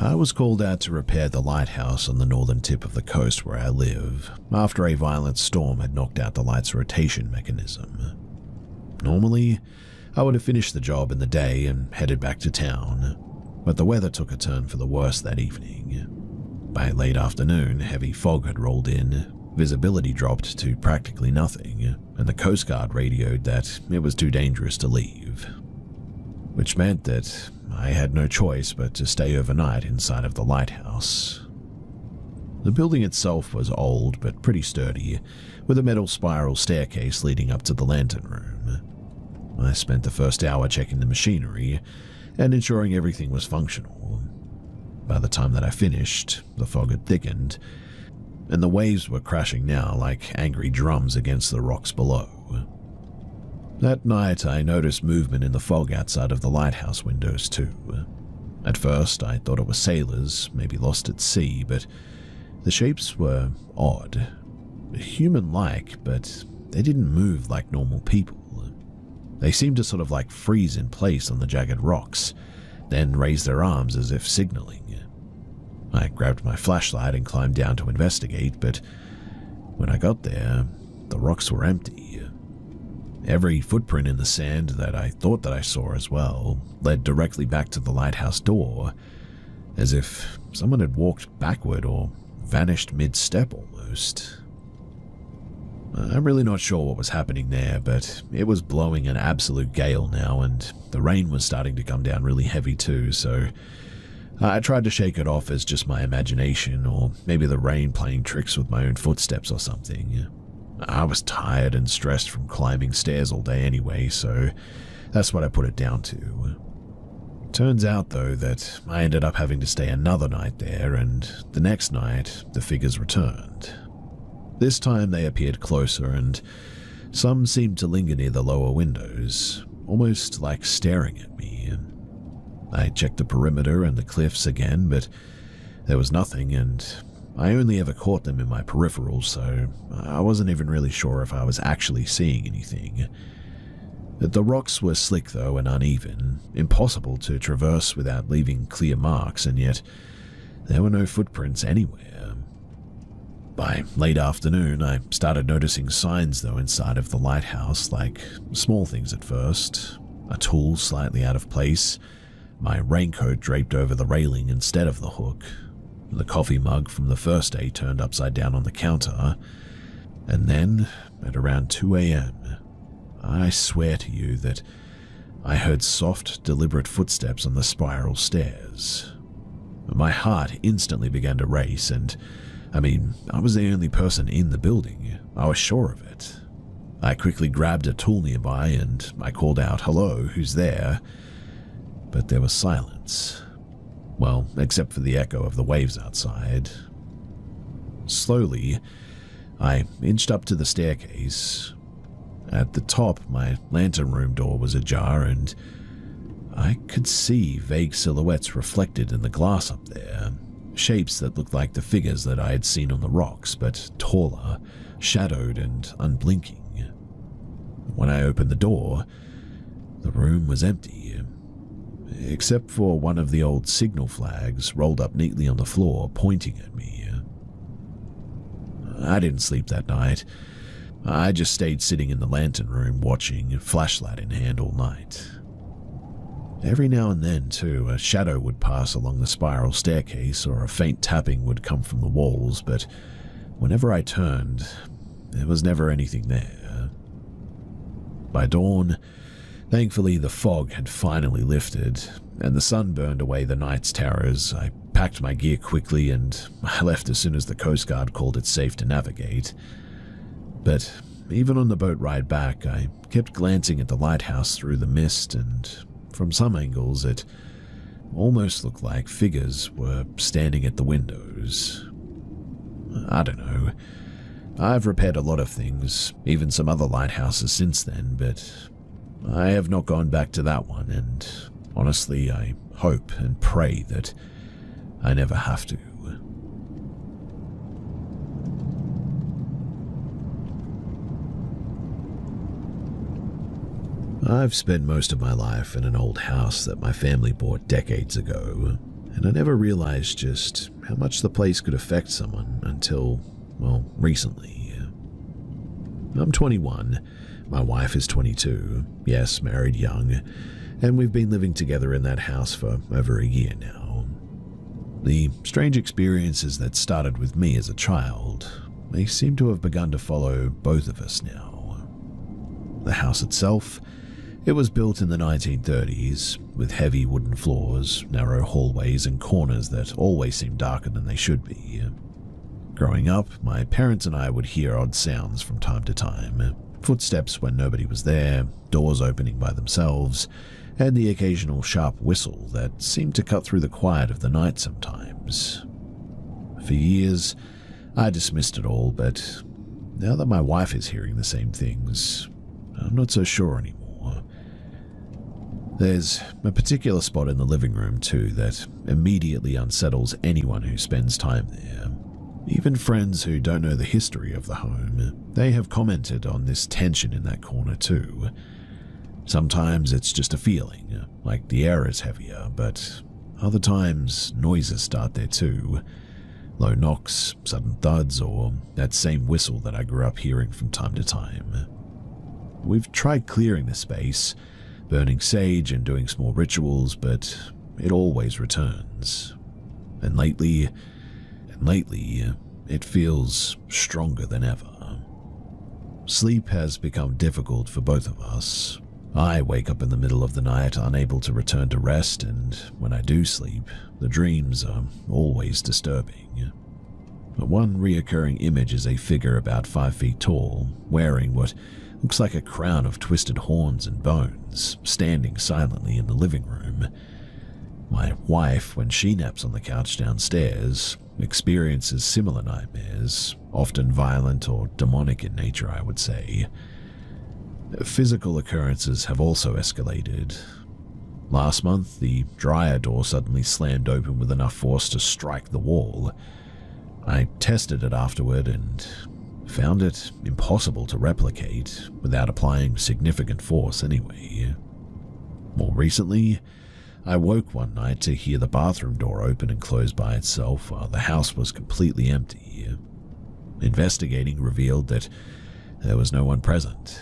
I was called out to repair the lighthouse on the northern tip of the coast where I live, after a violent storm had knocked out the light's rotation mechanism. Normally, I would have finished the job in the day and headed back to town, but the weather took a turn for the worse that evening. By late afternoon, heavy fog had rolled in, visibility dropped to practically nothing, and the Coast Guard radioed that it was too dangerous to leave, which meant that I had no choice but to stay overnight inside of the lighthouse. The building itself was old but pretty sturdy, with a metal spiral staircase leading up to the lantern room. I spent the first hour checking the machinery and ensuring everything was functional. By the time that I finished, the fog had thickened, and the waves were crashing now like angry drums against the rocks below. That night, I noticed movement in the fog outside of the lighthouse windows too. At first, I thought it was sailors, maybe lost at sea, but the shapes were odd. Human-like, but they didn't move like normal people. They seemed to sort of like freeze in place on the jagged rocks, then raise their arms as if signaling. I grabbed my flashlight and climbed down to investigate, but when I got there, the rocks were empty. Every footprint in the sand that I thought that I saw as well led directly back to the lighthouse door, as if someone had walked backward or vanished mid-step almost. I'm really not sure what was happening there, but it was blowing an absolute gale now, and the rain was starting to come down really heavy too, so I tried to shake it off as just my imagination, or maybe the rain playing tricks with my own footsteps or something. I was tired and stressed from climbing stairs all day anyway, so that's what I put it down to. Turns out, though, that I ended up having to stay another night there, and the next night, the figures returned. This time they appeared closer, and some seemed to linger near the lower windows, almost like staring at me. I checked the perimeter and the cliffs again, but there was nothing, and I only ever caught them in my peripherals, so I wasn't even really sure if I was actually seeing anything. The rocks were slick though and uneven, impossible to traverse without leaving clear marks, and yet there were no footprints anywhere. By late afternoon, I started noticing signs though inside of the lighthouse, like small things at first. A tool slightly out of place, my raincoat draped over the railing instead of the hook, the coffee mug from the first day turned upside down on the counter, and then, at around 2 a.m., I swear to you that I heard soft, deliberate footsteps on the spiral stairs. My heart instantly began to race, and I was the only person in the building. I was sure of it. I quickly grabbed a tool nearby and I called out, "Hello, who's there?" But there was silence. Well, except for the echo of the waves outside. Slowly, I inched up to the staircase. At the top, my lantern room door was ajar, and I could see vague silhouettes reflected in the glass up there, shapes that looked like the figures that I had seen on the rocks, but taller, shadowed, and unblinking. When I opened the door, the room was empty, except for one of the old signal flags rolled up neatly on the floor, pointing at me. I didn't sleep that night. I just stayed sitting in the lantern room watching, flashlight in hand all night. Every now and then, too, a shadow would pass along the spiral staircase or a faint tapping would come from the walls, but whenever I turned, there was never anything there. By dawn, thankfully the fog had finally lifted, and the sun burned away the night's terrors. I packed my gear quickly and I left as soon as the Coast Guard called it safe to navigate. But even on the boat ride back, I kept glancing at the lighthouse through the mist, and from some angles it almost looked like figures were standing at the windows. I don't know. I've repaired a lot of things, even some other lighthouses since then, but I have not gone back to that one, and honestly, I hope and pray that I never have to. I've spent most of my life in an old house that my family bought decades ago, and I never realized just how much the place could affect someone until, well, recently. I'm 21, my wife is 22, yes, married young, and we've been living together in that house for over a year now. The strange experiences that started with me as a child, they seem to have begun to follow both of us now. The house itself, it was built in the 1930s, with heavy wooden floors, narrow hallways, and corners that always seemed darker than they should be. Growing up, my parents and I would hear odd sounds from time to time, footsteps when nobody was there, doors opening by themselves, and the occasional sharp whistle that seemed to cut through the quiet of the night sometimes. For years, I dismissed it all, but now that my wife is hearing the same things, I'm not so sure anymore. There's a particular spot in the living room, too, that immediately unsettles anyone who spends time there. Even friends who don't know the history of the home, they have commented on this tension in that corner, too. Sometimes it's just a feeling, like the air is heavier, but other times noises start there, too. Low knocks, sudden thuds, or that same whistle that I grew up hearing from time to time. We've tried clearing the space, burning sage and doing small rituals, but it always returns. And lately, it feels stronger than ever. Sleep has become difficult for both of us. I wake up in the middle of the night unable to return to rest, and when I do sleep, the dreams are always disturbing. But one reoccurring image is a figure about 5 feet tall, wearing what looks like a crown of twisted horns and bones, standing silently in the living room. My wife, when she naps on the couch downstairs, experiences similar nightmares, often violent or demonic in nature, I would say. Physical occurrences have also escalated. Last month, the dryer door suddenly slammed open with enough force to strike the wall. I tested it afterward and found it impossible to replicate without applying significant force anyway. More recently, I woke one night to hear the bathroom door open and close by itself while the house was completely empty. Investigating revealed that there was no one present,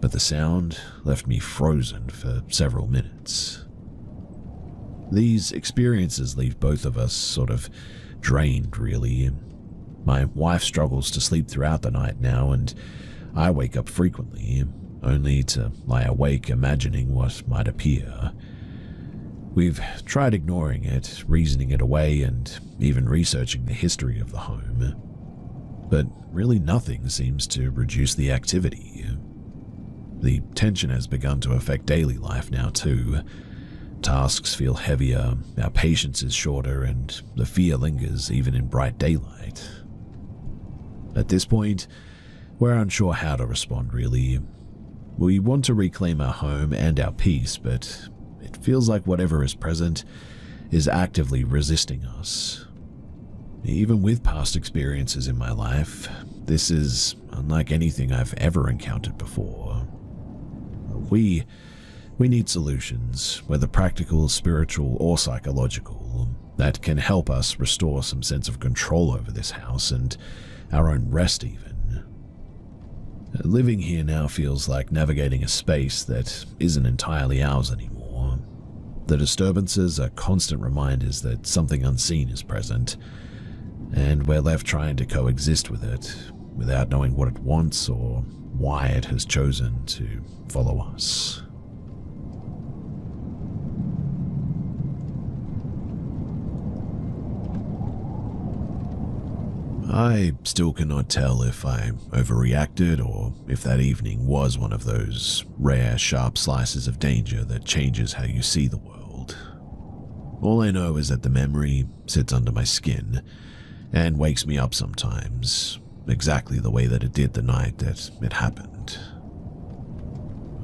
but the sound left me frozen for several minutes. These experiences leave both of us sort of drained, really. My wife struggles to sleep throughout the night now, and I wake up frequently, only to lie awake imagining what might appear. We've tried ignoring it, reasoning it away, and even researching the history of the home. But really nothing seems to reduce the activity. The tension has begun to affect daily life now too. Tasks feel heavier, our patience is shorter, and the fear lingers even in bright daylight. At this point, we're unsure how to respond really. We want to reclaim our home and our peace, but it feels like whatever is present is actively resisting us. Even with past experiences in my life, this is unlike anything I've ever encountered before. We need solutions, whether practical, spiritual, or psychological, that can help us restore some sense of control over this house and our own rest even. Living here now feels like navigating a space that isn't entirely ours anymore. The disturbances are constant reminders that something unseen is present, and we're left trying to coexist with it without knowing what it wants or why it has chosen to follow us. I still cannot tell if I overreacted or if that evening was one of those rare, sharp slices of danger that changes how you see the world. All I know is that the memory sits under my skin and wakes me up sometimes, exactly the way that it did the night that it happened.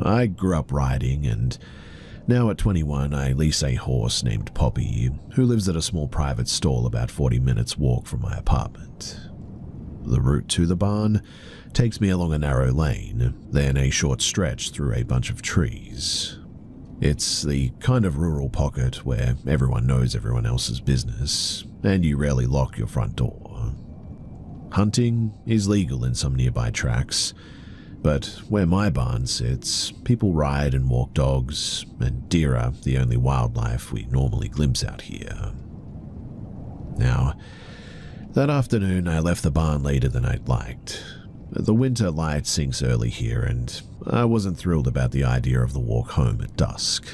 I grew up riding, and now at 21 I lease a horse named Poppy, who lives at a small private stall about 40 minutes walk from my apartment. The route to the barn takes me along a narrow lane, then a short stretch through a bunch of trees. It's the kind of rural pocket where everyone knows everyone else's business, and you rarely lock your front door. Hunting is legal in some nearby tracts, but where my barn sits, people ride and walk dogs, and deer are the only wildlife we normally glimpse out here. Now, that afternoon I left the barn later than I'd liked. The winter light sinks early here, and I wasn't thrilled about the idea of the walk home at dusk.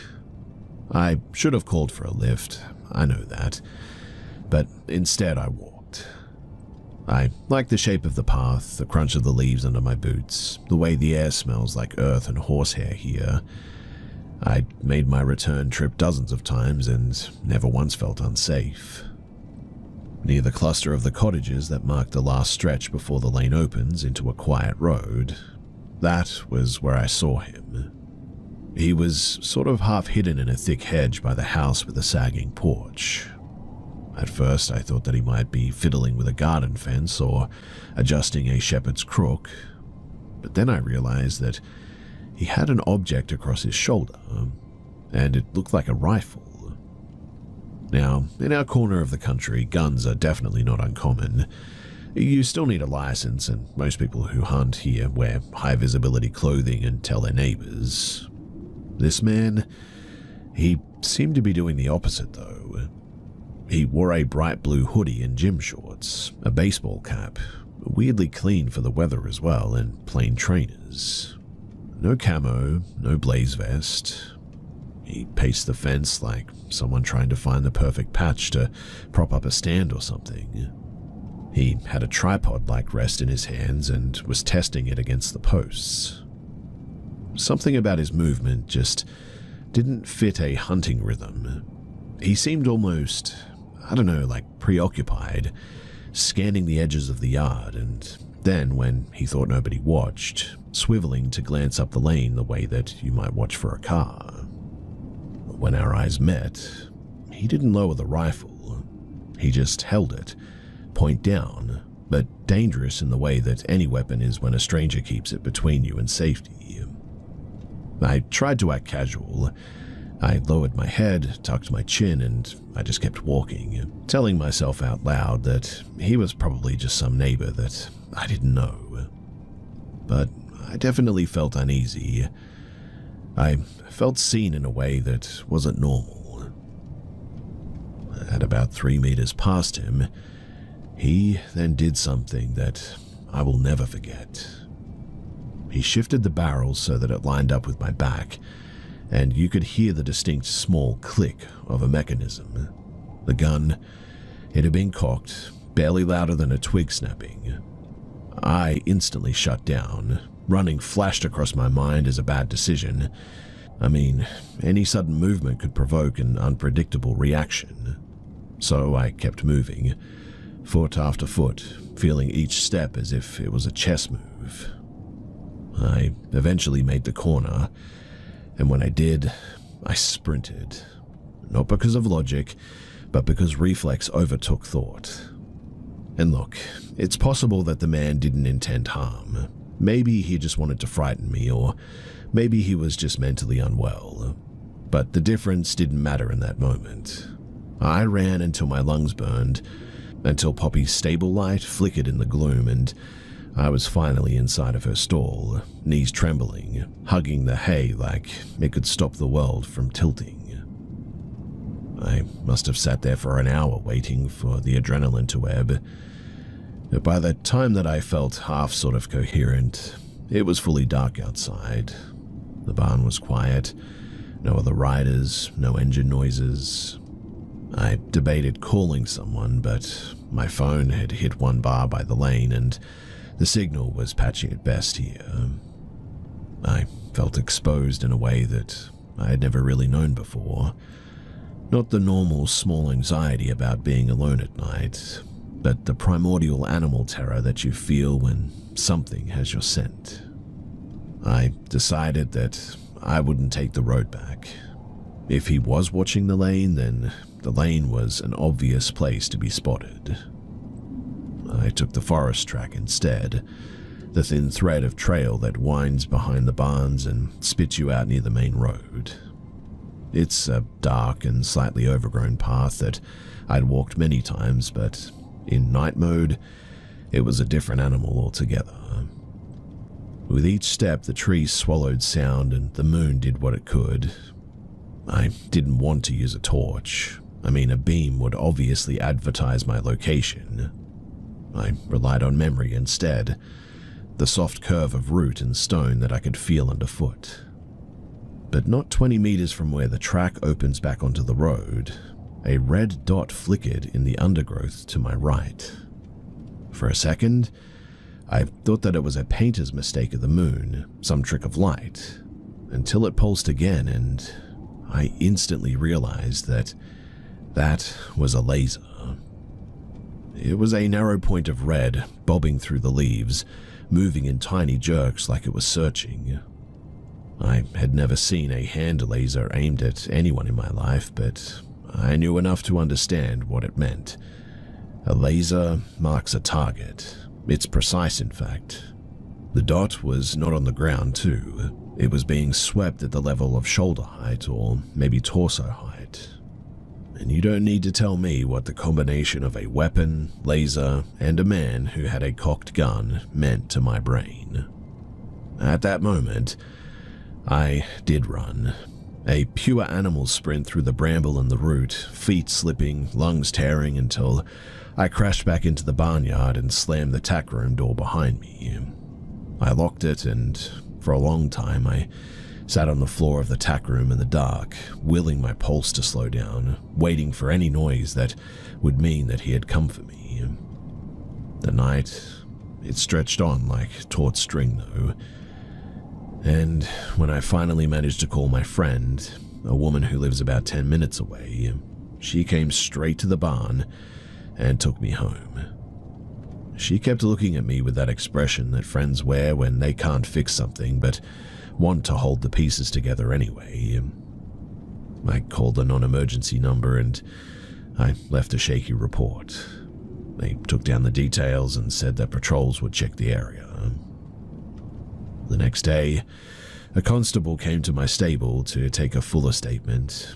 I should have called for a lift, I know that, but instead I walked. I like the shape of the path, the crunch of the leaves under my boots, the way the air smells like earth and horsehair here. I'd made my return trip dozens of times and never once felt unsafe. Near the cluster of the cottages that mark the last stretch before the lane opens into a quiet road, that was where I saw him. He was sort of half hidden in a thick hedge by the house with a sagging porch. At first I thought that he might be fiddling with a garden fence or adjusting a shepherd's crook, but then I realized that he had an object across his shoulder, and it looked like a rifle. Now, in our corner of the country, guns are definitely not uncommon. You still need a license, and most people who hunt here wear high-visibility clothing and tell their neighbors. This man, he seemed to be doing the opposite, though. He wore a bright blue hoodie and gym shorts, a baseball cap, weirdly clean for the weather as well, and plain trainers. No camo, no blaze vest. He paced the fence like someone trying to find the perfect patch to prop up a stand or something. He had a tripod-like rest in his hands and was testing it against the posts. Something about his movement just didn't fit a hunting rhythm. He seemed almost, like preoccupied, scanning the edges of the yard, and then, when he thought nobody watched, swiveling to glance up the lane the way that you might watch for a car. When our eyes met, he didn't lower the rifle. He just held it, point down, but dangerous in the way that any weapon is when a stranger keeps it between you and safety. I tried to act casual. I lowered my head, tucked my chin, and I just kept walking, telling myself out loud that he was probably just some neighbor that I didn't know. But I definitely felt uneasy. I felt seen in a way that wasn't normal. At about 3 meters past him, he then did something that I will never forget. He shifted the barrel so that it lined up with my back, and you could hear the distinct small click of a mechanism. The gun, it had been cocked, barely louder than a twig snapping. I instantly shut down. Running flashed across my mind as a bad decision. I mean, any sudden movement could provoke an unpredictable reaction. So I kept moving, foot after foot, feeling each step as if it was a chess move. I eventually made the corner, and when I did, I sprinted. Not because of logic, but because reflex overtook thought. And look, it's possible that the man didn't intend harm. Maybe he just wanted to frighten me, or maybe he was just mentally unwell. But the difference didn't matter in that moment. I ran until my lungs burned, until Poppy's stable light flickered in the gloom, and I was finally inside of her stall, knees trembling, hugging the hay like it could stop the world from tilting. I must have sat there for an hour waiting for the adrenaline to ebb. By the time that I felt half sort of coherent, it was fully dark outside. The barn was quiet, no other riders, no engine noises. I debated calling someone, but my phone had hit one bar by the lane and the signal was patchy at best here. I felt exposed in a way that I had never really known before. Not the normal small anxiety about being alone at night, but the primordial animal terror that you feel when something has your scent. I decided that I wouldn't take the road back. If he was watching the lane, then the lane was an obvious place to be spotted. I took the forest track instead, the thin thread of trail that winds behind the barns and spits you out near the main road. It's a dark and slightly overgrown path that I'd walked many times, but in night mode, it was a different animal altogether. With each step, the trees swallowed sound and the moon did what it could. I didn't want to use a torch. I mean, a beam would obviously advertise my location. I relied on memory instead, the soft curve of root and stone that I could feel underfoot. But not 20 meters from where the track opens back onto the road, a red dot flickered in the undergrowth to my right. For a second, I thought that it was a painter's mistake of the moon, some trick of light, until it pulsed again and I instantly realized that that was a laser. It was a narrow point of red, bobbing through the leaves, moving in tiny jerks like it was searching. I had never seen a hand laser aimed at anyone in my life, but I knew enough to understand what it meant. A laser marks a target. It's precise, in fact. The dot was not on the ground, too. It was being swept at the level of shoulder height, or maybe torso height. And you don't need to tell me what the combination of a weapon, laser, and a man who had a cocked gun meant to my brain. At that moment, I did run. A pure animal sprint through the bramble and the root, feet slipping, lungs tearing until I crashed back into the barnyard and slammed the tack room door behind me. I locked it and, for a long time, I sat on the floor of the tack room in the dark, willing my pulse to slow down, waiting for any noise that would mean that he had come for me. The night, it stretched on like taut string though, and when I finally managed to call my friend, a woman who lives about 10 minutes away, she came straight to the barn and took me home. She kept looking at me with that expression that friends wear when they can't fix something but want to hold the pieces together anyway. I called a non-emergency number and I left a shaky report. They took down the details and said that patrols would check the area. The next day, a constable came to my stable to take a fuller statement.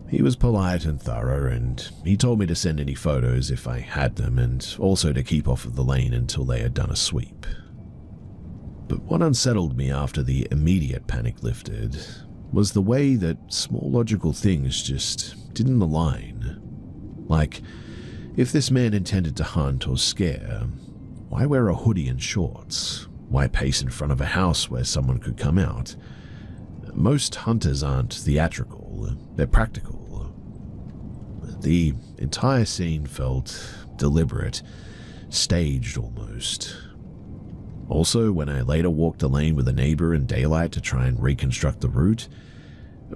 He was polite and thorough, and he told me to send any photos if I had them, and also to keep off of the lane until they had done a sweep. But what unsettled me after the immediate panic lifted was the way that small logical things just didn't align. Like, if this man intended to hunt or scare, why wear a hoodie and shorts? Why pace in front of a house where someone could come out? Most hunters aren't theatrical, they're practical. The entire scene felt deliberate, staged almost. Also, when I later walked the lane with a neighbor in daylight to try and reconstruct the route,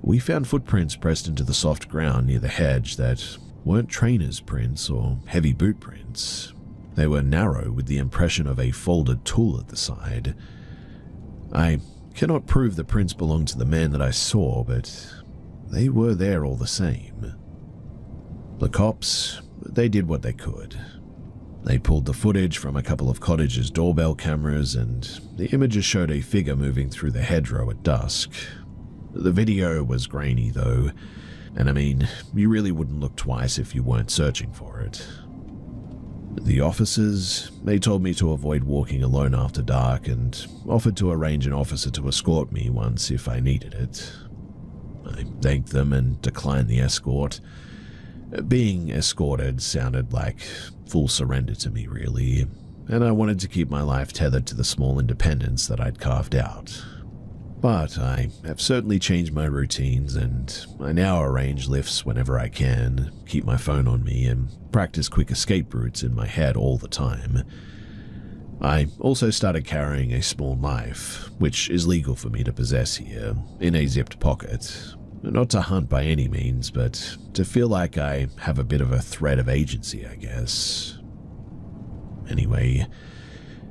we found footprints pressed into the soft ground near the hedge that weren't trainers' prints or heavy boot prints. They were narrow with the impression of a folded tool at the side. I cannot prove the prints belonged to the man that I saw, but they were there all the same. The cops, they did what they could. They pulled the footage from a couple of cottages' doorbell cameras, and the images showed a figure moving through the hedgerow at dusk. The video was grainy though, and I mean, you really wouldn't look twice if you weren't searching for it. The officers, they told me to avoid walking alone after dark and offered to arrange an officer to escort me once if I needed it. I thanked them and declined the escort. Being escorted sounded like full surrender to me, really, and I wanted to keep my life tethered to the small independence that I'd carved out. But I have certainly changed my routines, and I now arrange lifts whenever I can, keep my phone on me, and practice quick escape routes in my head all the time. I also started carrying a small knife, which is legal for me to possess here, in a zipped pocket. Not to hunt by any means, but to feel like I have a bit of a thread of agency, I guess. Anyway,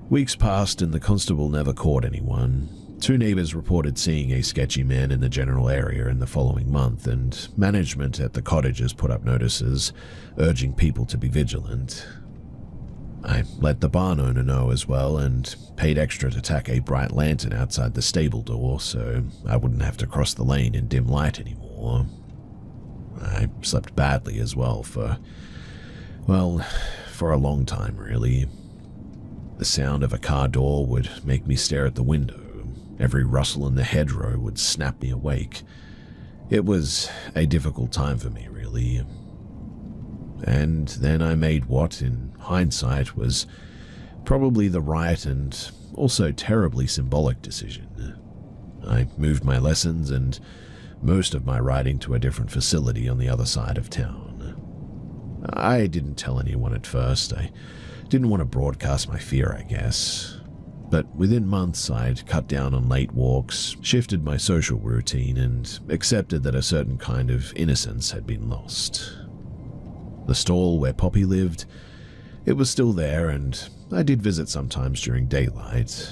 weeks passed and the constable never caught anyone. 2 neighbors reported seeing a sketchy man in the general area in the following month, and management at the cottages put up notices urging people to be vigilant. I let the barn owner know as well and paid extra to tack a bright lantern outside the stable door so I wouldn't have to cross the lane in dim light anymore. I slept badly as well for a long time, really. The sound of a car door would make me stare at the window. Every rustle in the hedgerow would snap me awake. It was a difficult time for me, really. And then I made what, in hindsight, was probably the right and also terribly symbolic decision. I moved my lessons and most of my riding to a different facility on the other side of town. I didn't tell anyone at first. I didn't want to broadcast my fear, I guess. But within months, I'd cut down on late walks, shifted my social routine, and accepted that a certain kind of innocence had been lost. The stall where Poppy lived, it was still there, and I did visit sometimes during daylight.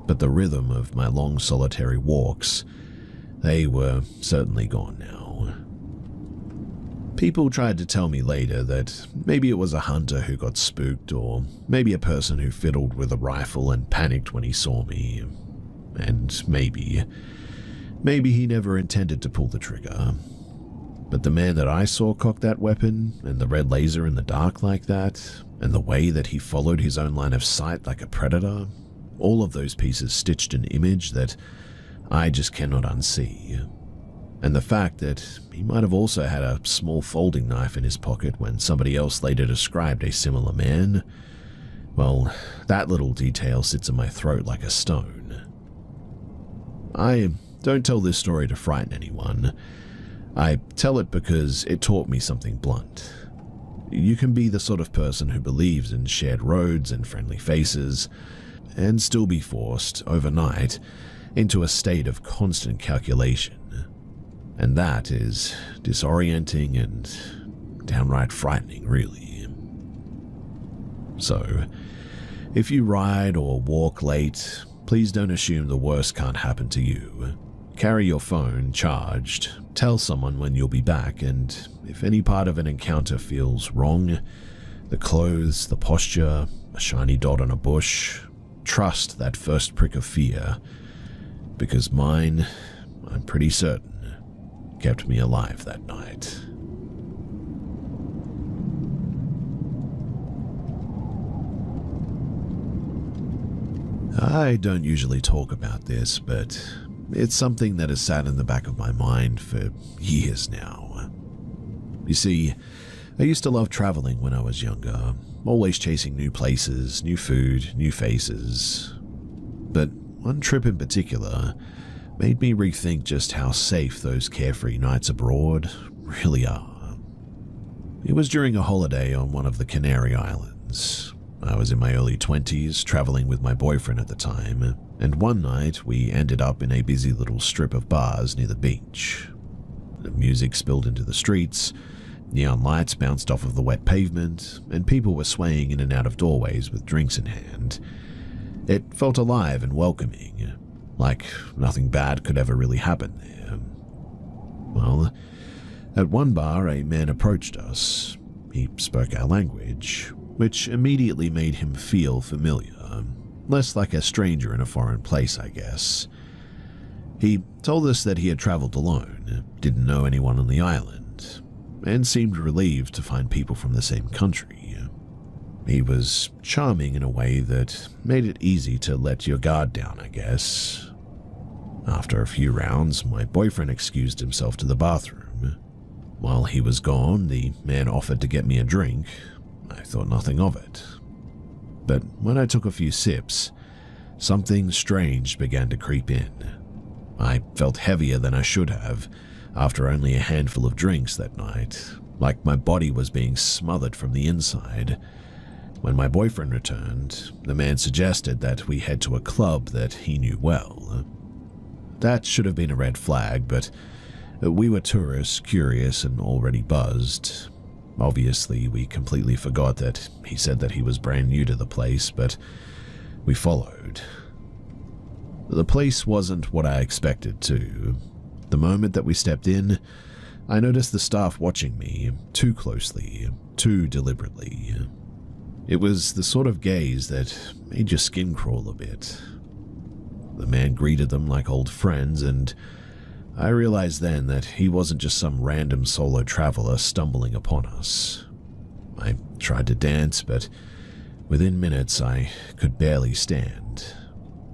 But the rhythm of my long solitary walks, they were certainly gone now. People tried to tell me later that maybe it was a hunter who got spooked, or maybe a person who fiddled with a rifle and panicked when he saw me. And maybe he never intended to pull the trigger. But the man that I saw cock that weapon, and the red laser in the dark like that, and the way that he followed his own line of sight like a predator, all of those pieces stitched an image that I just cannot unsee. And the fact that he might have also had a small folding knife in his pocket when somebody else later described a similar man, well, that little detail sits in my throat like a stone. I don't tell this story to frighten anyone. I tell it because it taught me something blunt. You can be the sort of person who believes in shared roads and friendly faces, and still be forced, overnight, into a state of constant calculation. And that is disorienting and downright frightening, really. So, if you ride or walk late, please don't assume the worst can't happen to you. Carry your phone charged, tell someone when you'll be back, and if any part of an encounter feels wrong, the clothes, the posture, a shiny dot on a bush, trust that first prick of fear, because mine, I'm pretty certain, kept me alive that night. I don't usually talk about this, but it's something that has sat in the back of my mind for years now. You see, I used to love traveling when I was younger, always chasing new places, new food, new faces. But one trip in particular made me rethink just how safe those carefree nights abroad really are. It was during a holiday on one of the Canary Islands. I was in my early 20s, traveling with my boyfriend at the time, and one night we ended up in a busy little strip of bars near the beach. The music spilled into the streets, neon lights bounced off of the wet pavement, and people were swaying in and out of doorways with drinks in hand. It felt alive and welcoming, like nothing bad could ever really happen there. Well, at one bar, a man approached us. He spoke our language, which immediately made him feel familiar, less like a stranger in a foreign place, I guess. He told us that he had traveled alone, didn't know anyone on the island, and seemed relieved to find people from the same country. He was charming in a way that made it easy to let your guard down, I guess. After a few rounds, my boyfriend excused himself to the bathroom. While he was gone, the man offered to get me a drink. I thought nothing of it. But when I took a few sips, something strange began to creep in. I felt heavier than I should have after only a handful of drinks that night, like my body was being smothered from the inside. When my boyfriend returned, the man suggested that we head to a club that he knew well. That should have been a red flag, but we were tourists, curious, and already buzzed. Obviously, we completely forgot that he said that he was brand new to the place, but we followed. The place wasn't what I expected to. The moment that we stepped in, I noticed the staff watching me too closely, too deliberately. It was the sort of gaze that made your skin crawl a bit. The man greeted them like old friends, and I realized then that he wasn't just some random solo traveler stumbling upon us. I tried to dance, but within minutes I could barely stand.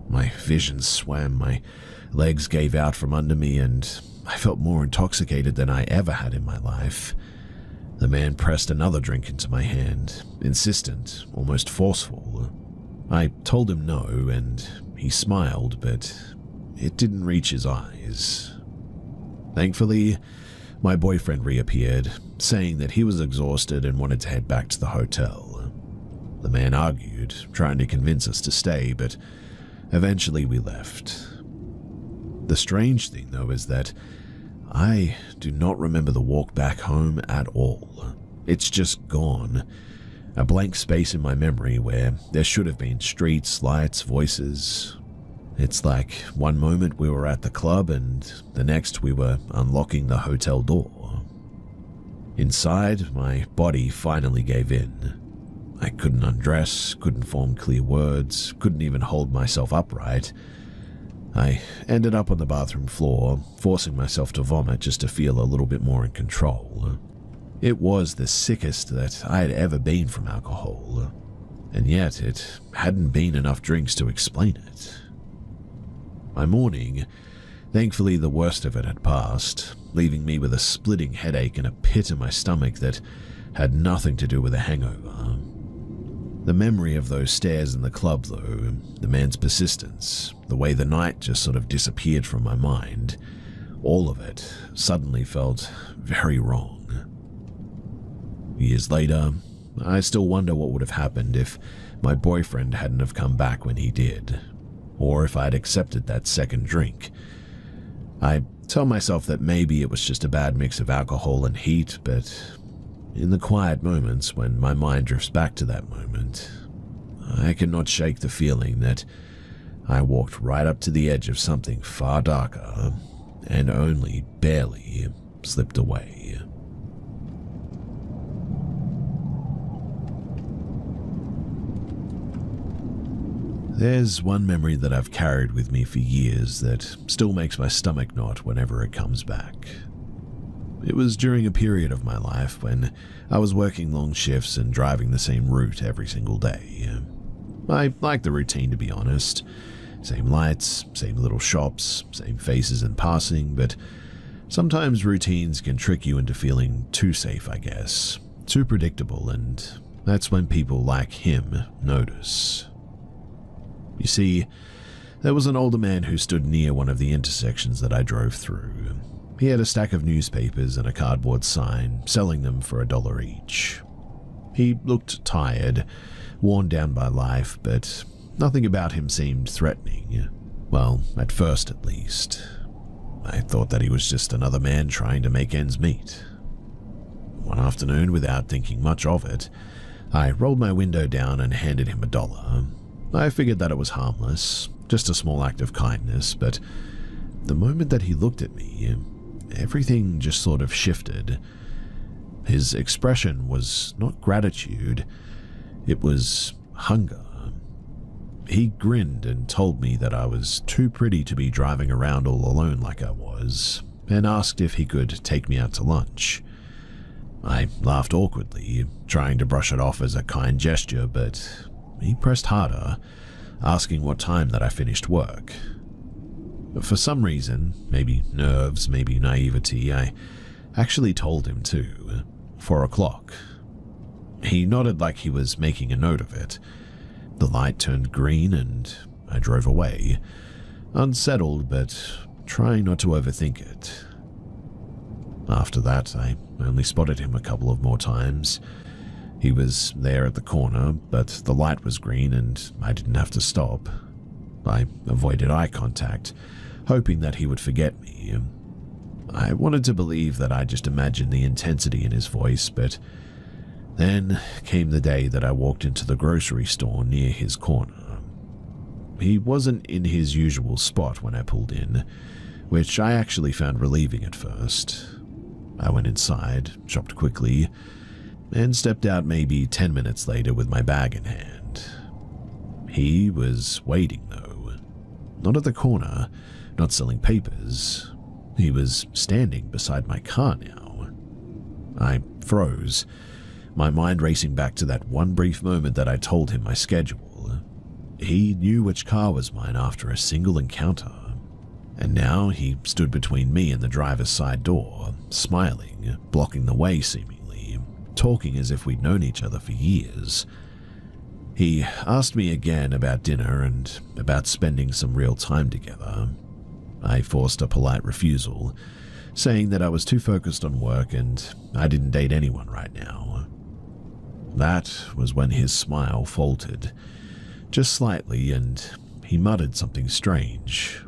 My vision swam, my legs gave out from under me, and I felt more intoxicated than I ever had in my life. The man pressed another drink into my hand, insistent, almost forceful. I told him no, and he smiled, but it didn't reach his eyes. Thankfully, my boyfriend reappeared, saying that he was exhausted and wanted to head back to the hotel. The man argued, trying to convince us to stay, but eventually we left. The strange thing, though, is that I do not remember the walk back home at all. It's just gone. A blank space in my memory where there should have been streets, lights, voices. It's like one moment we were at the club and the next we were unlocking the hotel door. Inside, my body finally gave in. I couldn't undress, couldn't form clear words, couldn't even hold myself upright. I ended up on the bathroom floor, forcing myself to vomit just to feel a little bit more in control. It was the sickest that I had ever been from alcohol, and yet it hadn't been enough drinks to explain it. By morning, thankfully the worst of it had passed, leaving me with a splitting headache and a pit in my stomach that had nothing to do with a hangover. The memory of those stairs in the club, though, the man's persistence, the way the night just sort of disappeared from my mind, all of it suddenly felt very wrong. Years later, I still wonder what would have happened if my boyfriend hadn't have come back when he did, or if I had accepted that second drink. I tell myself that maybe it was just a bad mix of alcohol and heat, but in the quiet moments when my mind drifts back to that moment, I cannot shake the feeling that I walked right up to the edge of something far darker and only barely slipped away. There's one memory that I've carried with me for years that still makes my stomach knot whenever it comes back. It was during a period of my life when I was working long shifts and driving the same route every single day. I liked the routine, to be honest. Same lights, same little shops, same faces in passing, but sometimes routines can trick you into feeling too safe, I guess. Too predictable, and that's when people like him notice. You see, there was an older man who stood near one of the intersections that I drove through. He had a stack of newspapers and a cardboard sign, selling them for $1 each. He looked tired, worn down by life, but nothing about him seemed threatening. Well, at first at least. I thought that he was just another man trying to make ends meet. One afternoon, without thinking much of it, I rolled my window down and handed him $1. I figured that it was harmless, just a small act of kindness, but the moment that he looked at me, everything just sort of shifted. His expression was not gratitude, it was hunger. He grinned and told me that I was too pretty to be driving around all alone like I was, and asked if he could take me out to lunch. I laughed awkwardly, trying to brush it off as a kind gesture, but he pressed harder, asking what time that I finished work. For some reason, maybe nerves, maybe naivety, I actually told him too. 4 o'clock. He nodded like he was making a note of it. The light turned green and I drove away, unsettled but trying not to overthink it. After that, I only spotted him a couple of more times. He was there at the corner, but the light was green and I didn't have to stop. I avoided eye contact, hoping that he would forget me. I wanted to believe that I just imagined the intensity in his voice, but then came the day that I walked into the grocery store near his corner. He wasn't in his usual spot when I pulled in, which I actually found relieving at first. I went inside, shopped quickly, and stepped out maybe 10 minutes later with my bag in hand. He was waiting, though. Not at the corner, not selling papers. He was standing beside my car now. I froze, my mind racing back to that one brief moment that I told him my schedule. He knew which car was mine after a single encounter, and now he stood between me and the driver's side door, smiling, blocking the way seemingly, talking as if we'd known each other for years. He asked me again about dinner and about spending some real time together. I forced a polite refusal, saying that I was too focused on work and I didn't date anyone right now. That was when his smile faltered, just slightly, and he muttered something strange.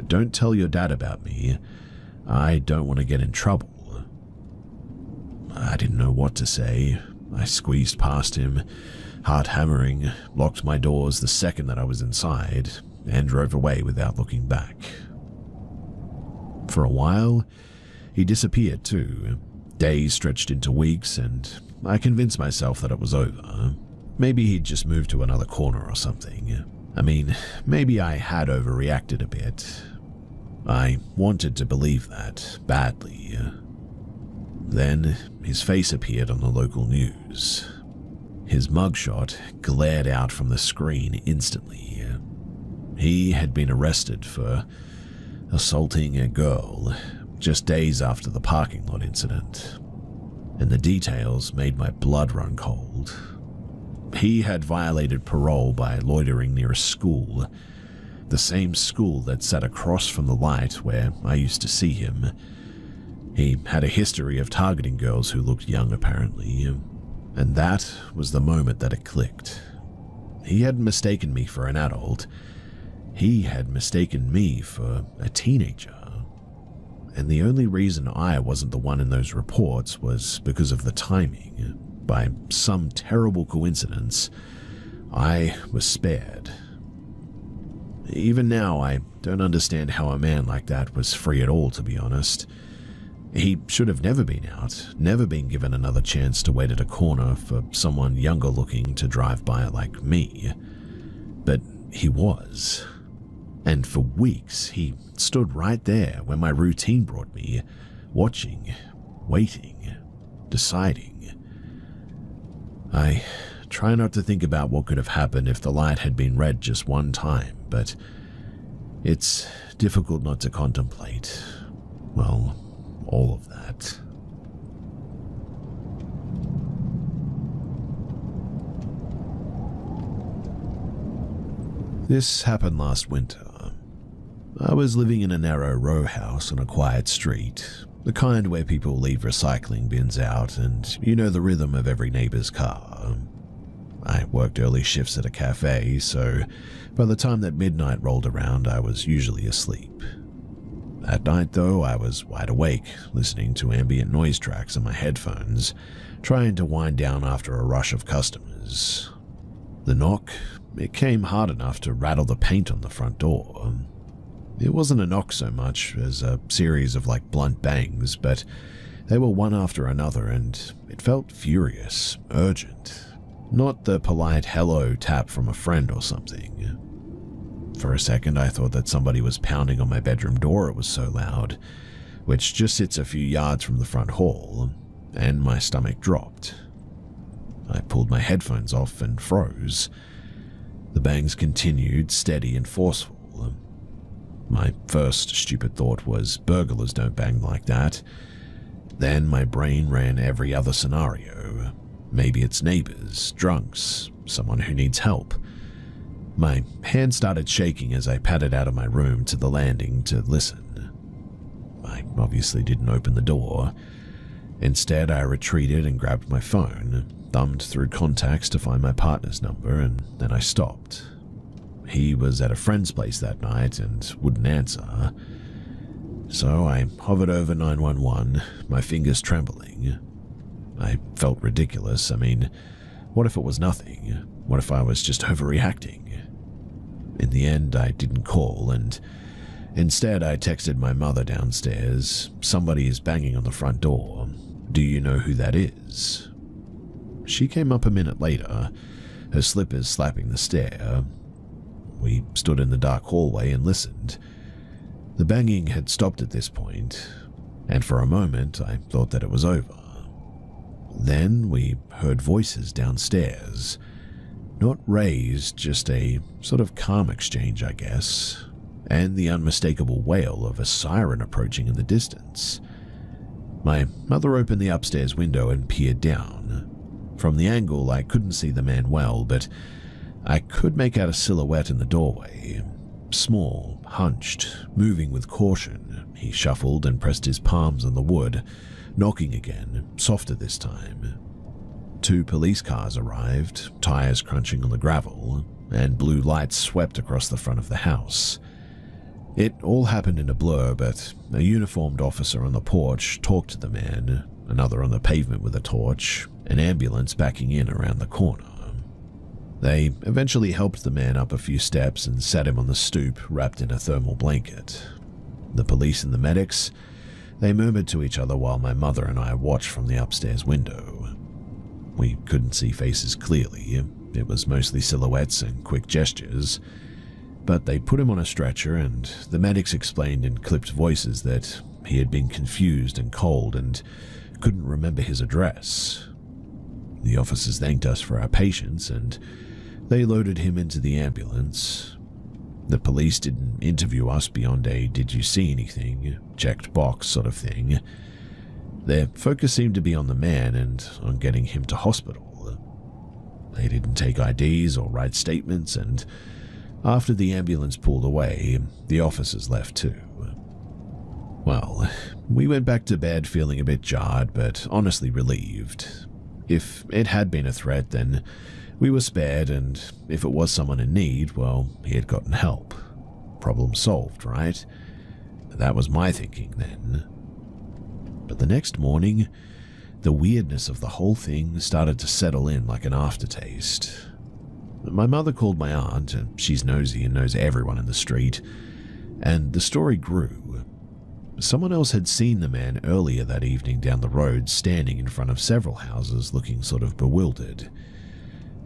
"Don't tell your dad about me. I don't want to get in trouble." I didn't know what to say. I squeezed past him, heart hammering, locked my doors the second that I was inside, and drove away without looking back. For a while, he disappeared too. Days stretched into weeks, and I convinced myself that it was over. Maybe he'd just moved to another corner or something. I mean, maybe I had overreacted a bit. I wanted to believe that, badly. Then, his face appeared on the local news. His mugshot glared out from the screen instantly. He had been arrested for assaulting a girl just days after the parking lot incident, and the details made my blood run cold. He had violated parole by loitering near a school, the same school that sat across from the light where I used to see him. He had a history of targeting girls who looked young, apparently, and that was the moment that it clicked. He hadn't mistaken me for an adult. He had mistaken me for a teenager. And the only reason I wasn't the one in those reports was because of the timing. By some terrible coincidence, I was spared. Even now, I don't understand how a man like that was free at all, to be honest. He should have never been out, never been given another chance to wait at a corner for someone younger looking to drive by like me. But he was. And for weeks, he stood right there where my routine brought me, watching, waiting, deciding. I try not to think about what could have happened if the light had been red just one time, but it's difficult not to contemplate, well, all of that. This happened last winter. I was living in a narrow row house on a quiet street, the kind where people leave recycling bins out and you know the rhythm of every neighbor's car. I worked early shifts at a cafe, so by the time that midnight rolled around, I was usually asleep. At night, though, I was wide awake, listening to ambient noise tracks on my headphones, trying to wind down after a rush of customers. The knock, it came hard enough to rattle the paint on the front door. It wasn't a knock so much as a series of blunt bangs, but they were one after another, and it felt furious, urgent. Not the polite hello tap from a friend or something. For a second, I thought that somebody was pounding on my bedroom door, it was so loud, which just sits a few yards from the front hall, and my stomach dropped. I pulled my headphones off and froze. The bangs continued, steady and forceful. My first stupid thought was burglars don't bang like that. Then my brain ran every other scenario. Maybe it's neighbors, drunks, someone who needs help. My hand started shaking as I padded out of my room to the landing to listen. I obviously didn't open the door. Instead, I retreated and grabbed my phone, thumbed through contacts to find my partner's number, and then I stopped. He was at a friend's place that night and wouldn't answer. So I hovered over 911, my fingers trembling. I felt ridiculous. I mean, what if it was nothing? What if I was just overreacting? In the end, I didn't call, and instead I texted my mother downstairs. Somebody is banging on the front door. Do you know who that is? She came up a minute later, her slippers slapping the stair. We stood in the dark hallway and listened. The banging had stopped at this point, and for a moment I thought that it was over. Then we heard voices downstairs. Not raised, just a sort of calm exchange, I guess, and the unmistakable wail of a siren approaching in the distance. My mother opened the upstairs window and peered down. From the angle, I couldn't see the man well, but I could make out a silhouette in the doorway. Small, hunched, moving with caution, he shuffled and pressed his palms on the wood, knocking again, softer this time. 2 police cars arrived, tires crunching on the gravel, and blue lights swept across the front of the house. It all happened in a blur, but a uniformed officer on the porch talked to the man, another on the pavement with a torch, an ambulance backing in around the corner. They eventually helped the man up a few steps and sat him on the stoop wrapped in a thermal blanket. The police and the medics, they murmured to each other while my mother and I watched from the upstairs window. We couldn't see faces clearly, it was mostly silhouettes and quick gestures, but they put him on a stretcher and the medics explained in clipped voices that he had been confused and cold and couldn't remember his address. The officers thanked us for our patience and they loaded him into the ambulance. The police didn't interview us beyond a "did you see anything?" checked box sort of thing. Their focus seemed to be on the man and on getting him to hospital. They didn't take IDs or write statements, and after the ambulance pulled away, the officers left too. Well, we went back to bed feeling a bit jarred, but honestly relieved. If it had been a threat, then we were spared, and if it was someone in need, well, he had gotten help. Problem solved, right? That was my thinking then. But the next morning, the weirdness of the whole thing started to settle in like an aftertaste. My mother called my aunt, and she's nosy and knows everyone in the street, and the story grew. Someone else had seen the man earlier that evening down the road standing in front of several houses looking sort of bewildered.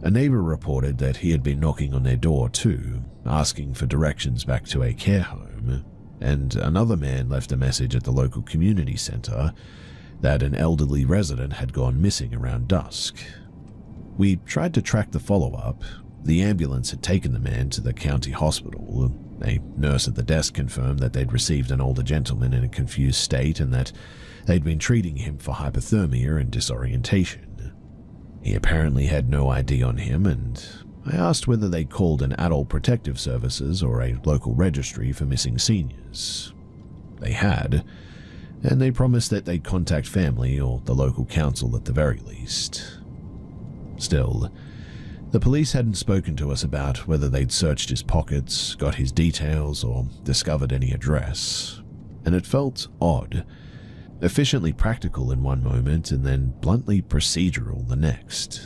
A neighbor reported that he had been knocking on their door too, asking for directions back to a care home, and another man left a message at the local community center that an elderly resident had gone missing around dusk. We tried to track the follow-up. The ambulance had taken the man to the county hospital. A nurse at the desk confirmed that they'd received an older gentleman in a confused state and that they'd been treating him for hypothermia and disorientation. He apparently had no ID on him, and I asked whether they called an adult protective services or a local registry for missing seniors. They had, and they promised that they'd contact family or the local council at the very least. Still, the police hadn't spoken to us about whether they'd searched his pockets, got his details, or discovered any address, and it felt odd. Efficiently practical in one moment and then bluntly procedural the next.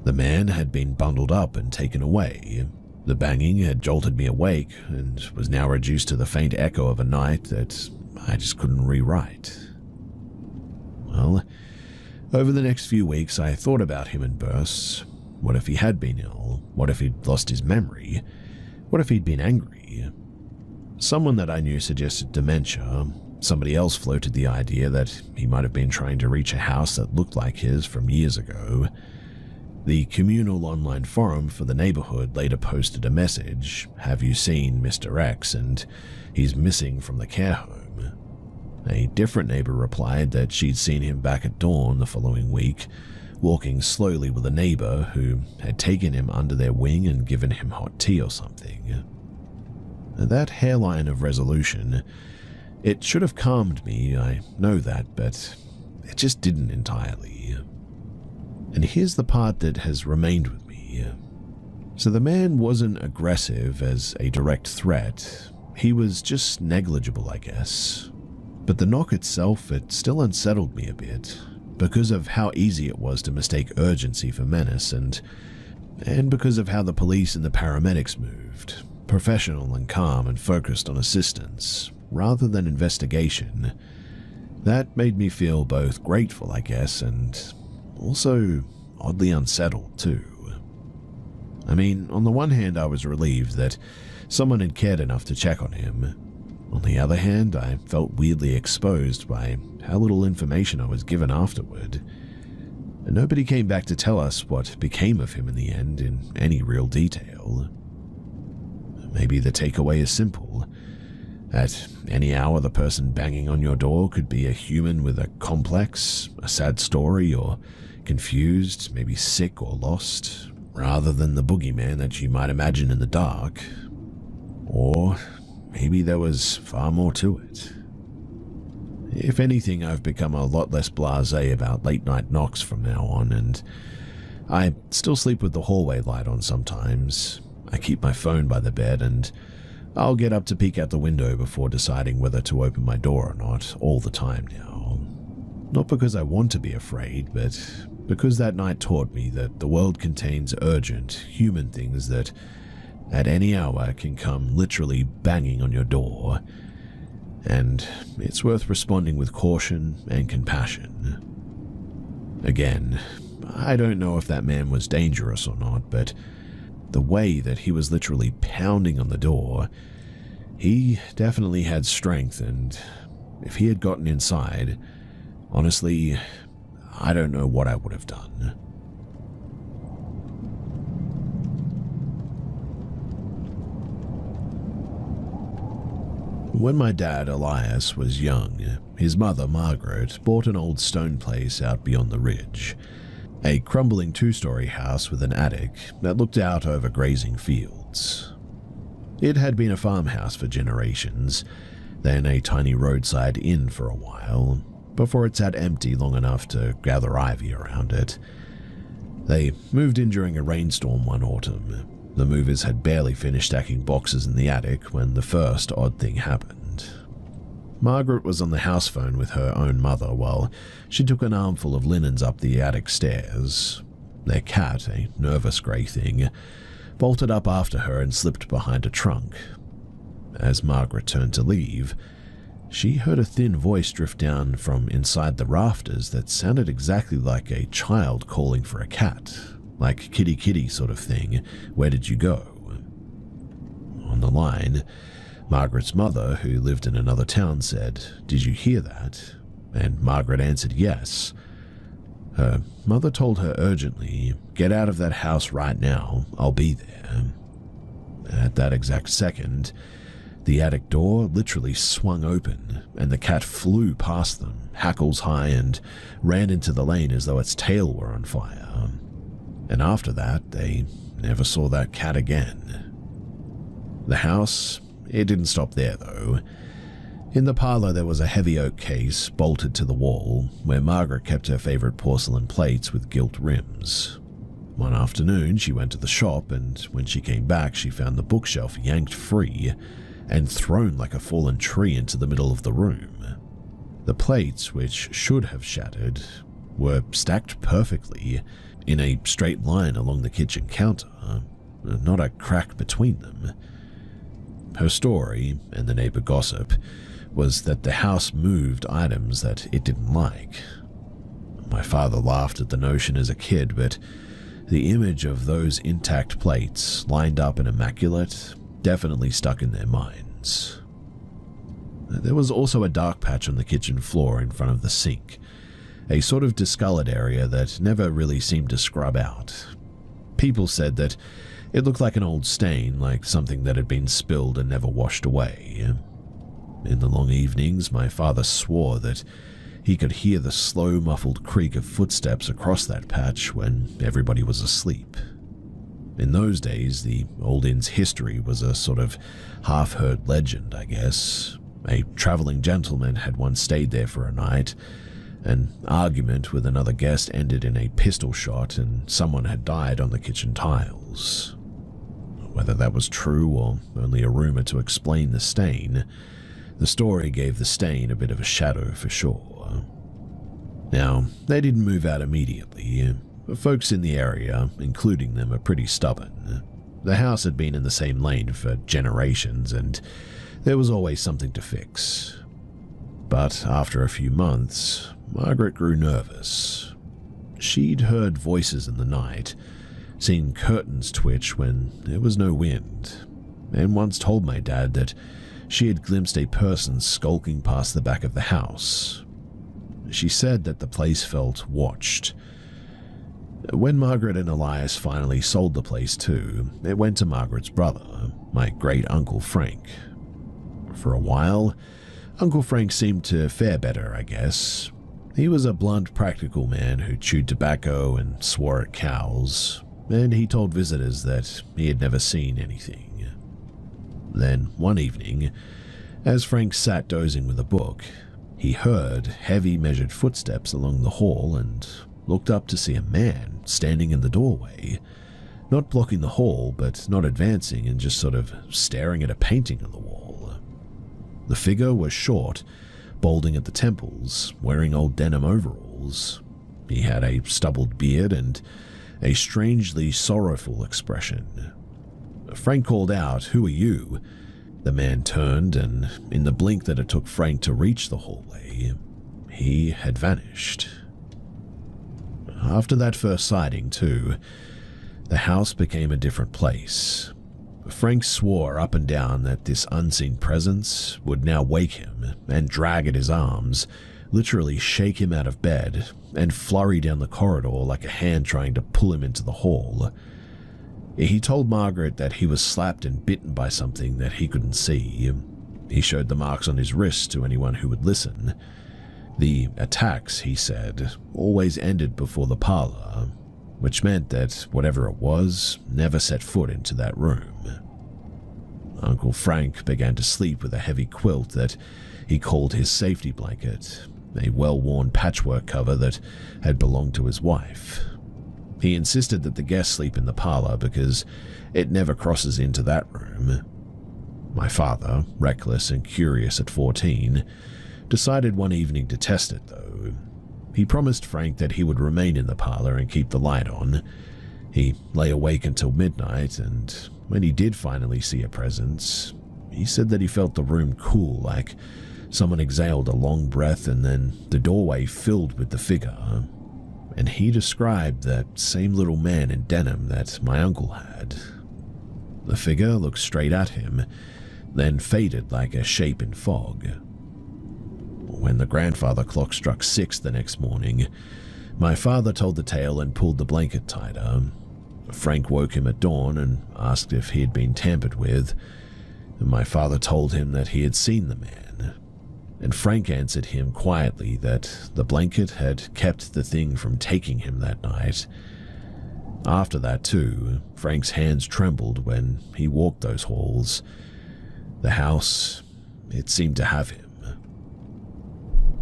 The man had been bundled up and taken away. The banging had jolted me awake and was now reduced to the faint echo of a night that I just couldn't rewrite. Well, over the next few weeks I thought about him in bursts. What if he had been ill? What if he'd lost his memory? What if he'd been angry? Someone that I knew suggested dementia. Somebody else floated the idea that he might have been trying to reach a house that looked like his from years ago. The communal online forum for the neighborhood later posted a message, "Have you seen Mr. X? And he's missing from the care home." A different neighbor replied that she'd seen him back at dawn the following week, walking slowly with a neighbor who had taken him under their wing and given him hot tea or something. That hairline of resolution, it should have calmed me, I know that, but it just didn't entirely. And here's the part that has remained with me. So the man wasn't aggressive as a direct threat. He was just negligible, I guess. But the knock itself, it still unsettled me a bit, because of how easy it was to mistake urgency for menace, and because of how the police and the paramedics moved, professional and calm and focused on assistance, rather than investigation. That made me feel both grateful, I guess, and also oddly unsettled too. I mean, on the one hand I was relieved that someone had cared enough to check on him. On the other hand, I felt weirdly exposed by how little information I was given afterward, and nobody came back to tell us what became of him in the end in any real detail. Maybe the takeaway is simple. At any hour, the person banging on your door could be a human with a complex, a sad story, or confused, maybe sick or lost, rather than the boogeyman that you might imagine in the dark. Or maybe there was far more to it. If anything, I've become a lot less blasé about late-night knocks from now on, and I still sleep with the hallway light on sometimes. I keep my phone by the bed, and I'll get up to peek out the window before deciding whether to open my door or not all the time now. Not because I want to be afraid, but because that night taught me that the world contains urgent, human things that at any hour can come literally banging on your door, and it's worth responding with caution and compassion. Again, I don't know if that man was dangerous or not, but the way that he was literally pounding on the door, he definitely had strength, and if he had gotten inside, honestly, I don't know what I would have done. When my dad, Elias, was young, his mother, Margaret, bought an old stone place out beyond the ridge, a crumbling two-story house with an attic that looked out over grazing fields. It had been a farmhouse for generations, then a tiny roadside inn for a while, before it sat empty long enough to gather ivy around it. They moved in during a rainstorm one autumn. The movers had barely finished stacking boxes in the attic when the first odd thing happened. Margaret was on the house phone with her own mother while she took an armful of linens up the attic stairs. Their cat, a nervous grey thing, bolted up after her and slipped behind a trunk. As Margaret turned to leave, she heard a thin voice drift down from inside the rafters that sounded exactly like a child calling for a cat. Like kitty kitty sort of thing, "Where did you go?" On the line, Margaret's mother, who lived in another town, said, "Did you hear that?" And Margaret answered yes. Her mother told her urgently, "Get out of that house right now, I'll be there." At that exact second, the attic door literally swung open, and the cat flew past them, hackles high, and ran into the lane as though its tail were on fire. And after that, they never saw that cat again. The house, it didn't stop there though. In the parlor there was a heavy oak case bolted to the wall, where Margaret kept her favorite porcelain plates with gilt rims. One afternoon she went to the shop, and when she came back she found the bookshelf yanked free and thrown like a fallen tree into the middle of the room. The plates, which should have shattered, were stacked perfectly, in a straight line along the kitchen counter, not a crack between them. Her story, and the neighbor gossip, was that the house moved items that it didn't like. My father laughed at the notion as a kid, but the image of those intact plates, lined up and immaculate, definitely stuck in their minds. There was also a dark patch on the kitchen floor in front of the sink, a sort of discolored area that never really seemed to scrub out. People said that it looked like an old stain, like something that had been spilled and never washed away. In the long evenings, my father swore that he could hear the slow, muffled creak of footsteps across that patch when everybody was asleep. In those days, the old inn's history was a sort of half-heard legend, I guess. A traveling gentleman had once stayed there for a night. An argument with another guest ended in a pistol shot, and someone had died on the kitchen tiles. Whether that was true or only a rumor to explain the stain, the story gave the stain a bit of a shadow for sure. Now, they didn't move out immediately. Folks in the area, including them, are pretty stubborn. The house had been in the same lane for generations, and there was always something to fix. But after a few months, Margaret grew nervous. She'd heard voices in the night, seen curtains twitch when there was no wind, and once told my dad that she had glimpsed a person skulking past the back of the house. She said that the place felt watched. When Margaret and Elias finally sold the place too, it went to Margaret's brother, my great-uncle Frank. For a while, Uncle Frank seemed to fare better, I guess. He was a blunt, practical man who chewed tobacco and swore at cows, and he told visitors that he had never seen anything. Then, one evening, as Frank sat dozing with a book, he heard heavy, measured footsteps along the hall and looked up to see a man standing in the doorway, not blocking the hall, but not advancing and just sort of staring at a painting on the wall. The figure was short, balding at the temples, wearing old denim overalls. He had a stubbled beard and a strangely sorrowful expression. Frank called out, "Who are you?" The man turned, and in the blink that it took Frank to reach the hallway, he had vanished. After that first sighting, too, the house became a different place. Frank swore up and down that this unseen presence would now wake him and drag at his arms, literally shake him out of bed, and flurry down the corridor like a hand trying to pull him into the hall. He told Margaret that he was slapped and bitten by something that he couldn't see. He showed the marks on his wrist to anyone who would listen. The attacks, he said, always ended before the parlor, which meant that whatever it was never set foot into that room. Uncle Frank began to sleep with a heavy quilt that he called his safety blanket, a well-worn patchwork cover that had belonged to his wife. He insisted that the guests sleep in the parlor because it never crosses into that room. My father, reckless and curious at 14, decided one evening to test it, though. He promised Frank that he would remain in the parlor and keep the light on. He lay awake until midnight, and when he did finally see a presence, he said that he felt the room cool, like someone exhaled a long breath, and then the doorway filled with the figure. And he described that same little man in denim that my uncle had. The figure looked straight at him, then faded like a shape in fog. When the grandfather clock struck 6 the next morning, my father told the tale and pulled the blanket tighter. Frank woke him at dawn and asked if he had been tampered with. My father told him that he had seen the man, and Frank answered him quietly that the blanket had kept the thing from taking him that night. After that, too, Frank's hands trembled when he walked those halls. The house, it seemed to have him.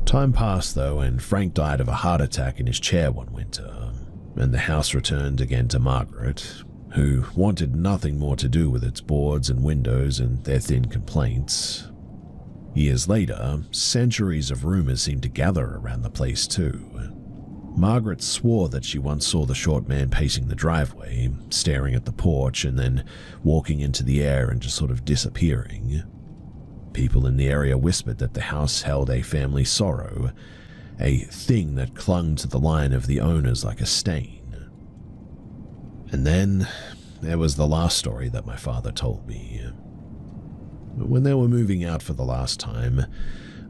Time passed, though, and Frank died of a heart attack in his chair one winter, and the house returned again to Margaret, who wanted nothing more to do with its boards and windows and their thin complaints. Years later, centuries of rumors seemed to gather around the place, too. Margaret swore that she once saw the short man pacing the driveway, staring at the porch, and then walking into the air and just sort of disappearing. People in the area whispered that the house held a family sorrow, a thing that clung to the line of the owners like a stain. And then there was the last story that my father told me. When they were moving out for the last time,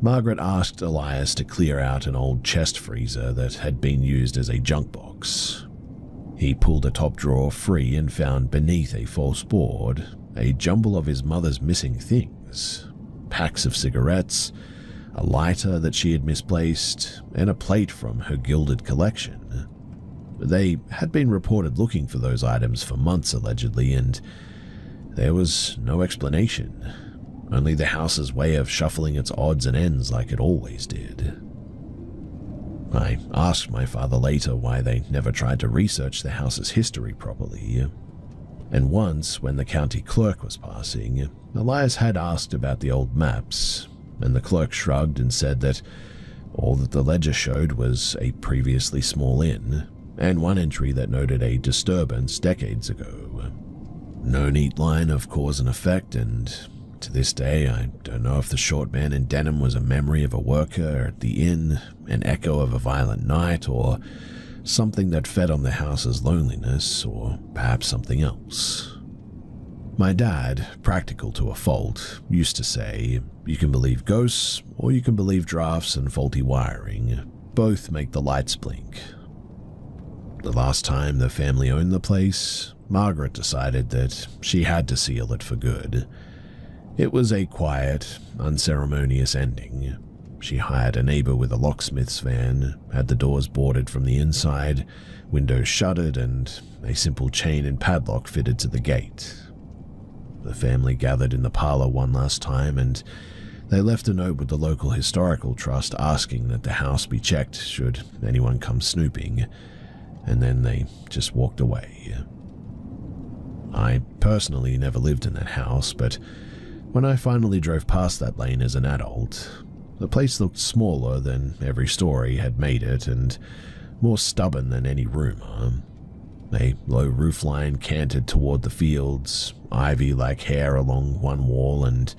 Margaret asked Elias to clear out an old chest freezer that had been used as a junk box. He pulled a top drawer free and found beneath a false board a jumble of his mother's missing things. Packs of cigarettes, a lighter that she had misplaced, and a plate from her gilded collection. They had been reported looking for those items for months, allegedly, and there was no explanation. Only the house's way of shuffling its odds and ends like it always did. I asked my father later why they never tried to research the house's history properly. And once, when the county clerk was passing, Elias had asked about the old maps, and the clerk shrugged and said that all that the ledger showed was a previously small inn, and one entry that noted a disturbance decades ago. No neat line of cause and effect, and to this day I don't know if the short man in denim was a memory of a worker at the inn, an echo of a violent night, or something that fed on the house's loneliness, or perhaps something else. My dad, practical to a fault, used to say, you can believe ghosts or you can believe drafts and faulty wiring. Both make the lights blink. The last time the family owned the place, Margaret decided that she had to seal it for good. It was a quiet, unceremonious ending. She hired a neighbor with a locksmith's van, had the doors boarded from the inside, windows shuttered, and a simple chain and padlock fitted to the gate. The family gathered in the parlor one last time, and they left a note with the local historical trust asking that the house be checked should anyone come snooping, and then they just walked away. I personally never lived in that house, but when I finally drove past that lane as an adult, the place looked smaller than every story had made it and more stubborn than any rumor. A low roofline canted toward the fields, ivy like hair along one wall, and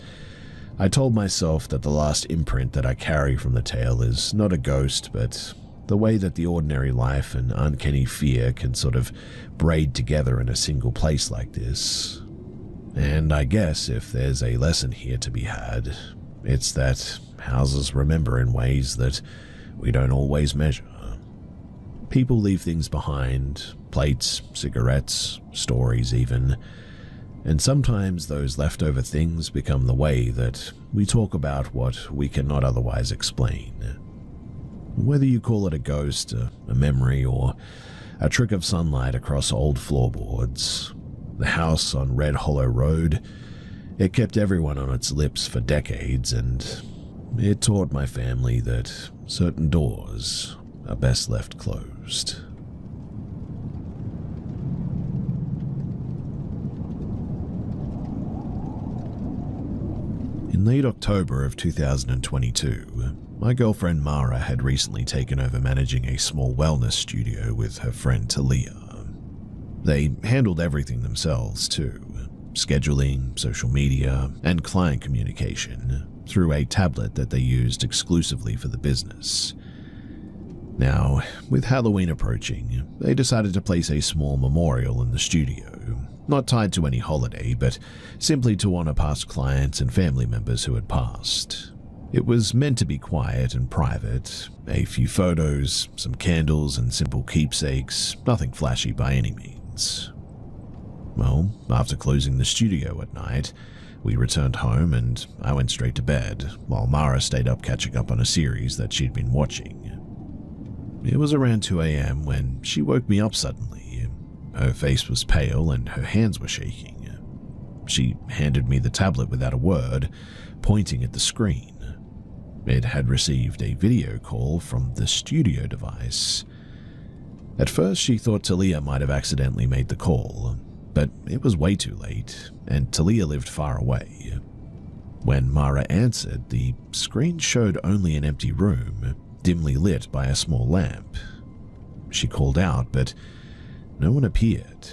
I told myself that the last imprint that I carry from the tale is not a ghost, but the way that the ordinary life and uncanny fear can sort of braid together in a single place like this. And I guess if there's a lesson here to be had, it's that houses remember in ways that we don't always measure. People leave things behind, plates, cigarettes, stories even, and sometimes those leftover things become the way that we talk about what we cannot otherwise explain. Whether you call it a ghost, a memory, or a trick of sunlight across old floorboards, the house on Red Hollow Road, it kept everyone on its lips for decades, and it taught my family that certain doors are best left closed. In late October of 2022, my girlfriend Mara had recently taken over managing a small wellness studio with her friend Talia. They handled everything themselves too, scheduling, social media, and client communication through a tablet that they used exclusively for the business. Now, with Halloween approaching, they decided to place a small memorial in the studio, not tied to any holiday, but simply to honor past clients and family members who had passed. It was meant to be quiet and private, a few photos, some candles, and simple keepsakes, nothing flashy by any means. Well, after closing the studio at night, we returned home and I went straight to bed, while Mara stayed up catching up on a series that she'd been watching. It was around 2 a.m. when she woke me up suddenly. Her face was pale and her hands were shaking. She handed me the tablet without a word, pointing at the screen. It had received a video call from the studio device. At first, she thought Talia might have accidentally made the call, but it was way too late, and Talia lived far away. When Mara answered, the screen showed only an empty room, dimly lit by a small lamp. She called out, but no one appeared.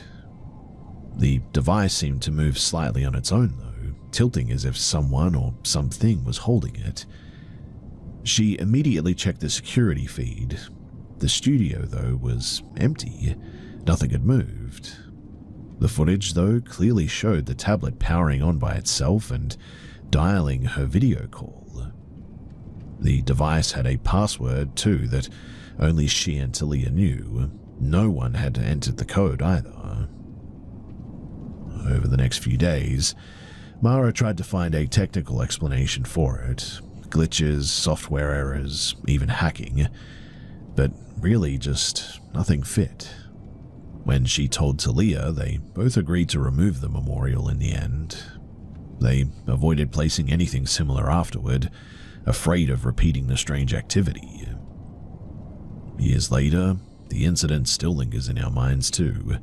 The device seemed to move slightly on its own, though, tilting as if someone or something was holding it. She immediately checked the security feed. The studio, though, was empty. Nothing had moved. The footage, though, clearly showed the tablet powering on by itself and dialing her video call. The device had a password, too, that only she and Talia knew. No one had entered the code either. Over the next few days, Mara tried to find a technical explanation for it. Glitches, software errors, even hacking. But really just nothing fit. When she told Talia, they both agreed to remove the memorial in the end. They avoided placing anything similar afterward, afraid of repeating the strange activity. Years later, the incident still lingers in our minds too.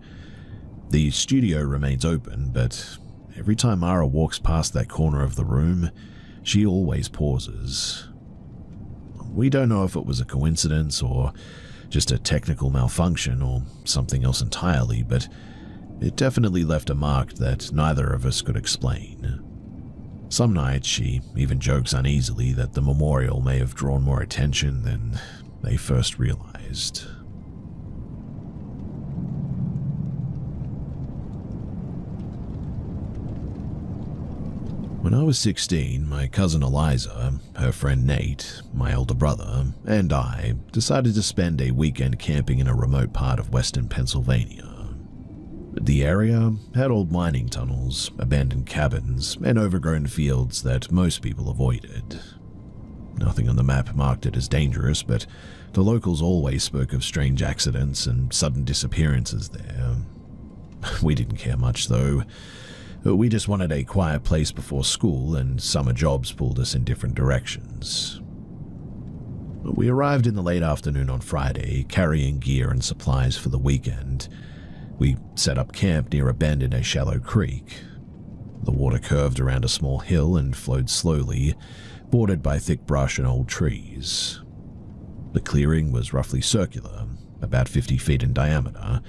The studio remains open, but every time Mara walks past that corner of the room, she always pauses. We don't know if it was a coincidence or just a technical malfunction or something else entirely, but it definitely left a mark that neither of us could explain. Some nights she even jokes uneasily that the memorial may have drawn more attention than they first realized. When I was 16, my cousin Eliza, her friend Nate, my older brother, and I decided to spend a weekend camping in a remote part of western Pennsylvania. The area had old mining tunnels, abandoned cabins, and overgrown fields that most people avoided. Nothing on the map marked it as dangerous, but the locals always spoke of strange accidents and sudden disappearances there. We didn't care much, though. We just wanted a quiet place before school, and summer jobs pulled us in different directions. We arrived in the late afternoon on Friday, carrying gear and supplies for the weekend. We set up camp near a bend in a shallow creek. The water curved around a small hill and flowed slowly, bordered by thick brush and old trees. The clearing was roughly circular, about 50 feet in diameter,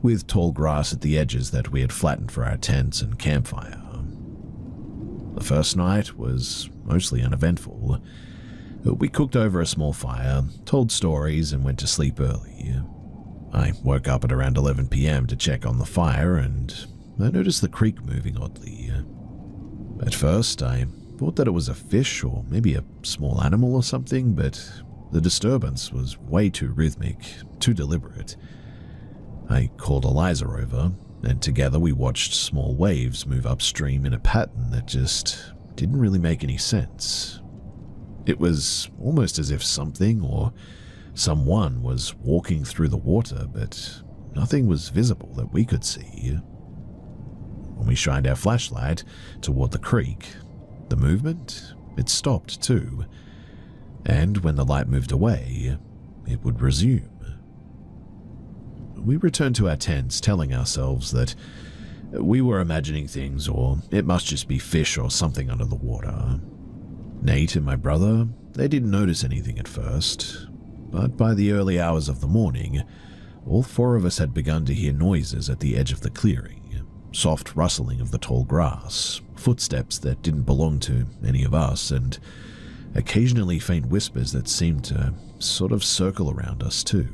with tall grass at the edges that we had flattened for our tents and campfire. The first night was mostly uneventful. We cooked over a small fire, told stories, and went to sleep early. I woke up at around 11 p.m. to check on the fire, and I noticed the creek moving oddly. At first, I thought that it was a fish or maybe a small animal or something, but the disturbance was way too rhythmic, too deliberate. I called Eliza over, and together we watched small waves move upstream in a pattern that just didn't really make any sense. It was almost as if something or someone was walking through the water, but nothing was visible that we could see. When we shined our flashlight toward the creek, the movement, it stopped too, and when the light moved away, it would resume. We returned to our tents, telling ourselves that we were imagining things, or it must just be fish or something under the water. Nate and my brother, they didn't notice anything at first, but by the early hours of the morning, all four of us had begun to hear noises at the edge of the clearing, soft rustling of the tall grass, footsteps that didn't belong to any of us, and occasionally faint whispers that seemed to sort of circle around us too.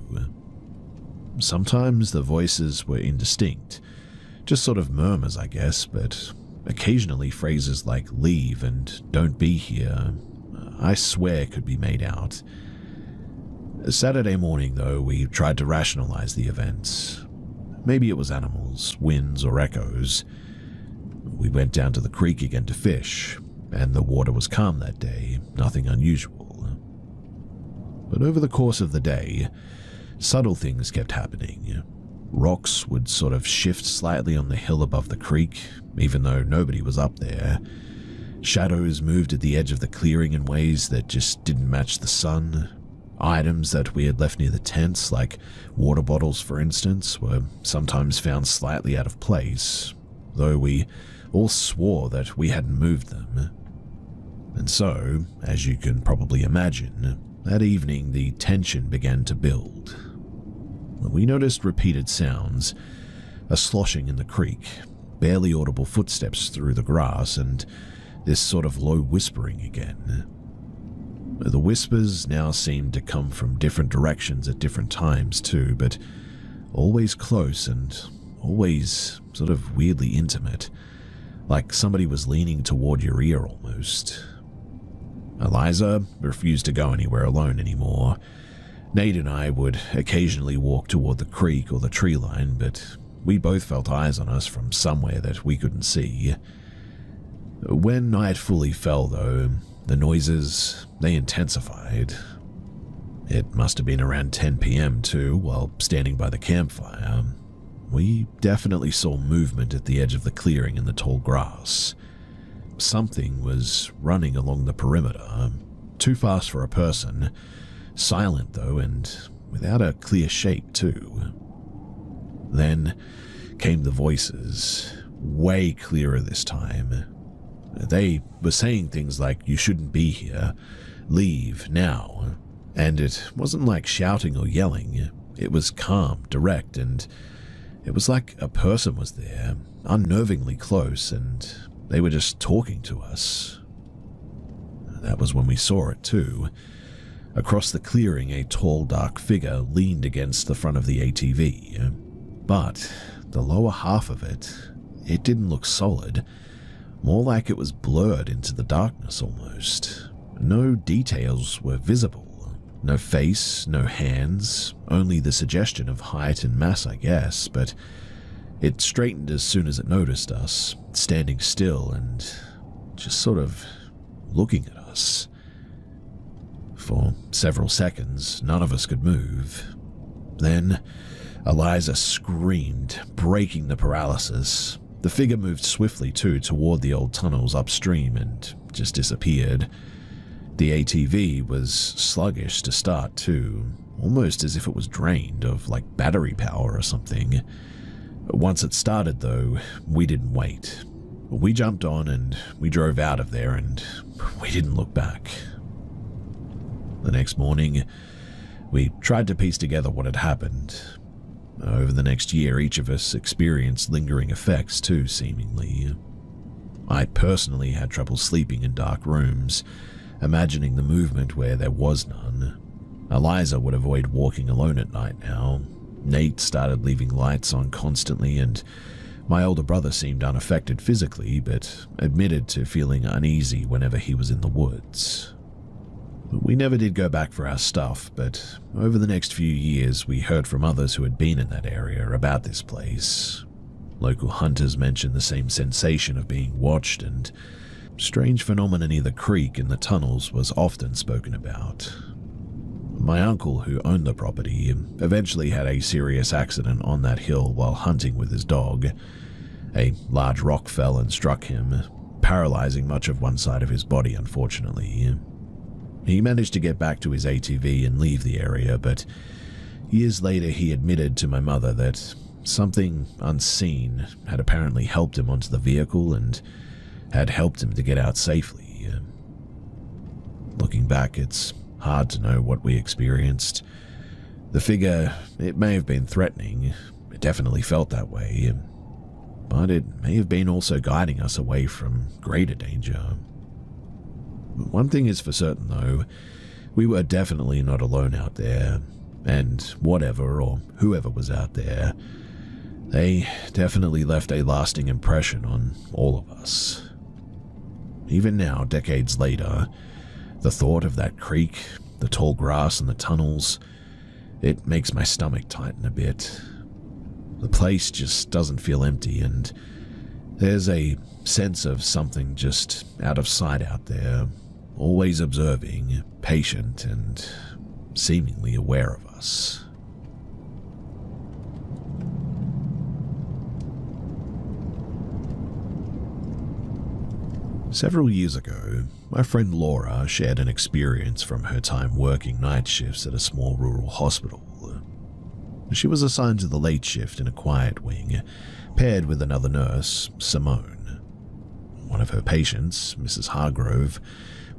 Sometimes the voices were indistinct, just sort of murmurs, I guess, but occasionally phrases like leave and don't be here, I swear, could be made out. Saturday morning, though, we tried to rationalize the events. Maybe it was animals, winds, or echoes. We went down to the creek again to fish, and the water was calm that day, nothing unusual. But over the course of the day, subtle things kept happening. Rocks would sort of shift slightly on the hill above the creek, even though nobody was up there. Shadows moved at the edge of the clearing in ways that just didn't match the sun. Items that we had left near the tents, like water bottles for instance, were sometimes found slightly out of place, though we all swore that we hadn't moved them. And so, as you can probably imagine, that evening the tension began to build. We noticed repeated sounds, a sloshing in the creek, barely audible footsteps through the grass, and this sort of low whispering again. The whispers now seemed to come from different directions at different times too, but always close and always sort of weirdly intimate, like somebody was leaning toward your ear almost. Eliza refused to go anywhere alone anymore. Nate and I would occasionally walk toward the creek or the tree line, but we both felt eyes on us from somewhere that we couldn't see. When night fully fell, though, the noises, they intensified. It must have been around 10 p.m. too, while standing by the campfire. We definitely saw movement at the edge of the clearing in the tall grass. Something was running along the perimeter, too fast for a person, silent though, and without a clear shape too. Then came the voices, way clearer this time. They were saying things like, "You shouldn't be here, leave now," and it wasn't like shouting or yelling. It was calm, direct, and it was like a person was there, unnervingly close, and they were just talking to us. That was when we saw it too. Across the clearing, a tall, dark figure leaned against the front of the ATV, but the lower half of it, it didn't look solid. More like it was blurred into the darkness almost. No details were visible. No face, no hands, only the suggestion of height and mass, I guess, but it straightened as soon as it noticed us, standing still and just sort of looking at us. For several seconds, none of us could move. Then, Eliza screamed, breaking the paralysis. The figure moved swiftly, too, toward the old tunnels upstream and just disappeared. The ATV was sluggish to start, too, almost as if it was drained of, battery power or something. Once it started, though, we didn't wait. We jumped on and we drove out of there, and we didn't look back. The next morning, we tried to piece together what had happened. Over the next year, each of us experienced lingering effects, too, seemingly. I personally had trouble sleeping in dark rooms, imagining the movement where there was none. Eliza would avoid walking alone at night now. Nate started leaving lights on constantly, and my older brother seemed unaffected physically, but admitted to feeling uneasy whenever he was in the woods. We never did go back for our stuff, but over the next few years we heard from others who had been in that area about this place. Local hunters mentioned the same sensation of being watched, and strange phenomena near the creek in the tunnels was often spoken about. My uncle, who owned the property, eventually had a serious accident on that hill while hunting with his dog. A large rock fell and struck him, paralyzing much of one side of his body, unfortunately. He managed to get back to his ATV and leave the area, but years later he admitted to my mother that something unseen had apparently helped him onto the vehicle and had helped him to get out safely. Looking back, it's hard to know what we experienced. The figure, it may have been threatening, it definitely felt that way, but it may have been also guiding us away from greater danger. One thing is for certain, though, we were definitely not alone out there, and whatever or whoever was out there, they definitely left a lasting impression on all of us. Even now, decades later, the thought of that creek, the tall grass and the tunnels, it makes my stomach tighten a bit. The place just doesn't feel empty, and there's a sense of something just out of sight out there, always observing, patient, and seemingly aware of us. Several years ago, my friend Laura shared an experience from her time working night shifts at a small rural hospital. She was assigned to the late shift in a quiet wing, paired with another nurse, Simone. One of her patients, Mrs. Hargrove,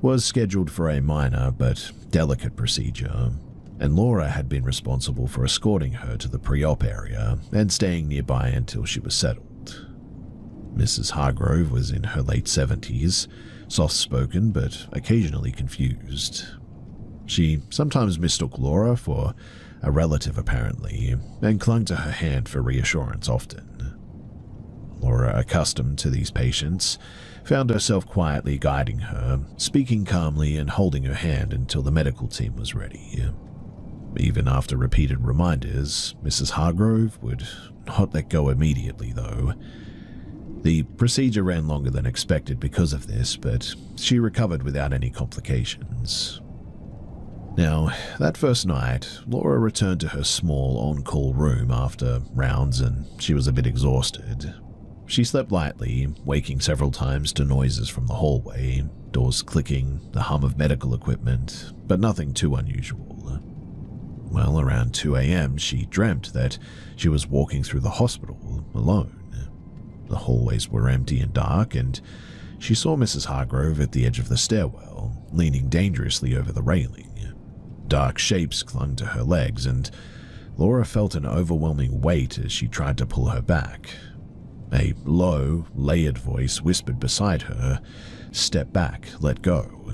was scheduled for a minor but delicate procedure, and Laura had been responsible for escorting her to the pre-op area and staying nearby until she was settled. Mrs. Hargrove was in her late 70s, soft-spoken but occasionally confused. She sometimes mistook Laura for a relative apparently, and clung to her hand for reassurance often. Laura, accustomed to these patients, found herself quietly guiding her, speaking calmly and holding her hand until the medical team was ready. Even after repeated reminders, Mrs. Hargrove would not let go immediately, though. The procedure ran longer than expected because of this, but she recovered without any complications. Now, that first night, Laura returned to her small on-call room after rounds, and she was a bit exhausted. She slept lightly, waking several times to noises from the hallway, doors clicking, the hum of medical equipment, but nothing too unusual. Well, around 2 a.m., she dreamt that she was walking through the hospital alone. The hallways were empty and dark, and she saw Mrs. Hargrove at the edge of the stairwell, leaning dangerously over the railing. Dark shapes clung to her legs, and Laura felt an overwhelming weight as she tried to pull her back. A low, layered voice whispered beside her, "Step back, let go."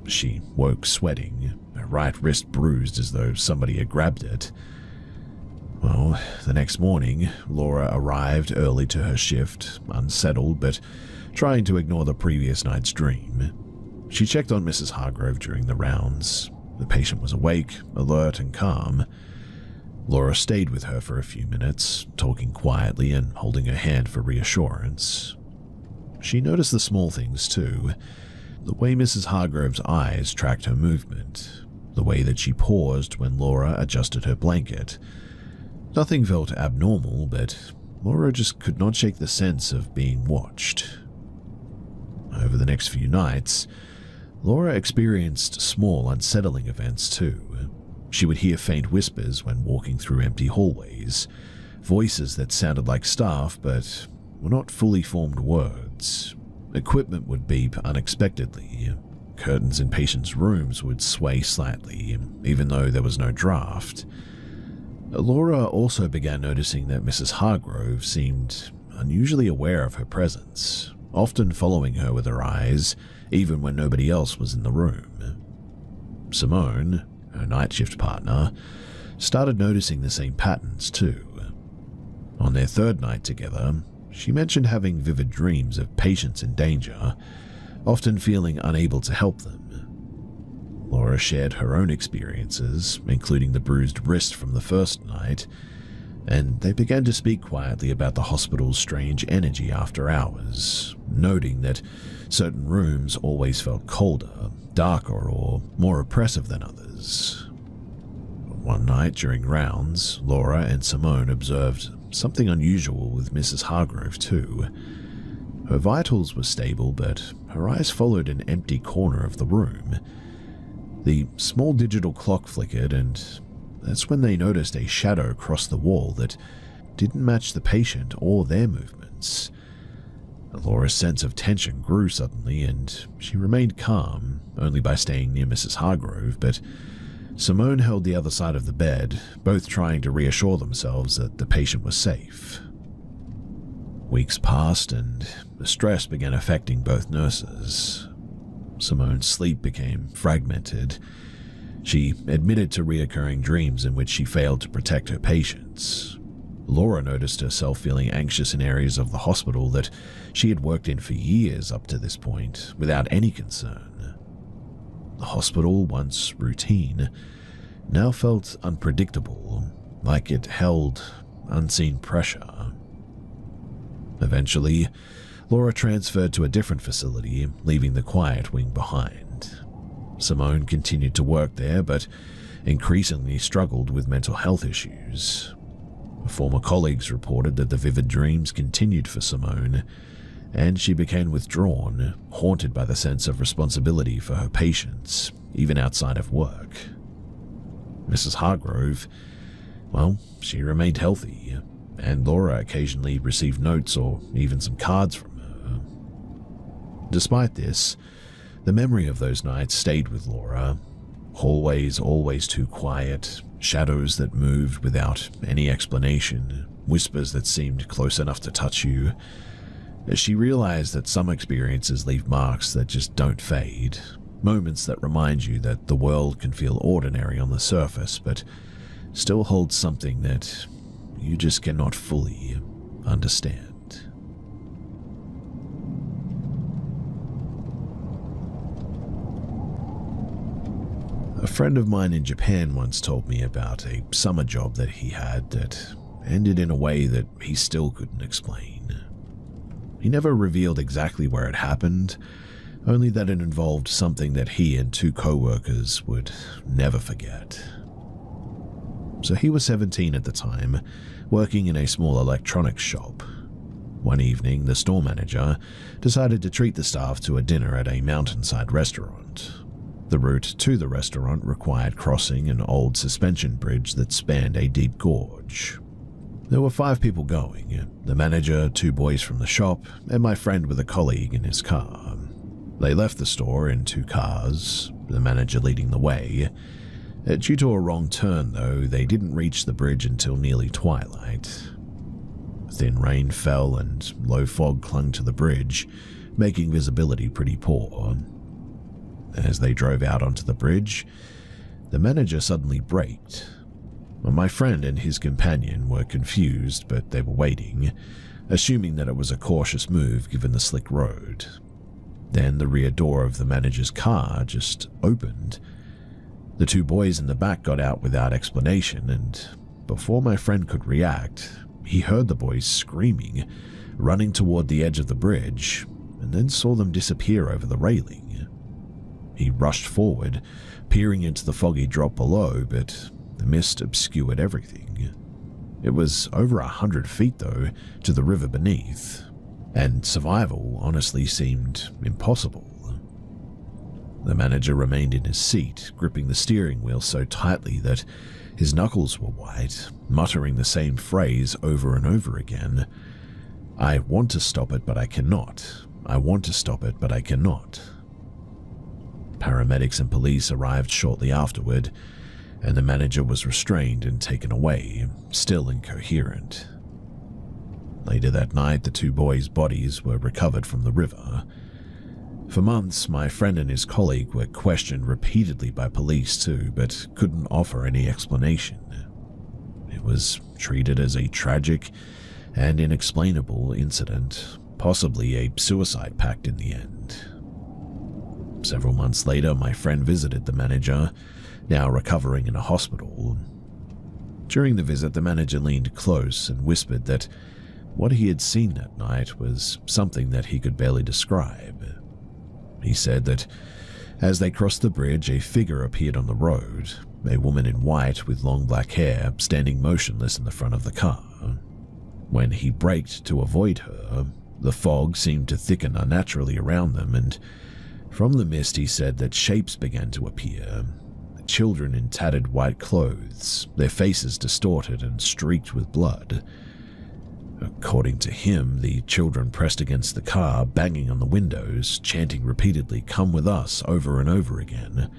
She woke sweating, her right wrist bruised as though somebody had grabbed it. Well, the next morning, Laura arrived early to her shift, unsettled but trying to ignore the previous night's dream. She checked on Mrs. Hargrove during the rounds. The patient was awake, alert, and calm. Laura stayed with her for a few minutes, talking quietly and holding her hand for reassurance. She noticed the small things too, the way Mrs. Hargrove's eyes tracked her movement, the way that she paused when Laura adjusted her blanket. Nothing felt abnormal, but Laura just could not shake the sense of being watched. Over the next few nights, Laura experienced small unsettling events too. She would hear faint whispers when walking through empty hallways, voices that sounded like staff but were not fully formed words. Equipment would beep unexpectedly. Curtains in patients' rooms would sway slightly, even though there was no draft. Laura also began noticing that Mrs. Hargrove seemed unusually aware of her presence, often following her with her eyes, even when nobody else was in the room. Simone, her night shift partner, started noticing the same patterns too. On their third night together, she mentioned having vivid dreams of patients in danger, often feeling unable to help them. Laura shared her own experiences, including the bruised wrist from the first night, and they began to speak quietly about the hospital's strange energy after hours, noting that certain rooms always felt colder, darker, or more oppressive than others. One night during rounds, Laura and Simone observed something unusual with Mrs. Hargrove too. Her vitals were stable, but her eyes followed an empty corner of the room. The small digital clock flickered, and that's when they noticed a shadow cross the wall that didn't match the patient or their movements. Laura's sense of tension grew suddenly, and she remained calm, only by staying near Mrs. Hargrove, but Simone held the other side of the bed, both trying to reassure themselves that the patient was safe. Weeks passed, and the stress began affecting both nurses. Simone's sleep became fragmented. She admitted to reoccurring dreams in which she failed to protect her patients. Laura noticed herself feeling anxious in areas of the hospital that she had worked in for years up to this point, without any concern. The hospital, once routine, now felt unpredictable, like it held unseen pressure. Eventually, Laura transferred to a different facility, leaving the quiet wing behind. Simone continued to work there, but increasingly struggled with mental health issues. Former colleagues reported that the vivid dreams continued for Simone, and she became withdrawn, haunted by the sense of responsibility for her patients, even outside of work. Mrs. Hargrove, well, she remained healthy, and Laura occasionally received notes or even some cards from her. Despite this, the memory of those nights stayed with Laura. Hallways always too quiet, shadows that moved without any explanation, whispers that seemed close enough to touch you. She realized that some experiences leave marks that just don't fade, moments that remind you that the world can feel ordinary on the surface, but still holds something that you just cannot fully understand. A friend of mine in Japan once told me about a summer job that he had that ended in a way that he still couldn't explain. He never revealed exactly where it happened, only that it involved something that he and two co-workers would never forget. So he was 17 at the time, working in a small electronics shop. One evening, the store manager decided to treat the staff to a dinner at a mountainside restaurant. The route to the restaurant required crossing an old suspension bridge that spanned a deep gorge. There were 5 people going, the manager, 2 boys from the shop, and my friend with a colleague in his car. They left the store in 2 cars, the manager leading the way. Due to a wrong turn, though, they didn't reach the bridge until nearly twilight. Thin rain fell and low fog clung to the bridge, making visibility pretty poor. As they drove out onto the bridge, the manager suddenly braked. My friend and his companion were confused, but they were waiting. assuming that it was a cautious move given the slick road. Then the rear door of the manager's car just opened. The two boys in the back got out without explanation, and before my friend could react, he heard the boys screaming, running toward the edge of the bridge, and then saw them disappear over the railing. He rushed forward, peering into the foggy drop below, but the mist obscured everything. It was over 100 feet, though, to the river beneath, and survival honestly seemed impossible. The manager remained in his seat, gripping the steering wheel so tightly that his knuckles were white, muttering the same phrase over and over again. "I want to stop it, but I cannot. I want to stop it, but I cannot." Paramedics and police arrived shortly afterward, and the manager was restrained and taken away, still incoherent. Later that night, the two boys' bodies were recovered from the river. For months, my friend and his colleague were questioned repeatedly by police too, but couldn't offer any explanation. It was treated as a tragic and inexplainable incident, possibly a suicide pact in the end. Several months later, my friend visited the manager, now recovering in a hospital. During the visit, the manager leaned close and whispered that what he had seen that night was something that he could barely describe. He said that as they crossed the bridge, a figure appeared on the road, a woman in white with long black hair standing motionless in the front of the car. When he braked to avoid her, the fog seemed to thicken unnaturally around them, and from the mist he said that shapes began to appear. Children in tattered white clothes, their faces distorted and streaked with blood. According to him, the children pressed against the car, banging on the windows, chanting repeatedly, "Come with us," over and over again.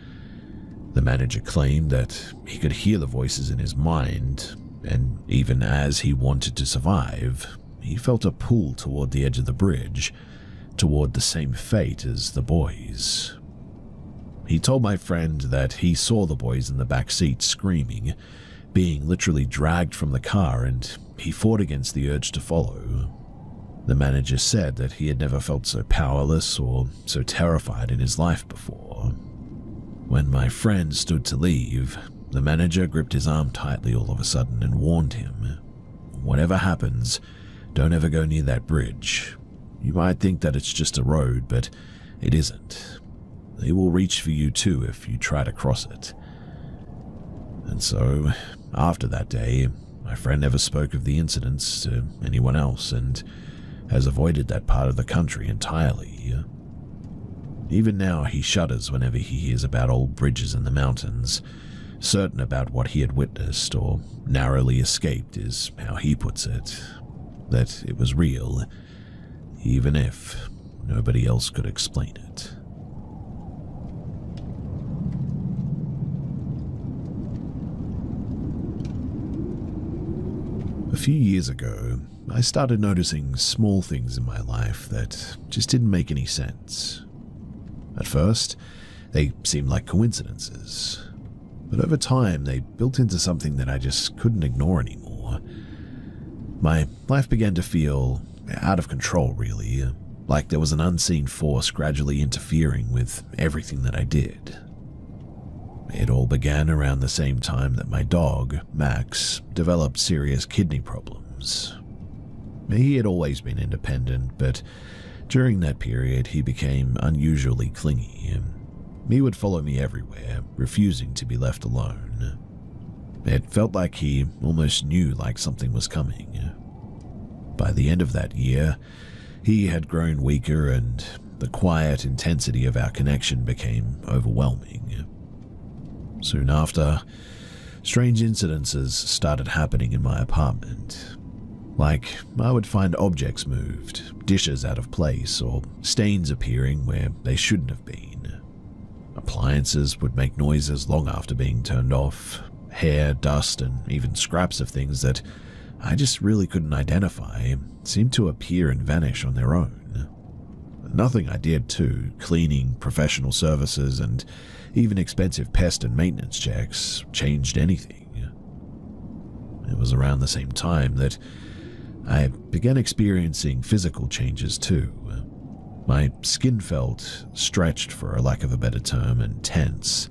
The manager claimed that he could hear the voices in his mind, and even as he wanted to survive, he felt a pull toward the edge of the bridge, toward the same fate as the boys. He told my friend that he saw the boys in the back seat screaming, being literally dragged from the car, and he fought against the urge to follow. The manager said that he had never felt so powerless or so terrified in his life before. When my friend stood to leave, the manager gripped his arm tightly all of a sudden and warned him, "Whatever happens, don't ever go near that bridge. You might think that it's just a road, but it isn't. They will reach for you too if you try to cross it." And so, after that day, my friend never spoke of the incidents to anyone else and has avoided that part of the country entirely. Even now, he shudders whenever he hears about old bridges in the mountains, certain about what he had witnessed or narrowly escaped is how he puts it, that it was real, even if nobody else could explain it. A few years ago, I started noticing small things in my life that just didn't make any sense. At first, they seemed like coincidences, but over time they built into something that I just couldn't ignore anymore. My life began to feel out of control, really, like there was an unseen force gradually interfering with everything that I did. It all began around the same time that my dog, Max, developed serious kidney problems. He had always been independent, but during that period he became unusually clingy. He would follow me everywhere, refusing to be left alone. It felt like he almost knew like something was coming. By the end of that year, he had grown weaker and the quiet intensity of our connection became overwhelming. Soon after, strange incidences started happening in my apartment. Like, I would find objects moved, dishes out of place, or stains appearing where they shouldn't have been. Appliances would make noises long after being turned off. Hair, dust, and even scraps of things that I just really couldn't identify seemed to appear and vanish on their own. Nothing I did too, cleaning, professional services, and even expensive pest and maintenance checks, changed anything. It was around the same time that I began experiencing physical changes too. My skin felt stretched, for a lack of a better term, and tense.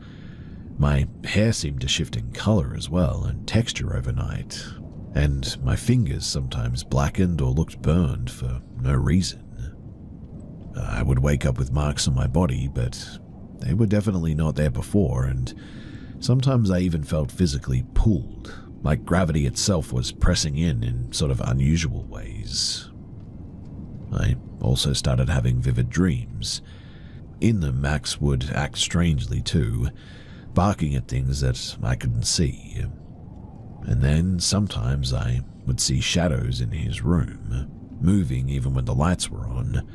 My hair seemed to shift in color as well and texture overnight, and my fingers sometimes blackened or looked burned for no reason. I would wake up with marks on my body, but they were definitely not there before, and sometimes I even felt physically pulled, like gravity itself was pressing in sort of unusual ways. I also started having vivid dreams. In them, Max would act strangely too, barking at things that I couldn't see. And then sometimes I would see shadows in his room, moving even when the lights were on.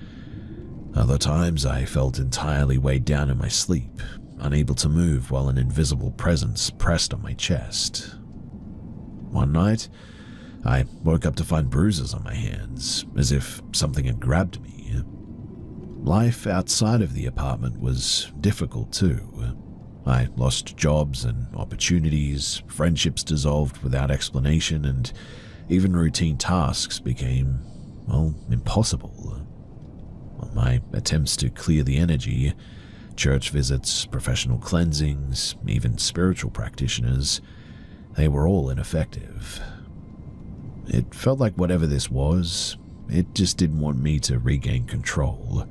Other times I felt entirely weighed down in my sleep, unable to move while an invisible presence pressed on my chest. One night, I woke up to find bruises on my hands, as if something had grabbed me. Life outside of the apartment was difficult too. I lost jobs and opportunities, friendships dissolved without explanation, and even routine tasks became, well, impossible. My attempts to clear the energy, church visits, professional cleansings, even spiritual practitioners, they were all ineffective. It felt like whatever this was, it just didn't want me to regain control.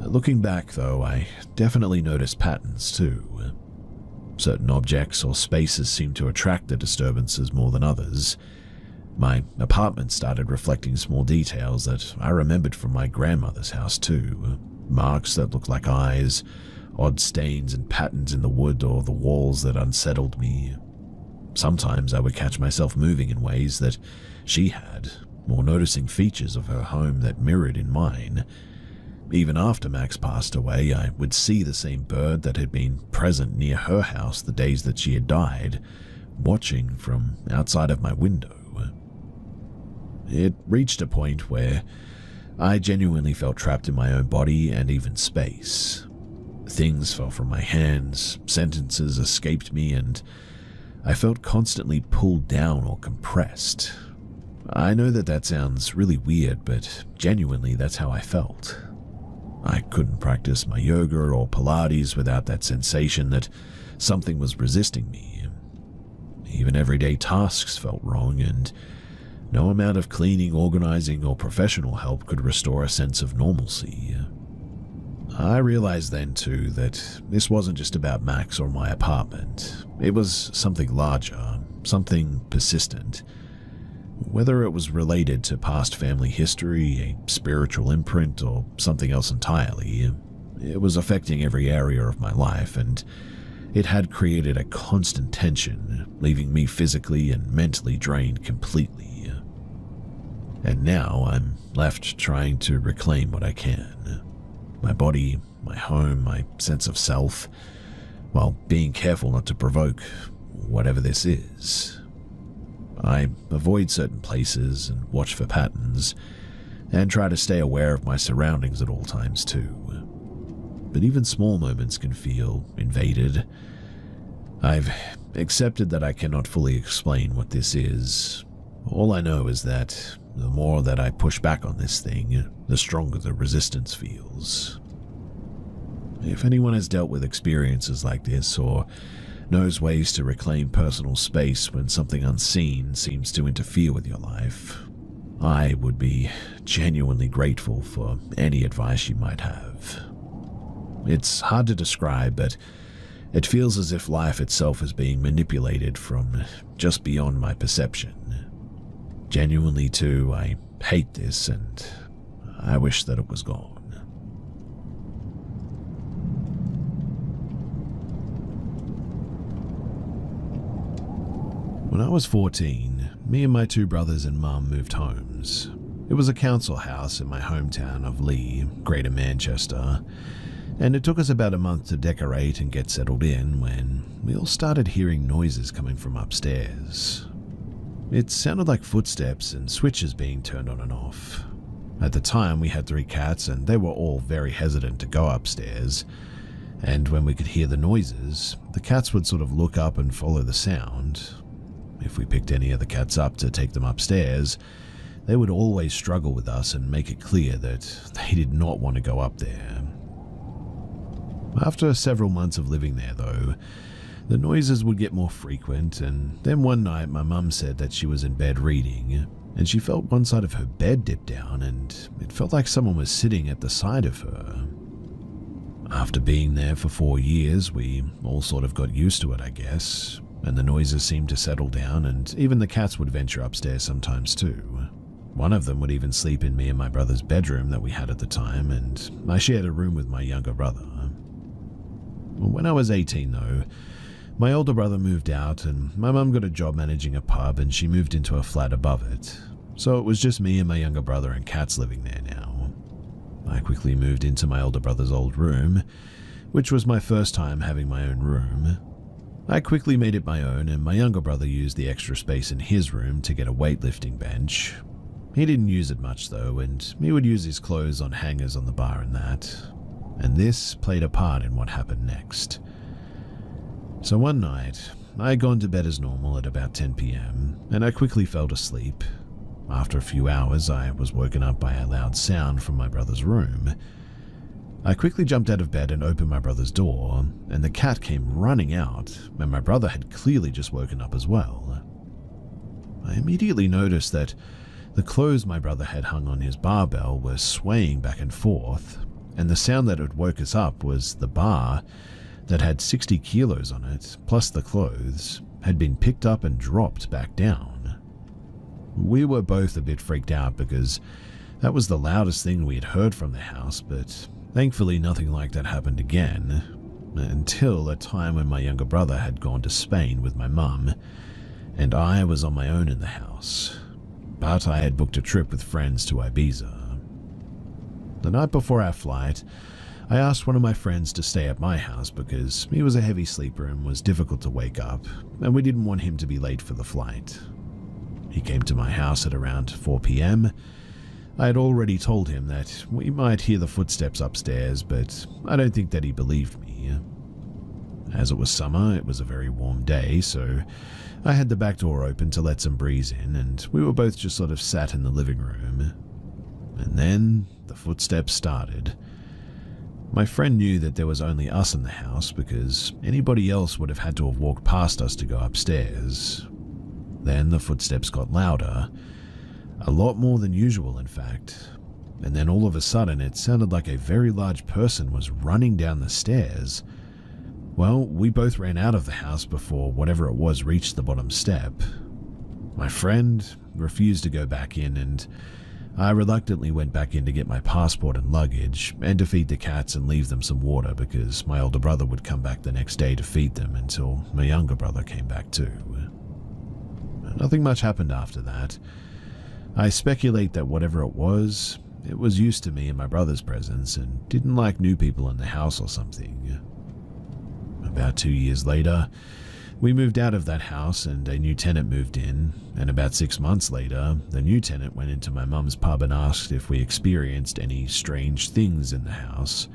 Looking back, though, I definitely noticed patterns too. Certain objects or spaces seemed to attract the disturbances more than others. My apartment started reflecting small details that I remembered from my grandmother's house too. Marks that looked like eyes, odd stains and patterns in the wood or the walls that unsettled me. Sometimes I would catch myself moving in ways that she had, or noticing features of her home that mirrored in mine. Even after Max passed away, I would see the same bird that had been present near her house the days that she had died, watching from outside of my window. It reached a point where I genuinely felt trapped in my own body and even space. Things fell from my hands, sentences escaped me, and I felt constantly pulled down or compressed. I know that sounds really weird, but genuinely that's how I felt. I couldn't practice my yoga or Pilates without that sensation that something was resisting me. Even everyday tasks felt wrong, and no amount of cleaning, organizing, or professional help could restore a sense of normalcy. I realized then too that this wasn't just about Max or my apartment. It was something larger, something persistent. Whether it was related to past family history, a spiritual imprint, or something else entirely, it was affecting every area of my life, and it had created a constant tension, leaving me physically and mentally drained completely. And now I'm left trying to reclaim what I can. My body, my home, my sense of self, while being careful not to provoke whatever this is. I avoid certain places and watch for patterns, and try to stay aware of my surroundings at all times too. But even small moments can feel invaded. I've accepted that I cannot fully explain what this is. All I know is that the more that I push back on this thing, the stronger the resistance feels. If anyone has dealt with experiences like this, or knows ways to reclaim personal space when something unseen seems to interfere with your life, I would be genuinely grateful for any advice you might have. It's hard to describe, but it feels as if life itself is being manipulated from just beyond my perception. Genuinely too, I hate this, and I wish that it was gone. When I was 14, me and my two brothers and mum moved homes. It was a council house in my hometown of Lee, Greater Manchester, and it took us about a month to decorate and get settled in when we all started hearing noises coming from upstairs. It sounded like footsteps and switches being turned on and off. At the time, we had 3 cats and they were all very hesitant to go upstairs, and when we could hear the noises, the cats would sort of look up and follow the sound. If we picked any of the cats up to take them upstairs, they would always struggle with us and make it clear that they did not want to go up there. After several months of living there, though, the noises would get more frequent, and then one night my mum said that she was in bed reading, and she felt one side of her bed dip down, and it felt like someone was sitting at the side of her. After being there for 4 years, we all sort of got used to it, I guess, and the noises seemed to settle down, and even the cats would venture upstairs sometimes too. One of them would even sleep in me and my brother's bedroom that we had at the time, and I shared a room with my younger brother. When I was 18 though, my older brother moved out and my mum got a job managing a pub and she moved into a flat above it. So it was just me and my younger brother and cats living there now. I quickly moved into my older brother's old room, which was my first time having my own room. I quickly made it my own and my younger brother used the extra space in his room to get a weightlifting bench. He didn't use it much though, and he would use his clothes on hangers on the bar and that. And this played a part in what happened next. So one night, I had gone to bed as normal at about 10 p.m, and I quickly fell asleep. After a few hours, I was woken up by a loud sound from my brother's room. I quickly jumped out of bed and opened my brother's door, and the cat came running out, and my brother had clearly just woken up as well. I immediately noticed that the clothes my brother had hung on his barbell were swaying back and forth, and the sound that had woke us up was the bar that had 60 kilos on it, plus the clothes, had been picked up and dropped back down. We were both a bit freaked out because that was the loudest thing we had heard from the house, but thankfully nothing like that happened again, until a time when my younger brother had gone to Spain with my mum, and I was on my own in the house. But I had booked a trip with friends to Ibiza. The night before our flight, I asked one of my friends to stay at my house because he was a heavy sleeper and was difficult to wake up, and we didn't want him to be late for the flight. He came to my house at around 4 p.m. I had already told him that we might hear the footsteps upstairs, but I don't think that he believed me. As it was summer, it was a very warm day, so I had the back door open to let some breeze in, and we were both just sort of sat in the living room. And then the footsteps started. My friend knew that there was only us in the house because anybody else would have had to have walked past us to go upstairs. Then the footsteps got louder, a lot more than usual in fact, and then all of a sudden it sounded like a very large person was running down the stairs. Well, we both ran out of the house before whatever it was reached the bottom step. My friend refused to go back in, and I reluctantly went back in to get my passport and luggage and to feed the cats and leave them some water because my older brother would come back the next day to feed them until my younger brother came back too. Nothing much happened after that. I speculate that whatever it was used to me and my brother's presence and didn't like new people in the house or something. About 2 years later, we moved out of that house and a new tenant moved in, and about 6 months later, the new tenant went into my mum's pub and asked if we experienced any strange things in the house.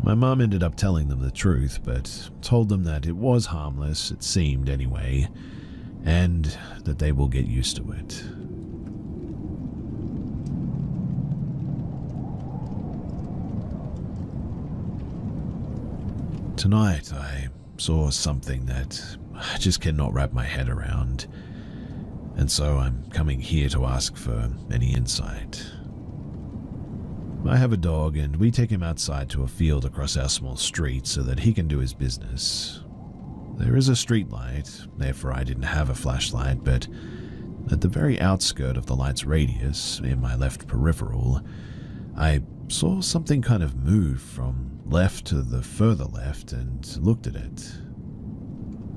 My mum ended up telling them the truth, but told them that it was harmless, it seemed anyway, and that they will get used to it. Tonight, I saw something that I just cannot wrap my head around, and so I'm coming here to ask for any insight. I have a dog, and we take him outside to a field across our small street so that he can do his business. There is a street light, therefore I didn't have a flashlight, but at the very outskirt of the light's radius, in my left peripheral, I saw something kind of move from left to the further left and looked at it.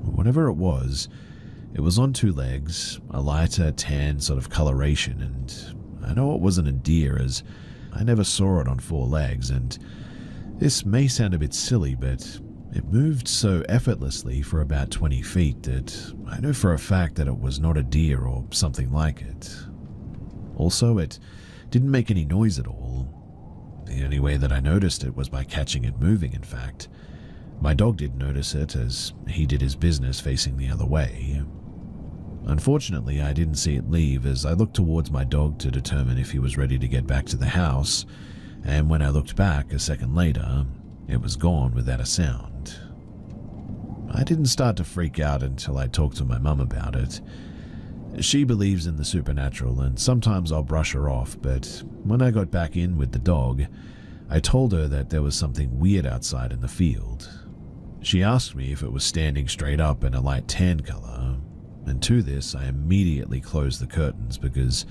Whatever it was on 2 legs, a lighter tan sort of coloration, and I know it wasn't a deer as I never saw it on 4 legs, and this may sound a bit silly, but it moved so effortlessly for about 20 feet that I know for a fact that it was not a deer or something like it. Also, it didn't make any noise at all. The only way that I noticed it was by catching it moving, in fact. My dog did notice it as he did his business facing the other way. Unfortunately, I didn't see it leave as I looked towards my dog to determine if he was ready to get back to the house, and when I looked back a second later, it was gone without a sound. I didn't start to freak out until I talked to my mum about it. She believes in the supernatural, and sometimes I'll brush her off, but when I got back in with the dog, I told her that there was something weird outside in the field. She asked me if it was standing straight up in a light tan color, and to this I immediately closed the curtains because,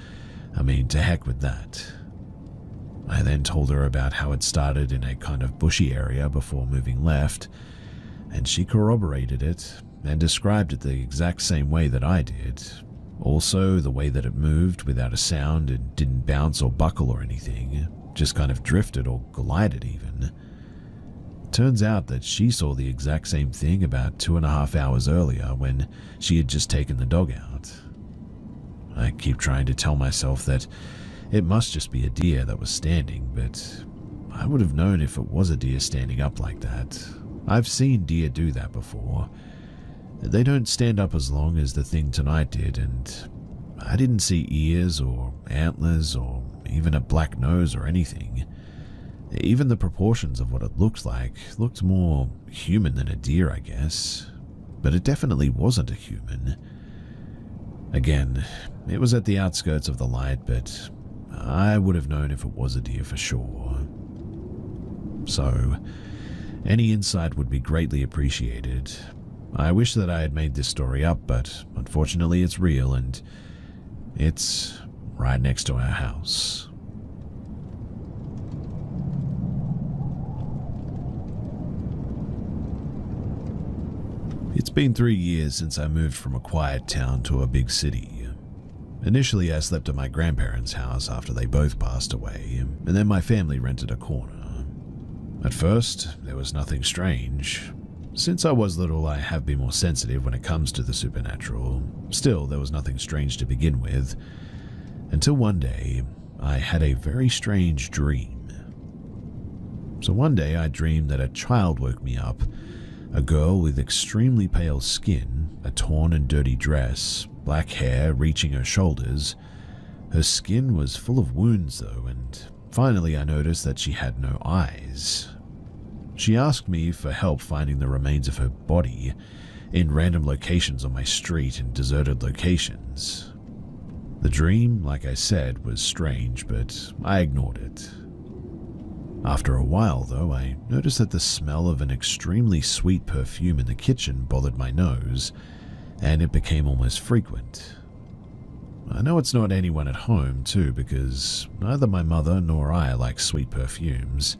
to heck with that. I then told her about how it started in a kind of bushy area before moving left, and she corroborated it and described it the exact same way that I did. Also, the way that it moved without a sound and didn't bounce or buckle or anything, just kind of drifted or glided even. Turns out that she saw the exact same thing about 2.5 hours earlier when she had just taken the dog out. I keep trying to tell myself that it must just be a deer that was standing, but I would have known if it was a deer standing up like that. I've seen deer do that before. They don't stand up as long as the thing tonight did, and I didn't see ears or antlers or even a black nose or anything. Even the proportions of what it looked like looked more human than a deer, I guess. But it definitely wasn't a human. Again, it was at the outskirts of the light, but I would have known if it was a deer for sure. So, any insight would be greatly appreciated. I wish that I had made this story up, but unfortunately it's real, and it's right next to our house. It's been 3 years since I moved from a quiet town to a big city. Initially, I slept at my grandparents' house after they both passed away, and then my family rented a corner. At first, there was nothing strange. Since I was little, I have been more sensitive when it comes to the supernatural. Still, there was nothing strange to begin with, until one day, I had a very strange dream. So one day, I dreamed that a child woke me up. A girl with extremely pale skin, a torn and dirty dress, black hair reaching her shoulders. Her skin was full of wounds though, and finally I noticed that she had no eyes. She asked me for help finding the remains of her body in random locations on my street and deserted locations. The dream, like I said, was strange, but I ignored it. After a while, though, I noticed that the smell of an extremely sweet perfume in the kitchen bothered my nose, and it became almost frequent. I know it's not anyone at home, too, because neither my mother nor I like sweet perfumes.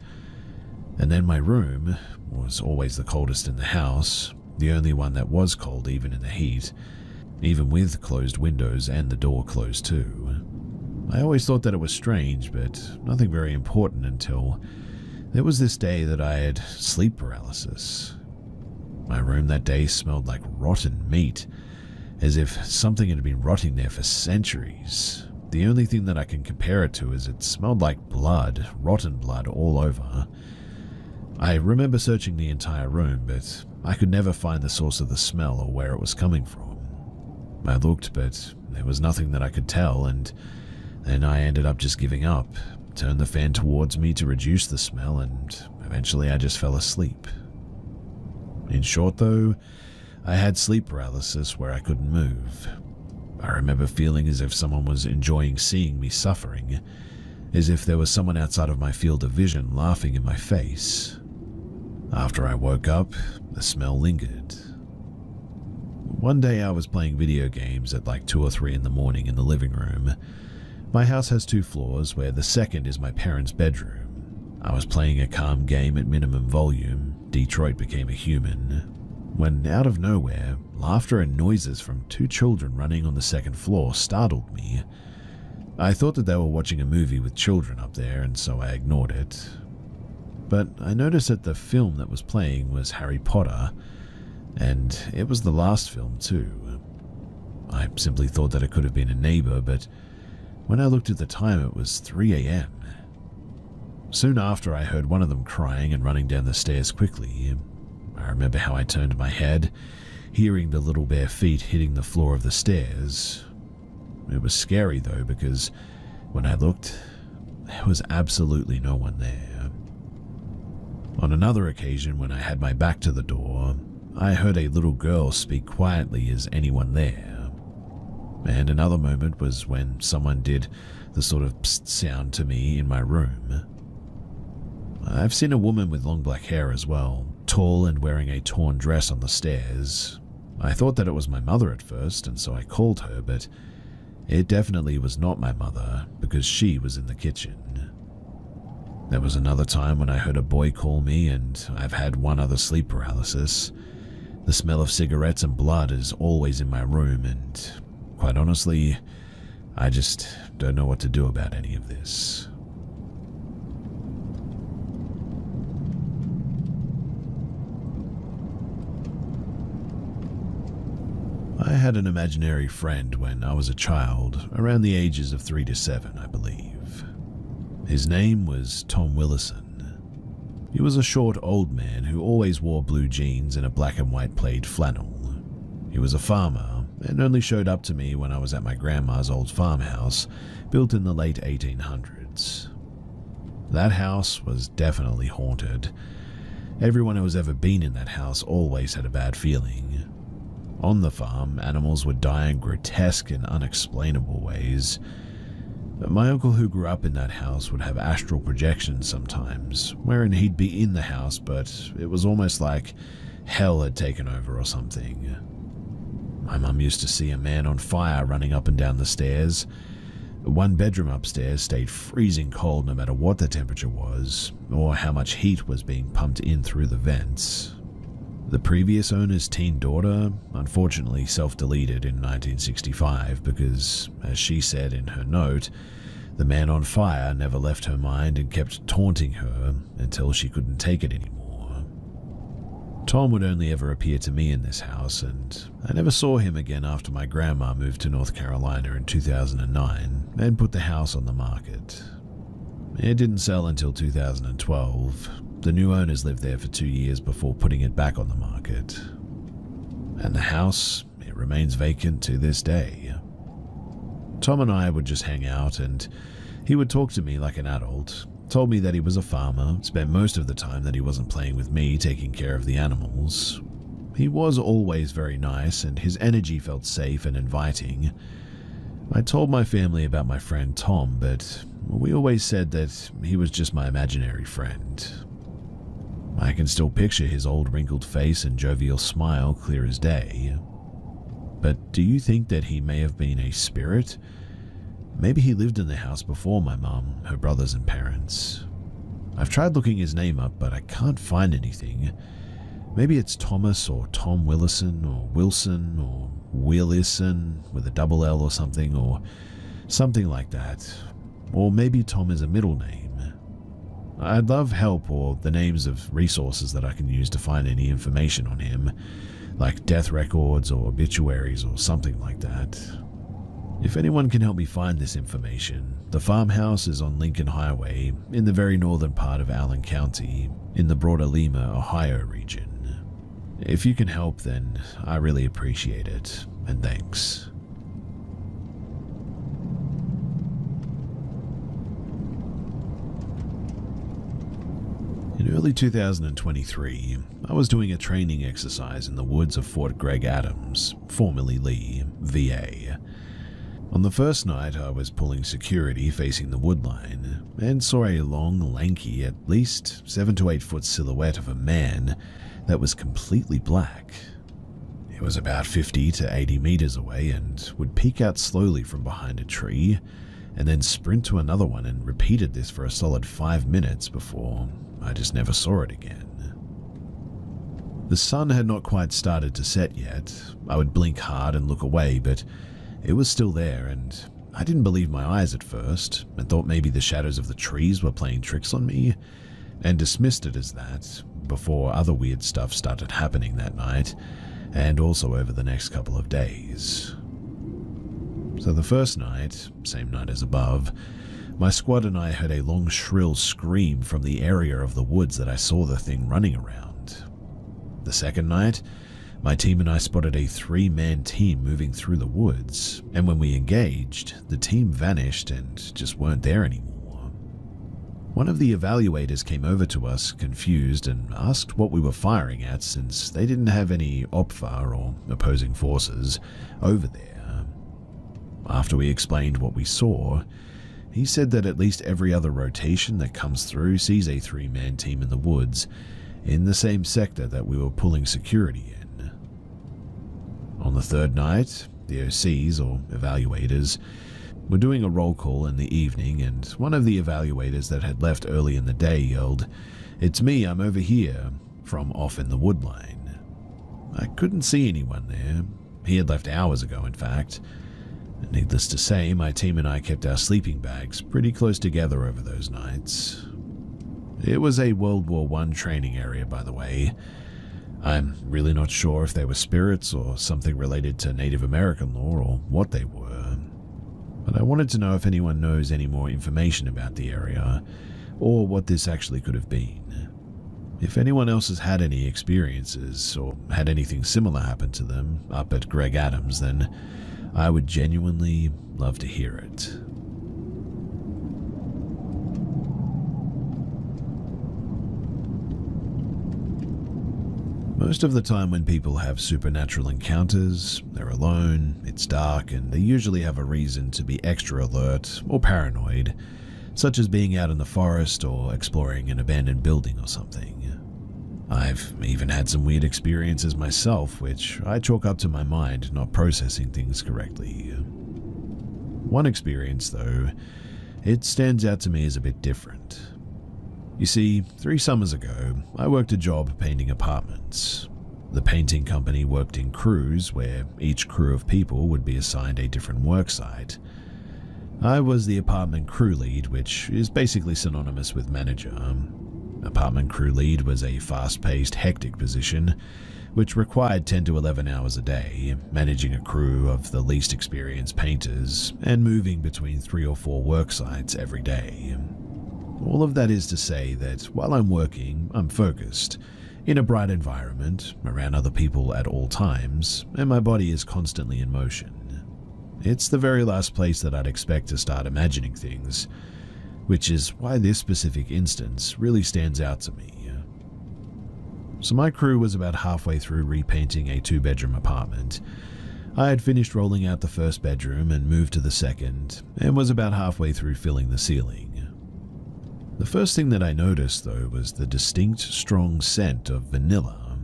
And then my room was always the coldest in the house, the only one that was cold even in the heat, even with closed windows and the door closed too. I always thought that it was strange, but nothing very important until there was this day that I had sleep paralysis. My room that day smelled like rotten meat, as if something had been rotting there for centuries. The only thing that I can compare it to is it smelled like blood, rotten blood all over. I remember searching the entire room, but I could never find the source of the smell or where it was coming from. I looked, but there was nothing that I could tell, and then I ended up just giving up, turned the fan towards me to reduce the smell, and eventually I just fell asleep. In short though, I had sleep paralysis where I couldn't move. I remember feeling as if someone was enjoying seeing me suffering, as if there was someone outside of my field of vision laughing in my face. After I woke up, the smell lingered. One day I was playing video games at like 2 or 3 in the morning in the living room. My house has 2 floors, where the second is my parents' bedroom. I was playing a calm game at minimum volume, Detroit Became a Human, when out of nowhere, laughter and noises from 2 children running on the second floor startled me. I thought that they were watching a movie with children up there, and so I ignored it. But I noticed that the film that was playing was Harry Potter, and it was the last film too. I simply thought that it could have been a neighbor, but when I looked at the time, it was 3 a.m. Soon after, I heard one of them crying and running down the stairs quickly. I remember how I turned my head, hearing the little bare feet hitting the floor of the stairs. It was scary though, because when I looked, there was absolutely no one there. On another occasion, when I had my back to the door, I heard a little girl speak quietly, "Is anyone there?" And another moment was when someone did the sort of psst sound to me in my room. I've seen a woman with long black hair as well, tall and wearing a torn dress on the stairs. I thought that it was my mother at first, and so I called her, but it definitely was not my mother because she was in the kitchen. There was another time when I heard a boy call me, and I've had one other sleep paralysis. The smell of cigarettes and blood is always in my room, and quite honestly, I just don't know what to do about any of this. I had an imaginary friend when I was a child, around the ages of 3 to 7, I believe. His name was Tom Willison. He was a short old man who always wore blue jeans and a black and white plaid flannel. He was a farmer and only showed up to me when I was at my grandma's old farmhouse, built in the late 1800s. That house was definitely haunted. Everyone who has ever been in that house always had a bad feeling. On the farm, animals would die in grotesque and unexplainable ways. My uncle who grew up in that house would have astral projections sometimes, wherein he'd be in the house, but it was almost like hell had taken over or something. My mum used to see a man on fire running up and down the stairs. One bedroom upstairs stayed freezing cold no matter what the temperature was, or how much heat was being pumped in through the vents. The previous owner's teen daughter unfortunately self-deleted in 1965 because, as she said in her note, the man on fire never left her mind and kept taunting her until she couldn't take it anymore. Tom would only ever appear to me in this house, and I never saw him again after my grandma moved to North Carolina in 2009 and put the house on the market. It didn't sell until 2012. The new owners lived there for 2 years before putting it back on the market. And the house, it remains vacant to this day. Tom and I would just hang out, and he would talk to me like an adult, told me that he was a farmer, spent most of the time that he wasn't playing with me taking care of the animals. He was always very nice, and his energy felt safe and inviting. I told my family about my friend Tom, but we always said that he was just my imaginary friend. I can still picture his old wrinkled face and jovial smile clear as day. But do you think that he may have been a spirit? Maybe he lived in the house before my mum, her brothers and parents. I've tried looking his name up, but I can't find anything. Maybe it's Thomas or Tom Willison or Wilson or Willison with a double L or something like that. Or maybe Tom is a middle name. I'd love help or the names of resources that I can use to find any information on him, like death records or obituaries or something like that. If anyone can help me find this information, the farmhouse is on Lincoln Highway in the very northern part of Allen County in the broader Lima, Ohio region. If you can help, then I really appreciate it, and thanks. In early 2023, I was doing a training exercise in the woods of Fort Gregg Adams, formerly Lee, VA. On the first night, I was pulling security facing the wood line and saw a long, lanky, at least 7 to 8 foot silhouette of a man that was completely black. He was about 50 to 80 meters away and would peek out slowly from behind a tree and then sprint to another one, and repeated this for a solid 5 minutes before I just never saw it again. The sun had not quite started to set yet. I would blink hard and look away, but it was still there, and I didn't believe my eyes at first and thought maybe the shadows of the trees were playing tricks on me, and dismissed it as that before other weird stuff started happening that night and also over the next couple of days. So the first night, same night as above, my squad and I heard a long shrill scream from the area of the woods that I saw the thing running around. The second night, My team and I spotted a 3-man team moving through the woods, and when we engaged, the team vanished and just weren't there anymore. One of the evaluators came over to us, confused, and asked what we were firing at since they didn't have any OPFA or opposing forces over there. After we explained what we saw, he said that at least every other rotation that comes through sees a 3-man team in the woods in the same sector that we were pulling security in. On the third night, the OCs, or evaluators, were doing a roll call in the evening, and one of the evaluators that had left early in the day yelled, "It's me, I'm over here," from off in the woodline. I couldn't see anyone there. He had left hours ago, in fact. Needless to say, my team and I kept our sleeping bags pretty close together over those nights. It was a World War I training area, by the way. I'm really not sure if they were spirits or something related to Native American lore or what they were. But I wanted to know if anyone knows any more information about the area or what this actually could have been. If anyone else has had any experiences or had anything similar happen to them up at Greg Adams, then I would genuinely love to hear it. Most of the time when people have supernatural encounters, they're alone, it's dark, and they usually have a reason to be extra alert or paranoid, such as being out in the forest or exploring an abandoned building or something. I've even had some weird experiences myself, which I chalk up to my mind not processing things correctly. One experience, though, it stands out to me as a bit different. You see, 3 summers ago, I worked a job painting apartments. The painting company worked in crews where each crew of people would be assigned a different work site. I was the apartment crew lead, which is basically synonymous with manager. Apartment crew lead was a fast-paced, hectic position, which required 10 to 11 hours a day, managing a crew of the least experienced painters and moving between 3 or 4 work sites every day. All of that is to say that while I'm working, I'm focused, in a bright environment, around other people at all times, and my body is constantly in motion. It's the very last place that I'd expect to start imagining things, which is why this specific instance really stands out to me. So my crew was about halfway through repainting a 2-bedroom apartment. I had finished rolling out the first bedroom and moved to the second, and was about halfway through filling the ceiling. The first thing that I noticed, though, was the distinct, strong scent of vanilla.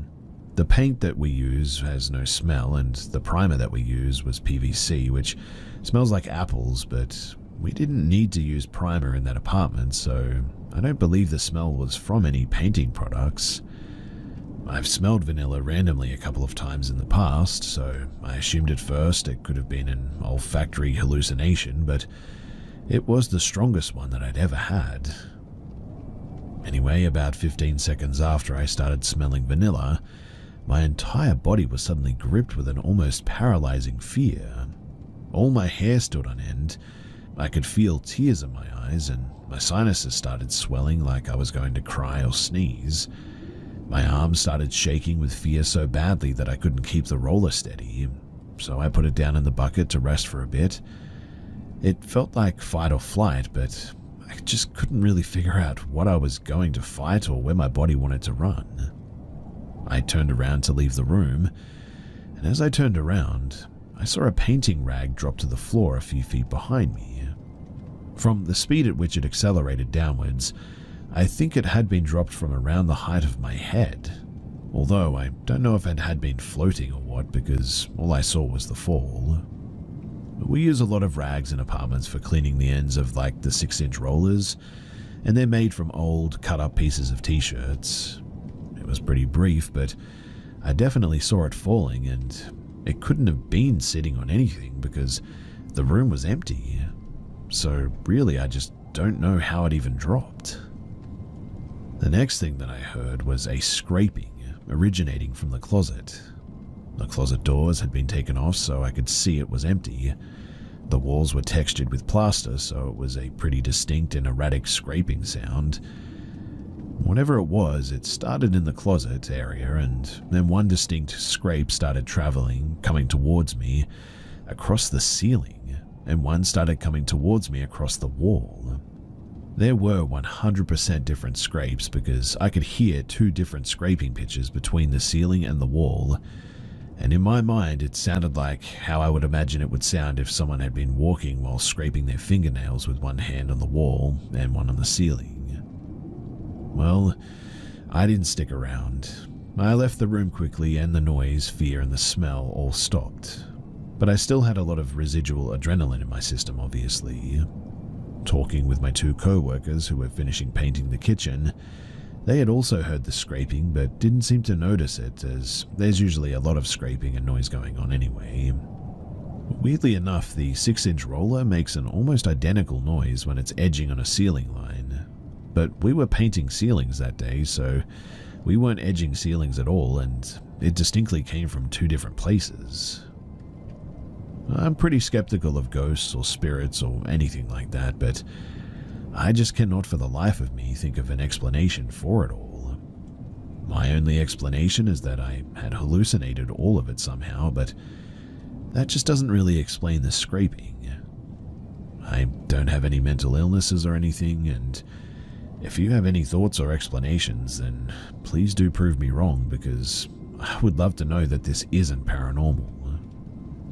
The paint that we use has no smell, and the primer that we use was PVC, which smells like apples, but we didn't need to use primer in that apartment, so I don't believe the smell was from any painting products. I've smelled vanilla randomly a couple of times in the past, so I assumed at first it could have been an olfactory hallucination, but it was the strongest one that I'd ever had. Anyway, about 15 seconds after I started smelling vanilla, my entire body was suddenly gripped with an almost paralyzing fear. All my hair stood on end. I could feel tears in my eyes, and my sinuses started swelling like I was going to cry or sneeze. My arms started shaking with fear so badly that I couldn't keep the roller steady, so I put it down in the bucket to rest for a bit. It felt like fight or flight, but I just couldn't really figure out what I was going to fight or where my body wanted to run. I turned around to leave the room, and as I turned around, I saw a painting rag drop to the floor a few feet behind me. From the speed at which it accelerated downwards, I think it had been dropped from around the height of my head, although I don't know if it had been floating or what, because all I saw was the fall. We use a lot of rags in apartments for cleaning the ends of like the 6-inch rollers, and they're made from old, cut-up pieces of t-shirts. It was pretty brief, but I definitely saw it falling, and it couldn't have been sitting on anything because the room was empty. So really, I just don't know how it even dropped. The next thing that I heard was a scraping originating from the closet. The closet doors had been taken off so I could see it was empty. The walls were textured with plaster, so it was a pretty distinct and erratic scraping sound. Whatever it was, it started in the closet area, and then one distinct scrape started traveling, coming towards me across the ceiling, and one started coming towards me across the wall. There were 100% different scrapes because I could hear two different scraping pitches between the ceiling and the wall, and in my mind it sounded like how I would imagine it would sound if someone had been walking while scraping their fingernails with one hand on the wall and one on the ceiling. Well, I didn't stick around. I left the room quickly, and the noise, fear, and the smell all stopped. But I still had a lot of residual adrenaline in my system, obviously. Talking with my two co-workers who were finishing painting the kitchen, they had also heard the scraping but didn't seem to notice it, as there's usually a lot of scraping and noise going on anyway. Weirdly enough, the 6-inch roller makes an almost identical noise when it's edging on a ceiling line. But we were painting ceilings that day, so we weren't edging ceilings at all, and it distinctly came from two different places. I'm pretty skeptical of ghosts or spirits or anything like that, but I just cannot for the life of me think of an explanation for it all. My only explanation is that I had hallucinated all of it somehow, but that just doesn't really explain the scraping. I don't have any mental illnesses or anything, and if you have any thoughts or explanations, then please do prove me wrong, because I would love to know that this isn't paranormal.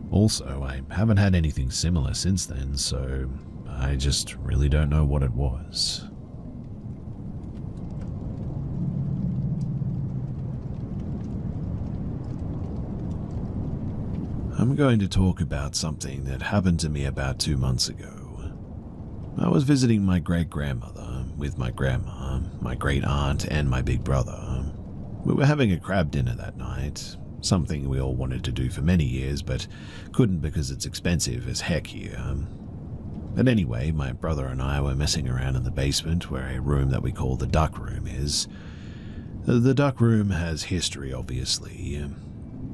Also, I haven't had anything similar since then, so I just really don't know what it was. I'm going to talk about something that happened to me about 2 months ago. I was visiting my great-grandmother with my grandma, my great-aunt, and my big brother. We were having a crab dinner that night, something we all wanted to do for many years, but couldn't because it's expensive as heck here. But anyway, my brother and I were messing around in the basement where a room that we call the duck room is. The duck room has history, obviously.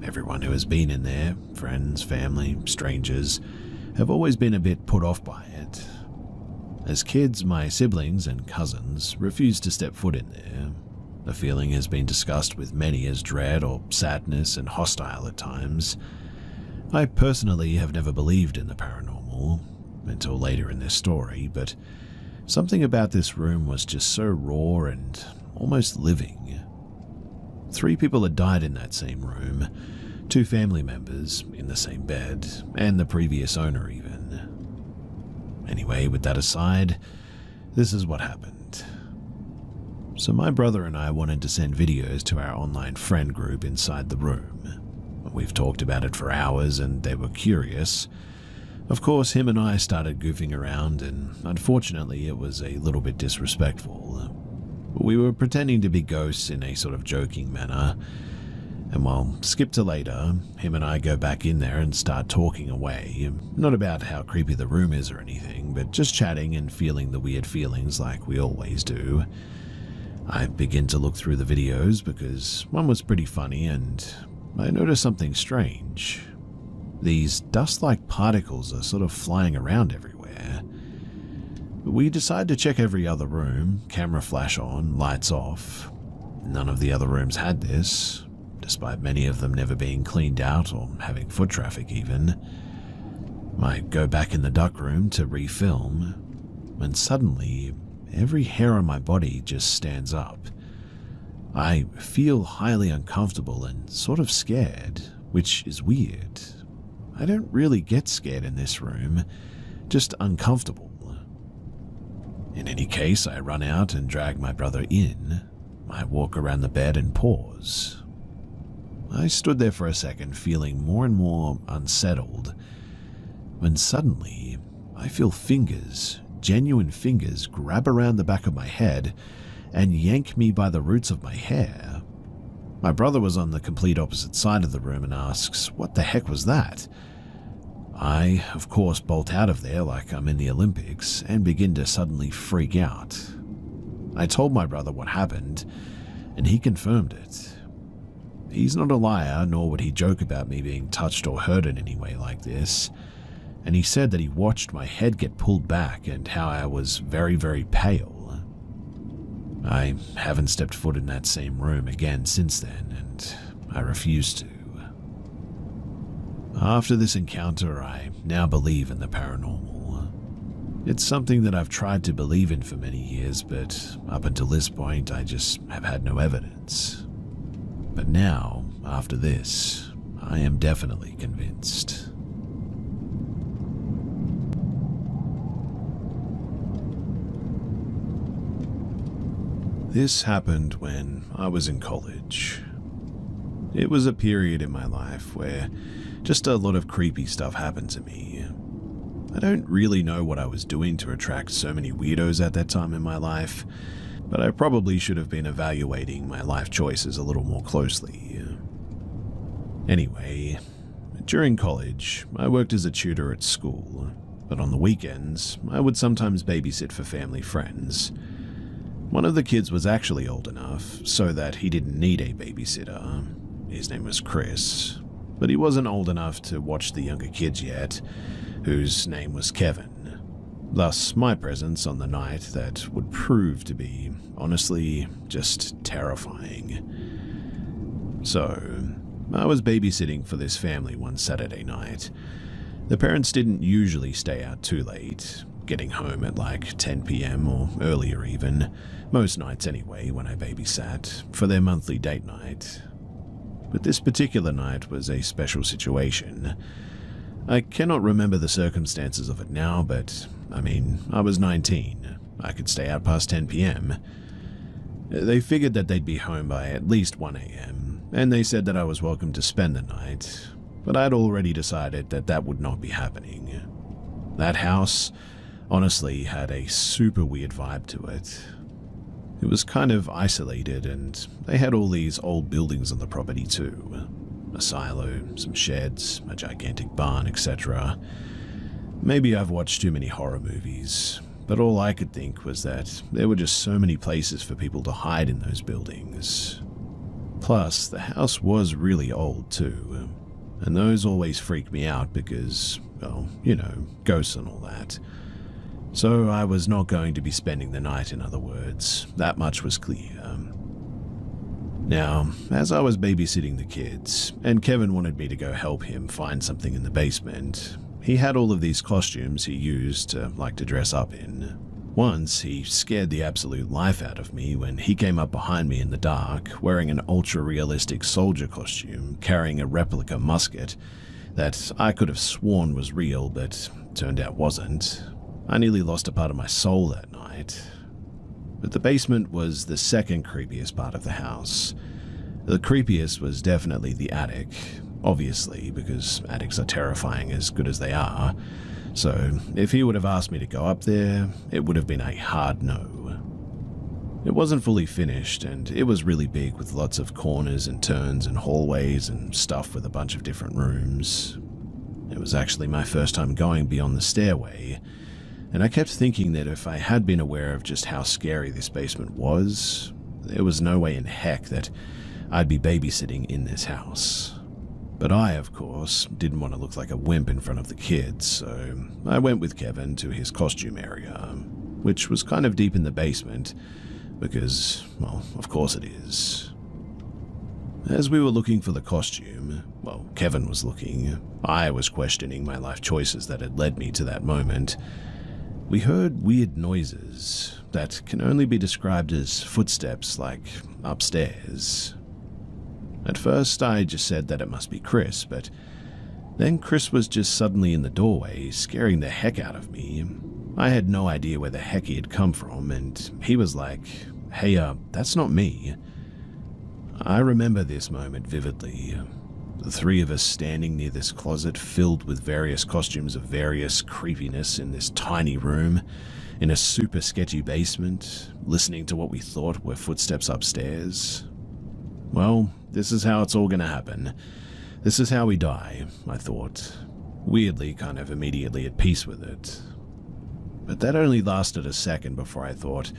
Everyone who has been in there, friends, family, strangers, have always been a bit put off by it. As kids, my siblings and cousins refused to step foot in there. The feeling has been discussed with many as dread or sadness and hostile at times. I personally have never believed in the paranormal, until later in this story, but something about this room was just so raw and almost living. 3 people had died in that same room, 2 family members in the same bed, and the previous owner even. Anyway, with that aside, this is what happened. So my brother and I wanted to send videos to our online friend group inside the room. We've talked about it for hours and they were curious. Of course, him and I started goofing around, and unfortunately it was a little bit disrespectful. We were pretending to be ghosts in a sort of joking manner, and while skip to later, him and I go back in there and start talking away, not about how creepy the room is or anything, but just chatting and feeling the weird feelings like we always do. I begin to look through the videos because one was pretty funny, and I noticed something strange. These dust-like particles are sort of flying around everywhere. We decide to check every other room, camera flash on, lights off. None of the other rooms had this, despite many of them never being cleaned out or having foot traffic even. I go back in the duck room to refilm, when suddenly every hair on my body just stands up. I feel highly uncomfortable and sort of scared, which is weird. I don't really get scared in this room, just uncomfortable. In any case, I run out and drag my brother in. I walk around the bed and pause. I stood there for a second, feeling more and more unsettled, when suddenly I feel fingers, genuine fingers, grab around the back of my head and yank me by the roots of my hair. My brother was on the complete opposite side of the room and asks, "What the heck was that?" I, of course, bolt out of there like I'm in the Olympics and begin to suddenly freak out. I told my brother what happened, and he confirmed it. He's not a liar, nor would he joke about me being touched or hurt in any way like this, and he said that he watched my head get pulled back and how I was very, very pale. I haven't stepped foot in that same room again since then, and I refuse to. After this encounter, I now believe in the paranormal. It's something that I've tried to believe in for many years, but up until this point, I just have had no evidence. But now, after this, I am definitely convinced. This happened when I was in college. It was a period in my life where just a lot of creepy stuff happened to me. I don't really know what I was doing to attract so many weirdos at that time in my life, but I probably should have been evaluating my life choices a little more closely. Anyway, during college, I worked as a tutor at school, but on the weekends, I would sometimes babysit for family friends. One of the kids was actually old enough so that he didn't need a babysitter. His name was Chris, but he wasn't old enough to watch the younger kids yet, whose name was Kevin. Thus, my presence on the night that would prove to be, honestly, just terrifying. So, I was babysitting for this family one Saturday night. The parents didn't usually stay out too late, getting home at like 10 p.m. or earlier even, most nights anyway when I babysat, for their monthly date night. But this particular night was a special situation. I cannot remember the circumstances of it now, but I was 19. I could stay out past 10 p.m. They figured that they'd be home by at least 1 a.m., and they said that I was welcome to spend the night, but I'd already decided that that would not be happening. That house, honestly, had a super weird vibe to it. It was kind of isolated, and they had all these old buildings on the property too. A silo, some sheds, a gigantic barn, etc. Maybe I've watched too many horror movies, but all I could think was that there were just so many places for people to hide in those buildings. Plus, the house was really old too, and those always freak me out because, well, ghosts and all that. So I was not going to be spending the night, in other words. That much was clear. Now, as I was babysitting the kids, and Kevin wanted me to go help him find something in the basement, he had all of these costumes he used to dress up in. Once, he scared the absolute life out of me when he came up behind me in the dark, wearing an ultra-realistic soldier costume, carrying a replica musket that I could have sworn was real, but turned out wasn't. I nearly lost a part of my soul that night. But the basement was the second creepiest part of the house. The creepiest was definitely the attic, obviously, because attics are terrifying as good as they are. So if he would have asked me to go up there, it would have been a hard no. It wasn't fully finished, and it was really big with lots of corners and turns and hallways and stuff with a bunch of different rooms. It was actually my first time going beyond the stairway, and I kept thinking that if I had been aware of just how scary this basement was, there was no way in heck that I'd be babysitting in this house. But I, of course, didn't want to look like a wimp in front of the kids, so I went with Kevin to his costume area, which was kind of deep in the basement, because, well, of course it is. As we were looking for the costume, well, Kevin was looking, I was questioning my life choices that had led me to that moment. We heard weird noises that can only be described as footsteps, upstairs. At first, I just said that it must be Chris, but then Chris was just suddenly in the doorway, scaring the heck out of me. I had no idea where the heck he had come from, and he was like, "Hey, that's not me." I remember this moment vividly. The three of us standing near this closet filled with various costumes of various creepiness in this tiny room, in a super sketchy basement, listening to what we thought were footsteps upstairs. Well, this is how it's all gonna happen. This is how we die, I thought, weirdly kind of immediately at peace with it. But that only lasted a second before I thought,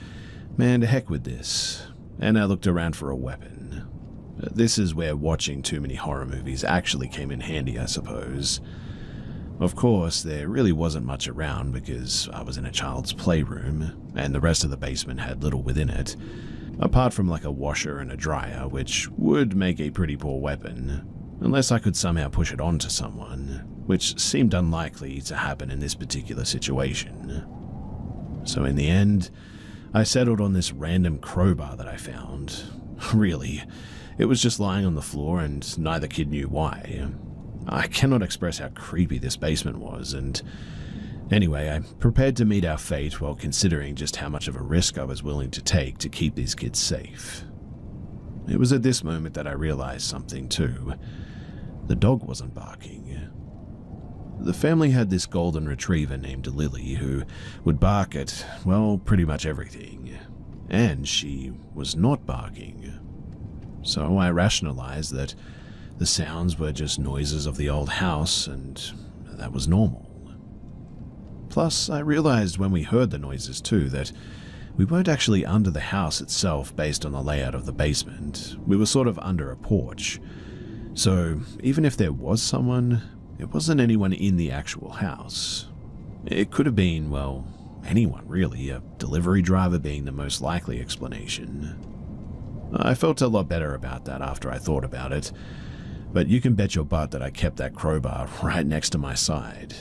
man, to heck with this, and I looked around for a weapon. This is where watching too many horror movies actually came in handy, I suppose. Of course, there really wasn't much around because I was in a child's playroom, and the rest of the basement had little within it, apart from like a washer and a dryer, which would make a pretty poor weapon, unless I could somehow push it onto someone, which seemed unlikely to happen in this particular situation. So in the end, I settled on this random crowbar that I found. Really, it was just lying on the floor and neither kid knew why. I cannot express how creepy this basement was, and anyway, I prepared to meet our fate while considering just how much of a risk I was willing to take to keep these kids safe. It was at this moment that I realized something too. The dog wasn't barking. The family had this golden retriever named Lily who would bark at, well, pretty much everything. And she was not barking. So I rationalized that the sounds were just noises of the old house, and that was normal. Plus, I realized when we heard the noises too that we weren't actually under the house itself based on the layout of the basement. We were sort of under a porch. So even if there was someone, it wasn't anyone in the actual house. It could have been, well, anyone really, a delivery driver being the most likely explanation. I felt a lot better about that after I thought about it, but you can bet your butt that I kept that crowbar right next to my side.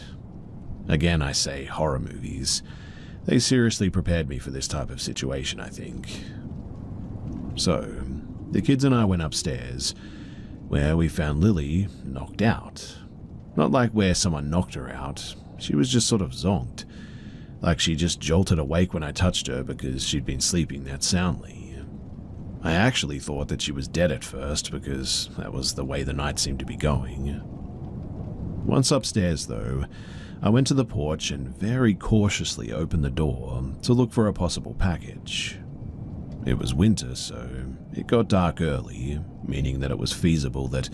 Again, I say horror movies. They seriously prepared me for this type of situation, I think. So, the kids and I went upstairs, where we found Lily knocked out. Not like where someone knocked her out, she was just sort of zonked. Like she just jolted awake when I touched her because she'd been sleeping that soundly. I actually thought that she was dead at first because that was the way the night seemed to be going. Once upstairs though, I went to the porch and very cautiously opened the door to look for a possible package. It was winter, so it got dark early, meaning that it was feasible that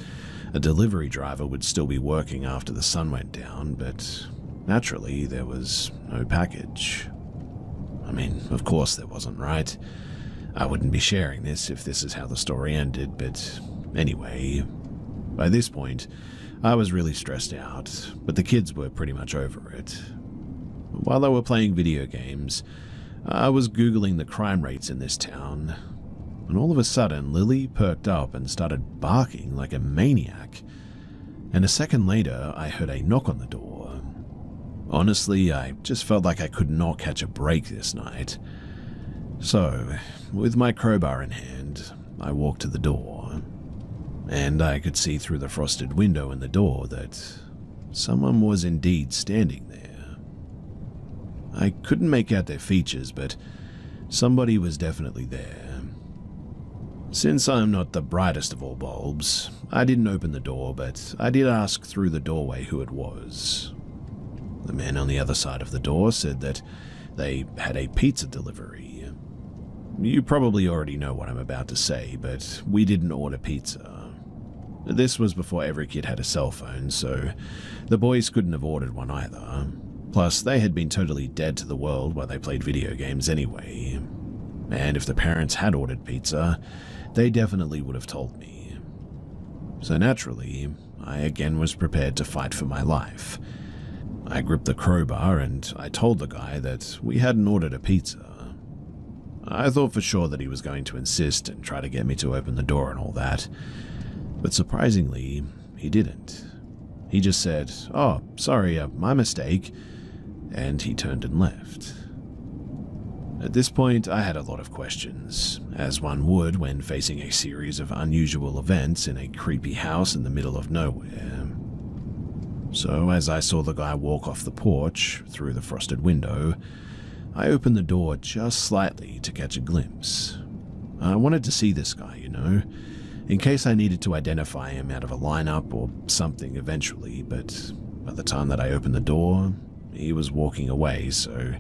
a delivery driver would still be working after the sun went down, but naturally there was no package. I mean, of course there wasn't, right? I wouldn't be sharing this if this is how the story ended, but anyway, by this point, I was really stressed out, but the kids were pretty much over it. While they were playing video games, I was Googling the crime rates in this town, and all of a sudden Lily perked up and started barking like a maniac, and a second later I heard a knock on the door. Honestly, I just felt like I could not catch a break this night. So, with my crowbar in hand, I walked to the door, and I could see through the frosted window in the door that someone was indeed standing there. I couldn't make out their features, but somebody was definitely there. Since I'm not the brightest of all bulbs, I didn't open the door, but I did ask through the doorway who it was. The man on the other side of the door said that they had a pizza delivery. You probably already know what I'm about to say, but we didn't order pizza. This was before every kid had a cell phone, so the boys couldn't have ordered one either. Plus, they had been totally dead to the world while they played video games anyway. And if the parents had ordered pizza, they definitely would have told me. So naturally, I again was prepared to fight for my life. I gripped the crowbar and I told the guy that we hadn't ordered a pizza. I thought for sure that he was going to insist and try to get me to open the door and all that, but surprisingly, he didn't. He just said, "Oh, sorry, my mistake," and he turned and left. At this point, I had a lot of questions, as one would when facing a series of unusual events in a creepy house in the middle of nowhere. So as I saw the guy walk off the porch through the frosted window, I opened the door just slightly to catch a glimpse. I wanted to see this guy, in case I needed to identify him out of a lineup or something eventually, but by the time that I opened the door, he was walking away, so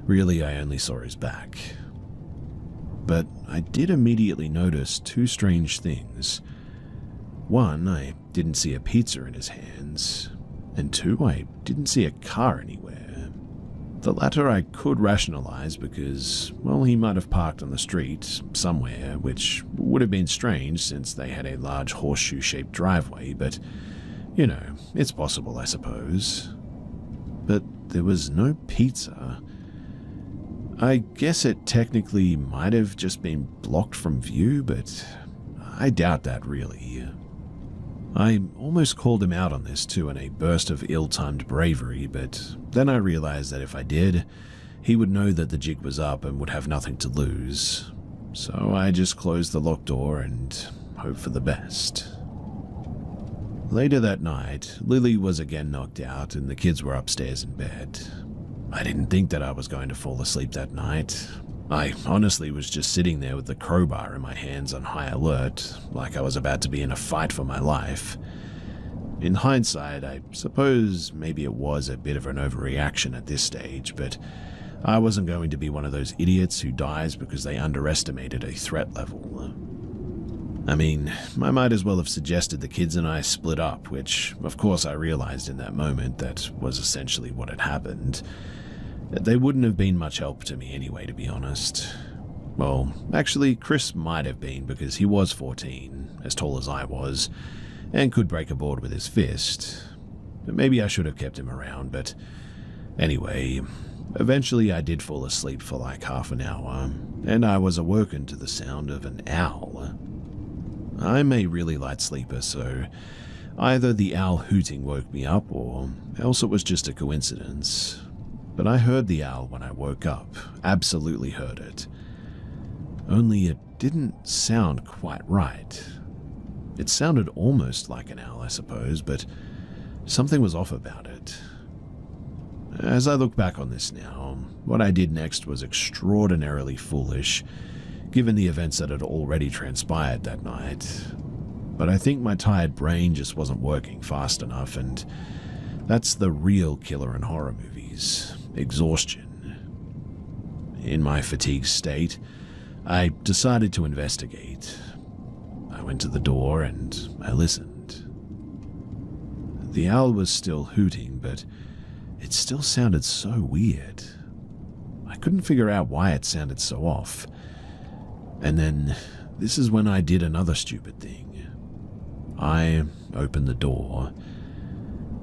really I only saw his back. But I did immediately notice two strange things. One, I didn't see a pizza in his hands, and two, I didn't see a car anywhere. The latter I could rationalize because, well, he might have parked on the street somewhere, which would have been strange since they had a large horseshoe-shaped driveway, but, it's possible, I suppose. but there was no pizza. I guess it technically might have just been blocked from view, but I doubt that really. I almost called him out on this too in a burst of ill-timed bravery, but then I realized that if I did, he would know that the jig was up and would have nothing to lose. So I just closed the locked door and hoped for the best. Later that night, Lily was again knocked out and the kids were upstairs in bed. I didn't think that I was going to fall asleep that night. I honestly was just sitting there with the crowbar in my hands on high alert, like I was about to be in a fight for my life. In hindsight, I suppose maybe it was a bit of an overreaction at this stage, but I wasn't going to be one of those idiots who dies because they underestimated a threat level. I mean, I might as well have suggested the kids and I split up, which, of course, I realized in that moment that was essentially what had happened. They wouldn't have been much help to me anyway, to be honest. Well, actually, Chris might have been because he was 14, as tall as I was, and could break a board with his fist. Maybe I should have kept him around, but anyway, eventually I did fall asleep for like half an hour, and I was awoken to the sound of an owl. I'm a really light sleeper, so either the owl hooting woke me up or else it was just a coincidence. But I heard the owl when I woke up, absolutely heard it. Only it didn't sound quite right. It sounded almost like an owl, I suppose, but something was off about it. As I look back on this now, what I did next was extraordinarily foolish, given the events that had already transpired that night. But I think my tired brain just wasn't working fast enough, and that's the real killer in horror movies: exhaustion. In my fatigued state, I decided to investigate. I went to the door and I listened. The owl was still hooting, but it still sounded so weird. I couldn't figure out why it sounded so off. And then, this is when I did another stupid thing. I opened the door.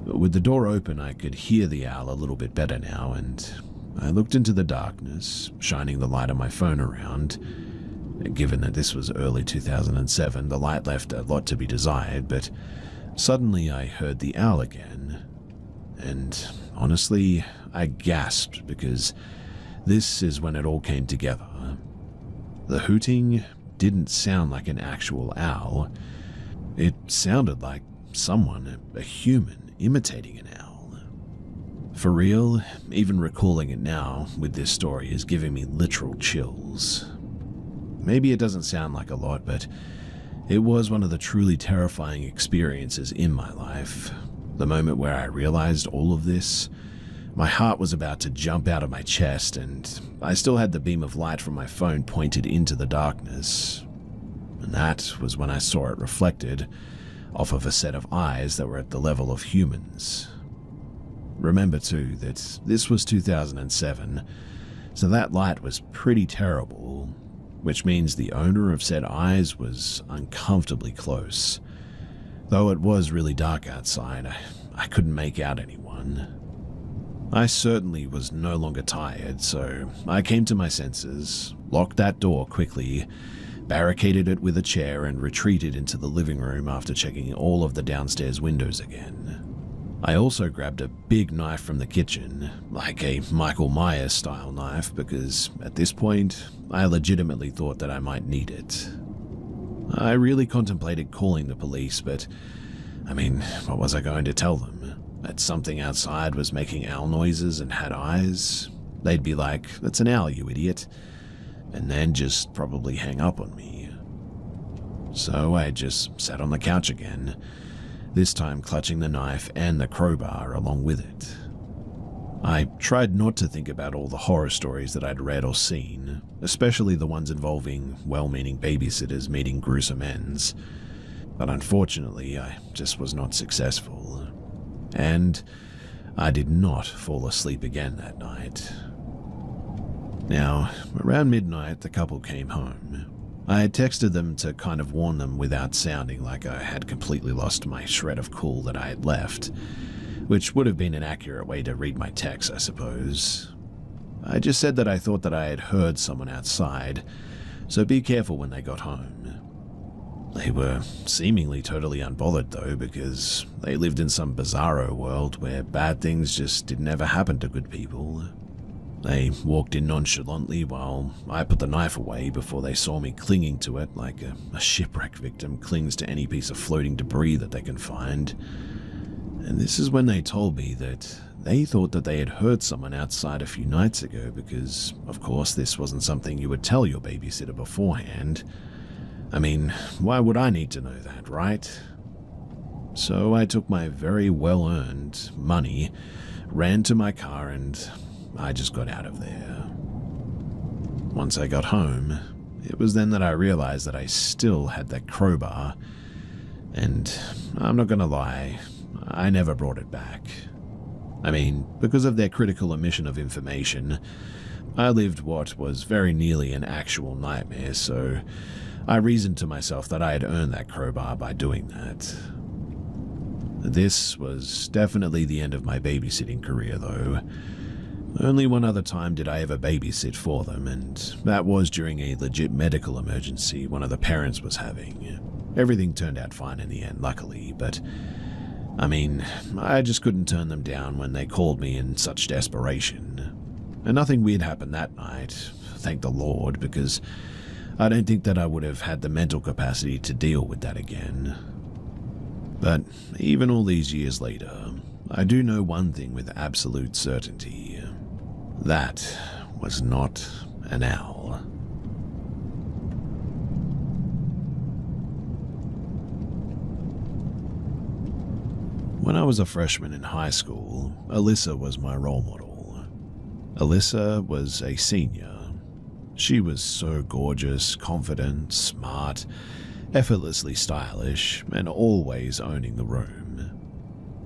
With the door open, I could hear the owl a little bit better now, and I looked into the darkness, shining the light on my phone around. Given that this was early 2007, the light left a lot to be desired, but suddenly I heard the owl again. And honestly, I gasped because this is when it all came together. The hooting didn't sound like an actual owl. It sounded like someone, a human, imitating an owl. For real, even recalling it now with this story is giving me literal chills. Maybe it doesn't sound like a lot, but it was one of the truly terrifying experiences in my life. The moment where I realized all of this, my heart was about to jump out of my chest, and I still had the beam of light from my phone pointed into the darkness. And that was when I saw it reflected off of a set of eyes that were at the level of humans. Remember too that this was 2007, so that light was pretty terrible, which means the owner of said eyes was uncomfortably close. Though it was really dark outside, I couldn't make out anyone. I certainly was no longer tired, so I came to my senses, locked that door quickly, barricaded it with a chair, and retreated into the living room after checking all of the downstairs windows again. I also grabbed a big knife from the kitchen, like a Michael Myers style knife, because at this point, I legitimately thought that I might need it. I really contemplated calling the police, but I mean, what was I going to tell them? That something outside was making owl noises and had eyes? They'd be like, "That's an owl, you idiot," and then just probably hang up on me. So I just sat on the couch again, this time clutching the knife and the crowbar along with it. I tried not to think about all the horror stories that I'd read or seen, especially the ones involving well-meaning babysitters meeting gruesome ends. But unfortunately, I just was not successful. And I did not fall asleep again that night. Now, around midnight, the couple came home. I had texted them to kind of warn them without sounding like I had completely lost my shred of cool that I had left. which would have been an accurate way to read my text, I suppose. I just said that I thought that I had heard someone outside, so be careful when they got home. They were seemingly totally unbothered though, because they lived in some bizarro world where bad things just didn't ever happen to good people. They walked in nonchalantly while I put the knife away before they saw me clinging to it like a shipwreck victim clings to any piece of floating debris that they can find. And this is when they told me that they thought that they had heard someone outside a few nights ago because, of course, this wasn't something you would tell your babysitter beforehand. I mean, why would I need to know that, right? So I took my very well-earned money, ran to my car, and I just got out of there. Once I got home, it was then that I realized that I still had that crowbar, and I'm not gonna lie, I never brought it back. I mean, because of their critical omission of information, I lived what was very nearly an actual nightmare, so I reasoned to myself that I had earned that crowbar by doing that. This was definitely the end of my babysitting career, though. Only one other time did I ever babysit for them, and that was during a legit medical emergency one of the parents was having. Everything turned out fine in the end, luckily, but I mean, I just couldn't turn them down when they called me in such desperation. And nothing weird happened that night, thank the Lord, because I don't think that I would have had the mental capacity to deal with that again. But even all these years later, I do know one thing with absolute certainty. That was not an owl. When I was a freshman in high school, Alyssa was my role model. Alyssa was a senior. She was so gorgeous, confident, smart, effortlessly stylish, and always owning the room.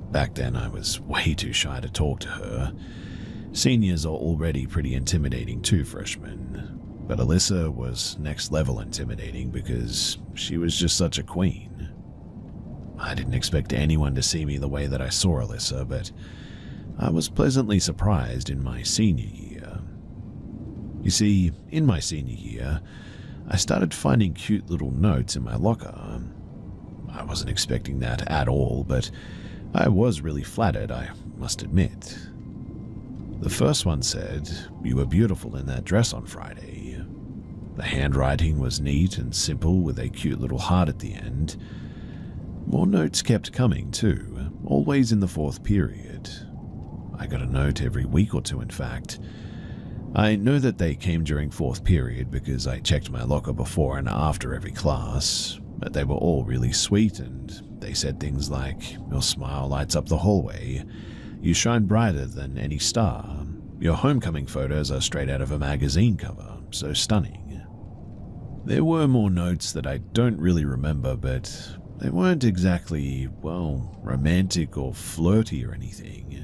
Back then I was way too shy to talk to her. Seniors are already pretty intimidating to freshmen, but Alyssa was next level intimidating because she was just such a queen. I didn't expect anyone to see me the way that I saw Alyssa, but I was pleasantly surprised in my senior year. You see, in my senior year, I started finding cute little notes in my locker. I wasn't expecting that at all, but I was really flattered, I must admit. The first one said, "You were beautiful in that dress on Friday." The handwriting was neat and simple with a cute little heart at the end. More notes kept coming too, always in the fourth period. I got a note every week or two, in fact. I know that they came during fourth period because I checked my locker before and after every class, but they were all really sweet and they said things like, "Your smile lights up the hallway," "You shine brighter than any star," "Your homecoming photos are straight out of a magazine cover, so stunning." There were more notes that I don't really remember, but they weren't exactly, well, romantic or flirty or anything.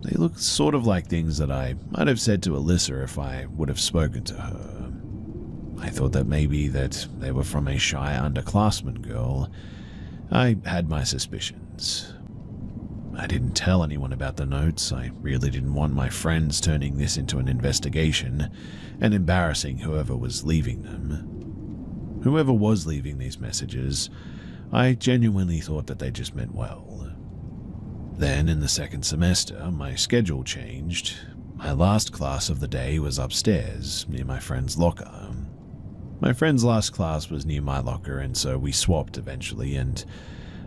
They looked sort of like things that I might have said to Alyssa if I would have spoken to her. I thought that maybe that they were from a shy underclassman girl. I had my suspicions. I didn't tell anyone about the notes. I really didn't want my friends turning this into an investigation and embarrassing whoever was leaving them. Whoever was leaving these messages, I genuinely thought that they just meant well. Then, in the second semester, my schedule changed. My last class of the day was upstairs, near my friend's locker. My friend's last class was near my locker, and so we swapped eventually, and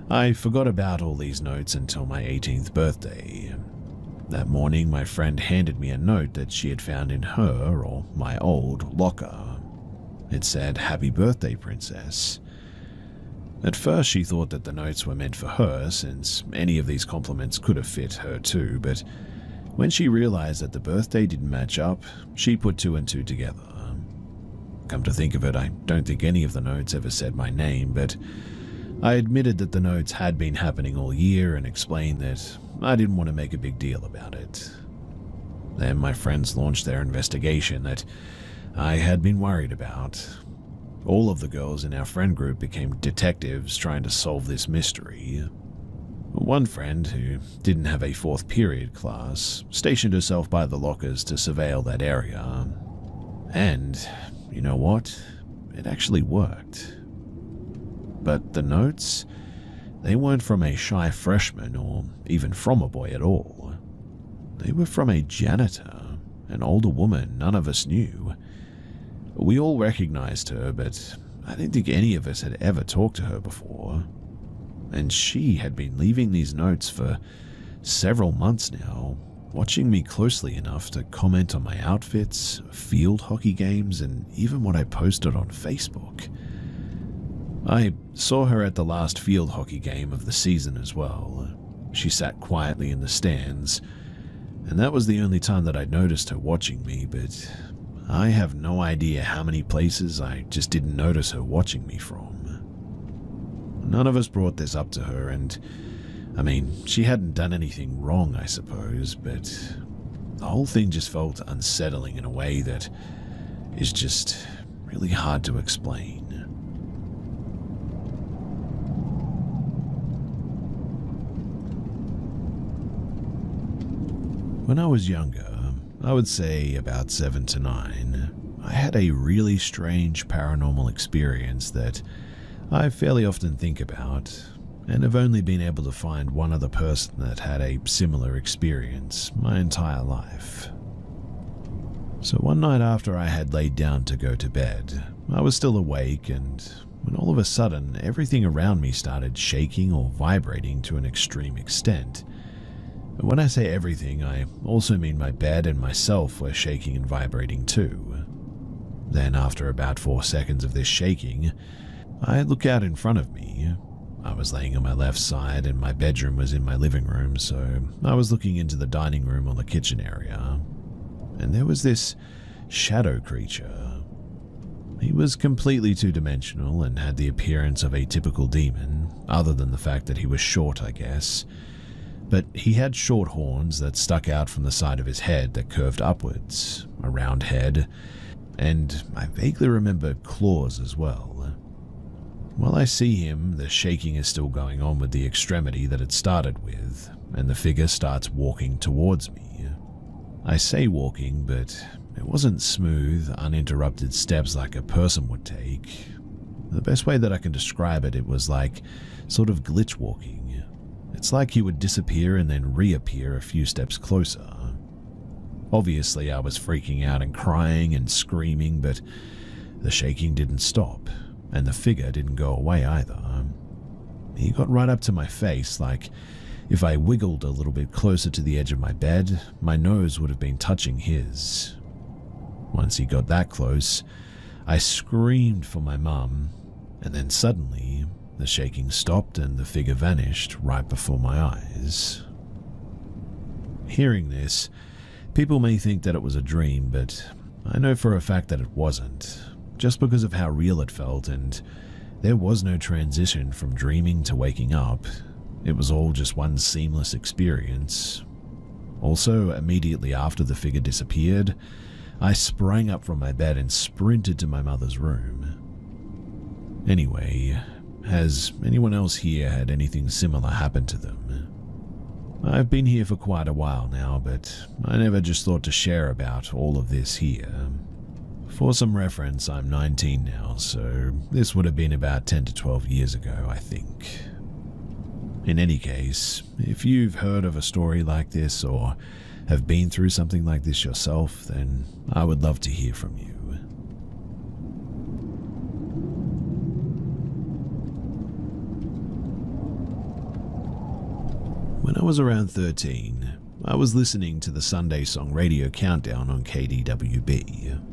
I forgot about all these notes until my 18th birthday. That morning, my friend handed me a note that she had found in her, or my old, locker. It said, "Happy birthday, princess." At first she thought that the notes were meant for her, since any of these compliments could have fit her too, but when she realized that the birthday didn't match up, she put two and two together. Come to think of it, I don't think any of the notes ever said my name, but I admitted that the notes had been happening all year and explained that I didn't want to make a big deal about it. Then my friends launched their investigation that I had been worried about. All of the girls in our friend group became detectives trying to solve this mystery. One friend, who didn't have a fourth period class, stationed herself by the lockers to surveil that area. And, you know what? It actually worked. But the notes, they weren't from a shy freshman or even from a boy at all. They were from a janitor, an older woman none of us knew. We all recognized her, but I didn't think any of us had ever talked to her before. And she had been leaving these notes for several months now, watching me closely enough to comment on my outfits, field hockey games, and even what I posted on Facebook. I saw her at the last field hockey game of the season as well. She sat quietly in the stands, and that was the only time that I'd noticed her watching me, but I have no idea how many places I just didn't notice her watching me from. None of us brought this up to her, and I mean, she hadn't done anything wrong, I suppose, but the whole thing just felt unsettling in a way that is just really hard to explain. When I was younger, I would say about 7 to 9, I had a really strange paranormal experience that I fairly often think about, and have only been able to find one other person that had a similar experience my entire life. So one night after I had laid down to go to bed, I was still awake, and when all of a sudden everything around me started shaking or vibrating to an extreme extent. When I say everything, I also mean my bed and myself were shaking and vibrating too. Then after about 4 seconds of this shaking, I look out in front of me. I was laying on my left side and my bedroom was in my living room, so I was looking into the dining room or the kitchen area. And there was this shadow creature. He was completely two-dimensional and had the appearance of a typical demon, other than the fact that he was short, I guess. But he had short horns that stuck out from the side of his head that curved upwards, a round head, and I vaguely remember claws as well. While I see him, the shaking is still going on with the extremity that it started with, and the figure starts walking towards me. I say walking, but it wasn't smooth, uninterrupted steps like a person would take. The best way that I can describe it, it was like sort of glitch walking. It's like he would disappear and then reappear a few steps closer. Obviously, I was freaking out and crying and screaming, but the shaking didn't stop. And the figure didn't go away either. He got right up to my face, like if I wiggled a little bit closer to the edge of my bed, my nose would have been touching his. Once he got that close, I screamed for my mum, and then suddenly the shaking stopped and the figure vanished right before my eyes. Hearing this, people may think that it was a dream, but I know for a fact that it wasn't. Just because of how real it felt, and there was no transition from dreaming to waking up. It was all just one seamless experience. Also, immediately after the figure disappeared, I sprang up from my bed and sprinted to my mother's room. Anyway, has anyone else here had anything similar happen to them? I've been here for quite a while now, but I never just thought to share about all of this here. For some reference, I'm 19 now, so this would have been about 10 to 12 years ago, I think. In any case, if you've heard of a story like this or have been through something like this yourself, then I would love to hear from you. When I was around 13, I was listening to the Sunday Song Radio Countdown on KDWB.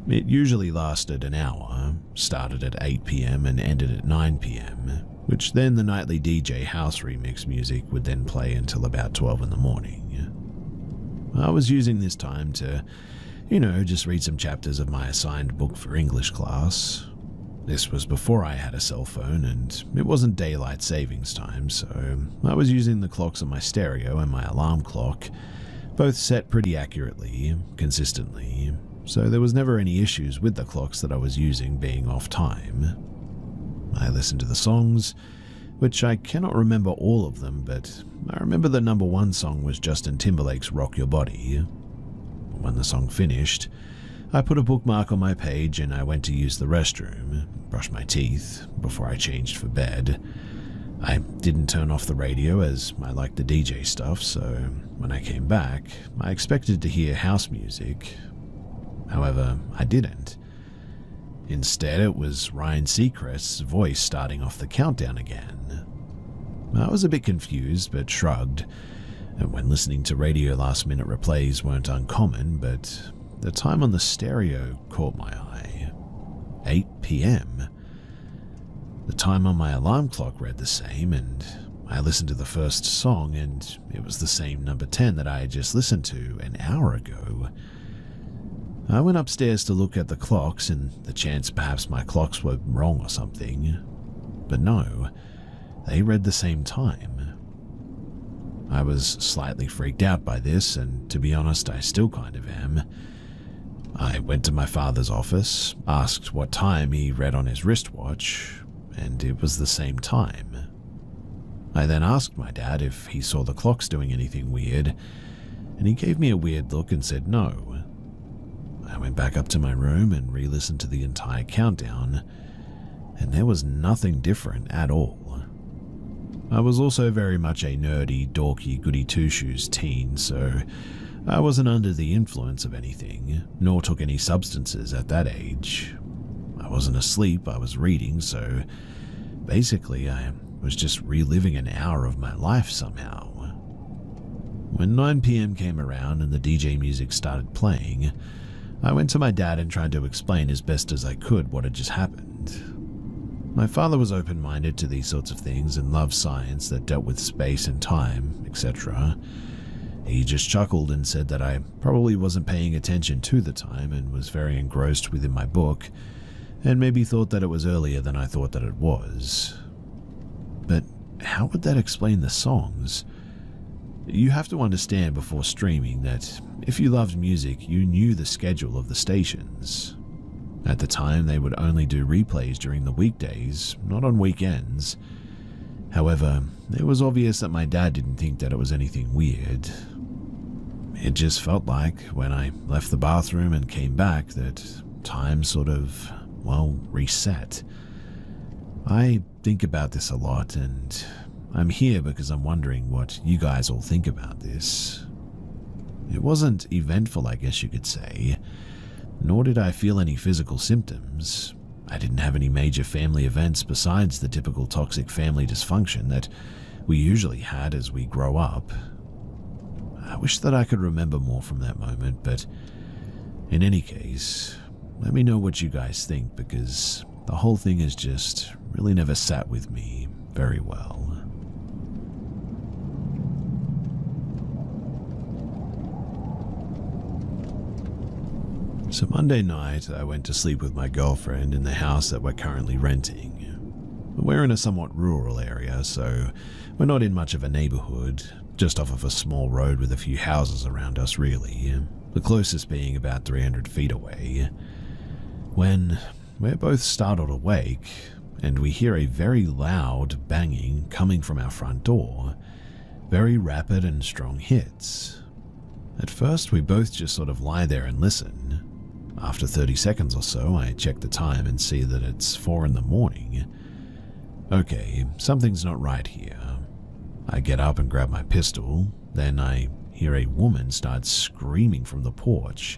It usually lasted an hour, started at 8 p.m. and ended at 9 p.m., which then the nightly DJ house remix music would then play until about 12 in the morning. I was using this time to, just read some chapters of my assigned book for English class. This was before I had a cell phone, and it wasn't daylight savings time, so I was using the clocks on my stereo and my alarm clock, both set pretty accurately, consistently, so there was never any issues with the clocks that I was using being off time. I listened to the songs, which I cannot remember all of them, but I remember the number one song was Justin Timberlake's Rock Your Body. When the song finished, I put a bookmark on my page and I went to use the restroom, brush my teeth, before I changed for bed. I didn't turn off the radio as I liked the DJ stuff, so when I came back, I expected to hear house music. However, I didn't. Instead, it was Ryan Seacrest's voice starting off the countdown again. I was a bit confused, but shrugged. And when listening to radio last-minute replays weren't uncommon, but the time on the stereo caught my eye. 8 p.m. The time on my alarm clock read the same, and I listened to the first song, and it was the same number 10 that I had just listened to an hour ago. I went upstairs to look at the clocks, and the chance perhaps my clocks were wrong or something. But no, they read the same time. I was slightly freaked out by this, and to be honest, I still kind of am. I went to my father's office, asked what time he read on his wristwatch, and it was the same time. I then asked my dad if he saw the clocks doing anything weird, and he gave me a weird look and said no. I went back up to my room and re-listened to the entire countdown, and there was nothing different at all. I was also very much a nerdy, dorky, goody-two-shoes teen, so I wasn't under the influence of anything, nor took any substances at that age. I wasn't asleep, I was reading, so basically I was just reliving an hour of my life somehow. When 9 p.m. came around and the DJ music started playing, I went to my dad and tried to explain as best as I could what had just happened. My father was open-minded to these sorts of things and loved science that dealt with space and time, etc. He just chuckled and said that I probably wasn't paying attention to the time and was very engrossed within my book, and maybe thought that it was earlier than I thought that it was. But how would that explain the songs? You have to understand before streaming that if you loved music, you knew the schedule of the stations. At the time, they would only do replays during the weekdays, not on weekends. However, it was obvious that my dad didn't think that it was anything weird. It just felt like, when I left the bathroom and came back, that time sort of, reset. I think about this a lot, and I'm here because I'm wondering what you guys all think about this. It wasn't eventful, I guess you could say, nor did I feel any physical symptoms. I didn't have any major family events besides the typical toxic family dysfunction that we usually had as we grow up. I wish that I could remember more from that moment, but in any case, let me know what you guys think, because the whole thing has just really never sat with me very well. So Monday night, I went to sleep with my girlfriend in the house that we're currently renting. We're in a somewhat rural area, so we're not in much of a neighborhood, just off of a small road with a few houses around us really, the closest being about 300 feet away. When we're both startled awake, and we hear a very loud banging coming from our front door, very rapid and strong hits. At first, we both just sort of lie there and listen. After 30 seconds or so, I check the time and see that it's 4 in the morning. Okay, something's not right here. I get up and grab my pistol, then I hear a woman start screaming from the porch.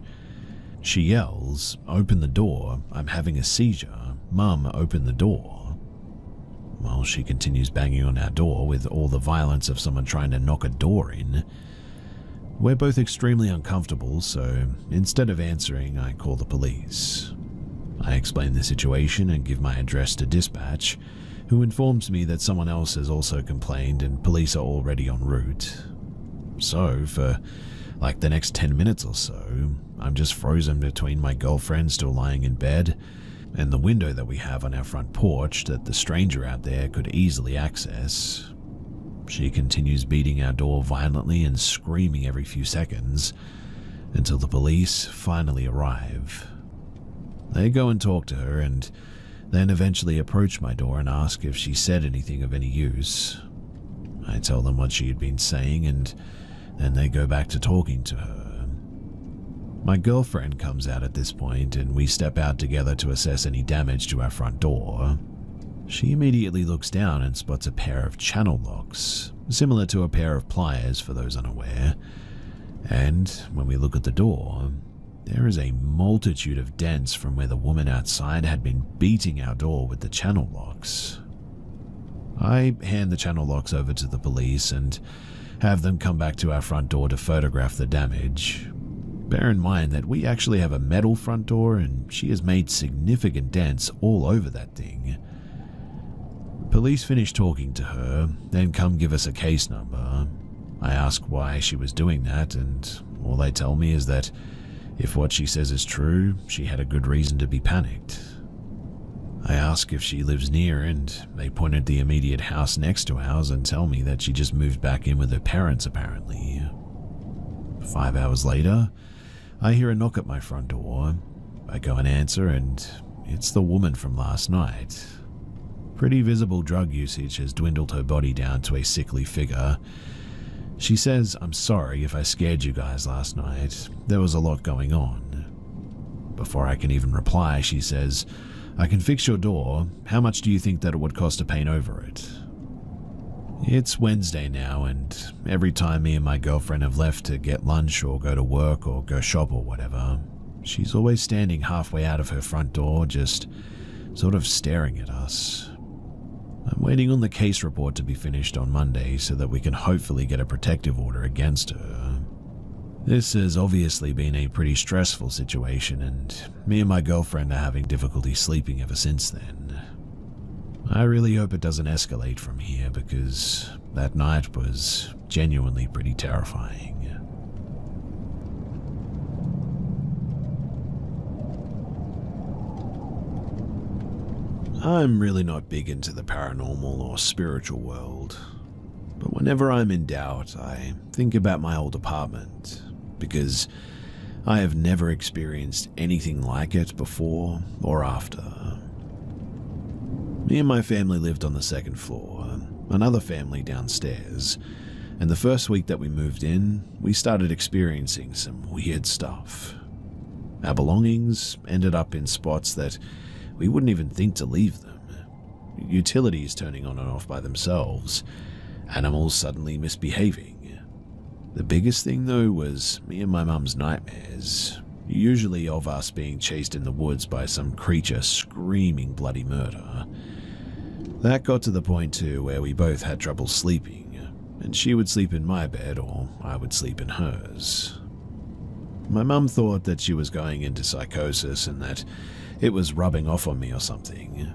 She yells, "Open the door, I'm having a seizure. Mum, open the door." Well, she continues banging on our door with all the violence of someone trying to knock a door in. We're both extremely uncomfortable, so instead of answering, I call the police. I explain the situation and give my address to dispatch, who informs me that someone else has also complained and police are already en route. So, for like the next 10 minutes or so, I'm just frozen between my girlfriend still lying in bed and the window that we have on our front porch that the stranger out there could easily access. She continues beating our door violently and screaming every few seconds until the police finally arrive. They go and talk to her, and then eventually approach my door and ask if she said anything of any use. I tell them what she had been saying, and then they go back to talking to her. My girlfriend comes out at this point, and we step out together to assess any damage to our front door. She immediately looks down and spots a pair of channel locks, similar to a pair of pliers for those unaware. And when we look at the door, there is a multitude of dents from where the woman outside had been beating our door with the channel locks. I hand the channel locks over to the police and have them come back to our front door to photograph the damage. Bear in mind that we actually have a metal front door and she has made significant dents all over that thing. Police finish talking to her, then come give us a case number. I ask why she was doing that, and all they tell me is that if what she says is true, she had a good reason to be panicked. I ask if she lives near, and they point at the immediate house next to ours and tell me that she just moved back in with her parents apparently. 5 hours later, I hear a knock at my front door. I go and answer, and it's the woman from last night. Pretty visible drug usage has dwindled her body down to a sickly figure. She says, "I'm sorry if I scared you guys last night. There was a lot going on." Before I can even reply, she says, "I can fix your door. How much do you think that it would cost to paint over it?" It's Wednesday now, and every time me and my girlfriend have left to get lunch or go to work or go shop or whatever, she's always standing halfway out of her front door, just sort of staring at us. I'm waiting on the case report to be finished on Monday so that we can hopefully get a protective order against her. This has obviously been a pretty stressful situation, and me and my girlfriend are having difficulty sleeping ever since then. I really hope it doesn't escalate from here, because that night was genuinely pretty terrifying. I'm really not big into the paranormal or spiritual world, but whenever I'm in doubt, I think about my old apartment, because I have never experienced anything like it before or after. Me and my family lived on the second floor, another family downstairs, and the first week that we moved in, we started experiencing some weird stuff. Our belongings ended up in spots that we wouldn't even think to leave them. Utilities turning on and off by themselves. Animals suddenly misbehaving. The biggest thing though was me and my mum's nightmares, usually of us being chased in the woods by some creature screaming bloody murder. That got to the point too where we both had trouble sleeping, and she would sleep in my bed or I would sleep in hers. My mum thought that she was going into psychosis and that it was rubbing off on me or something,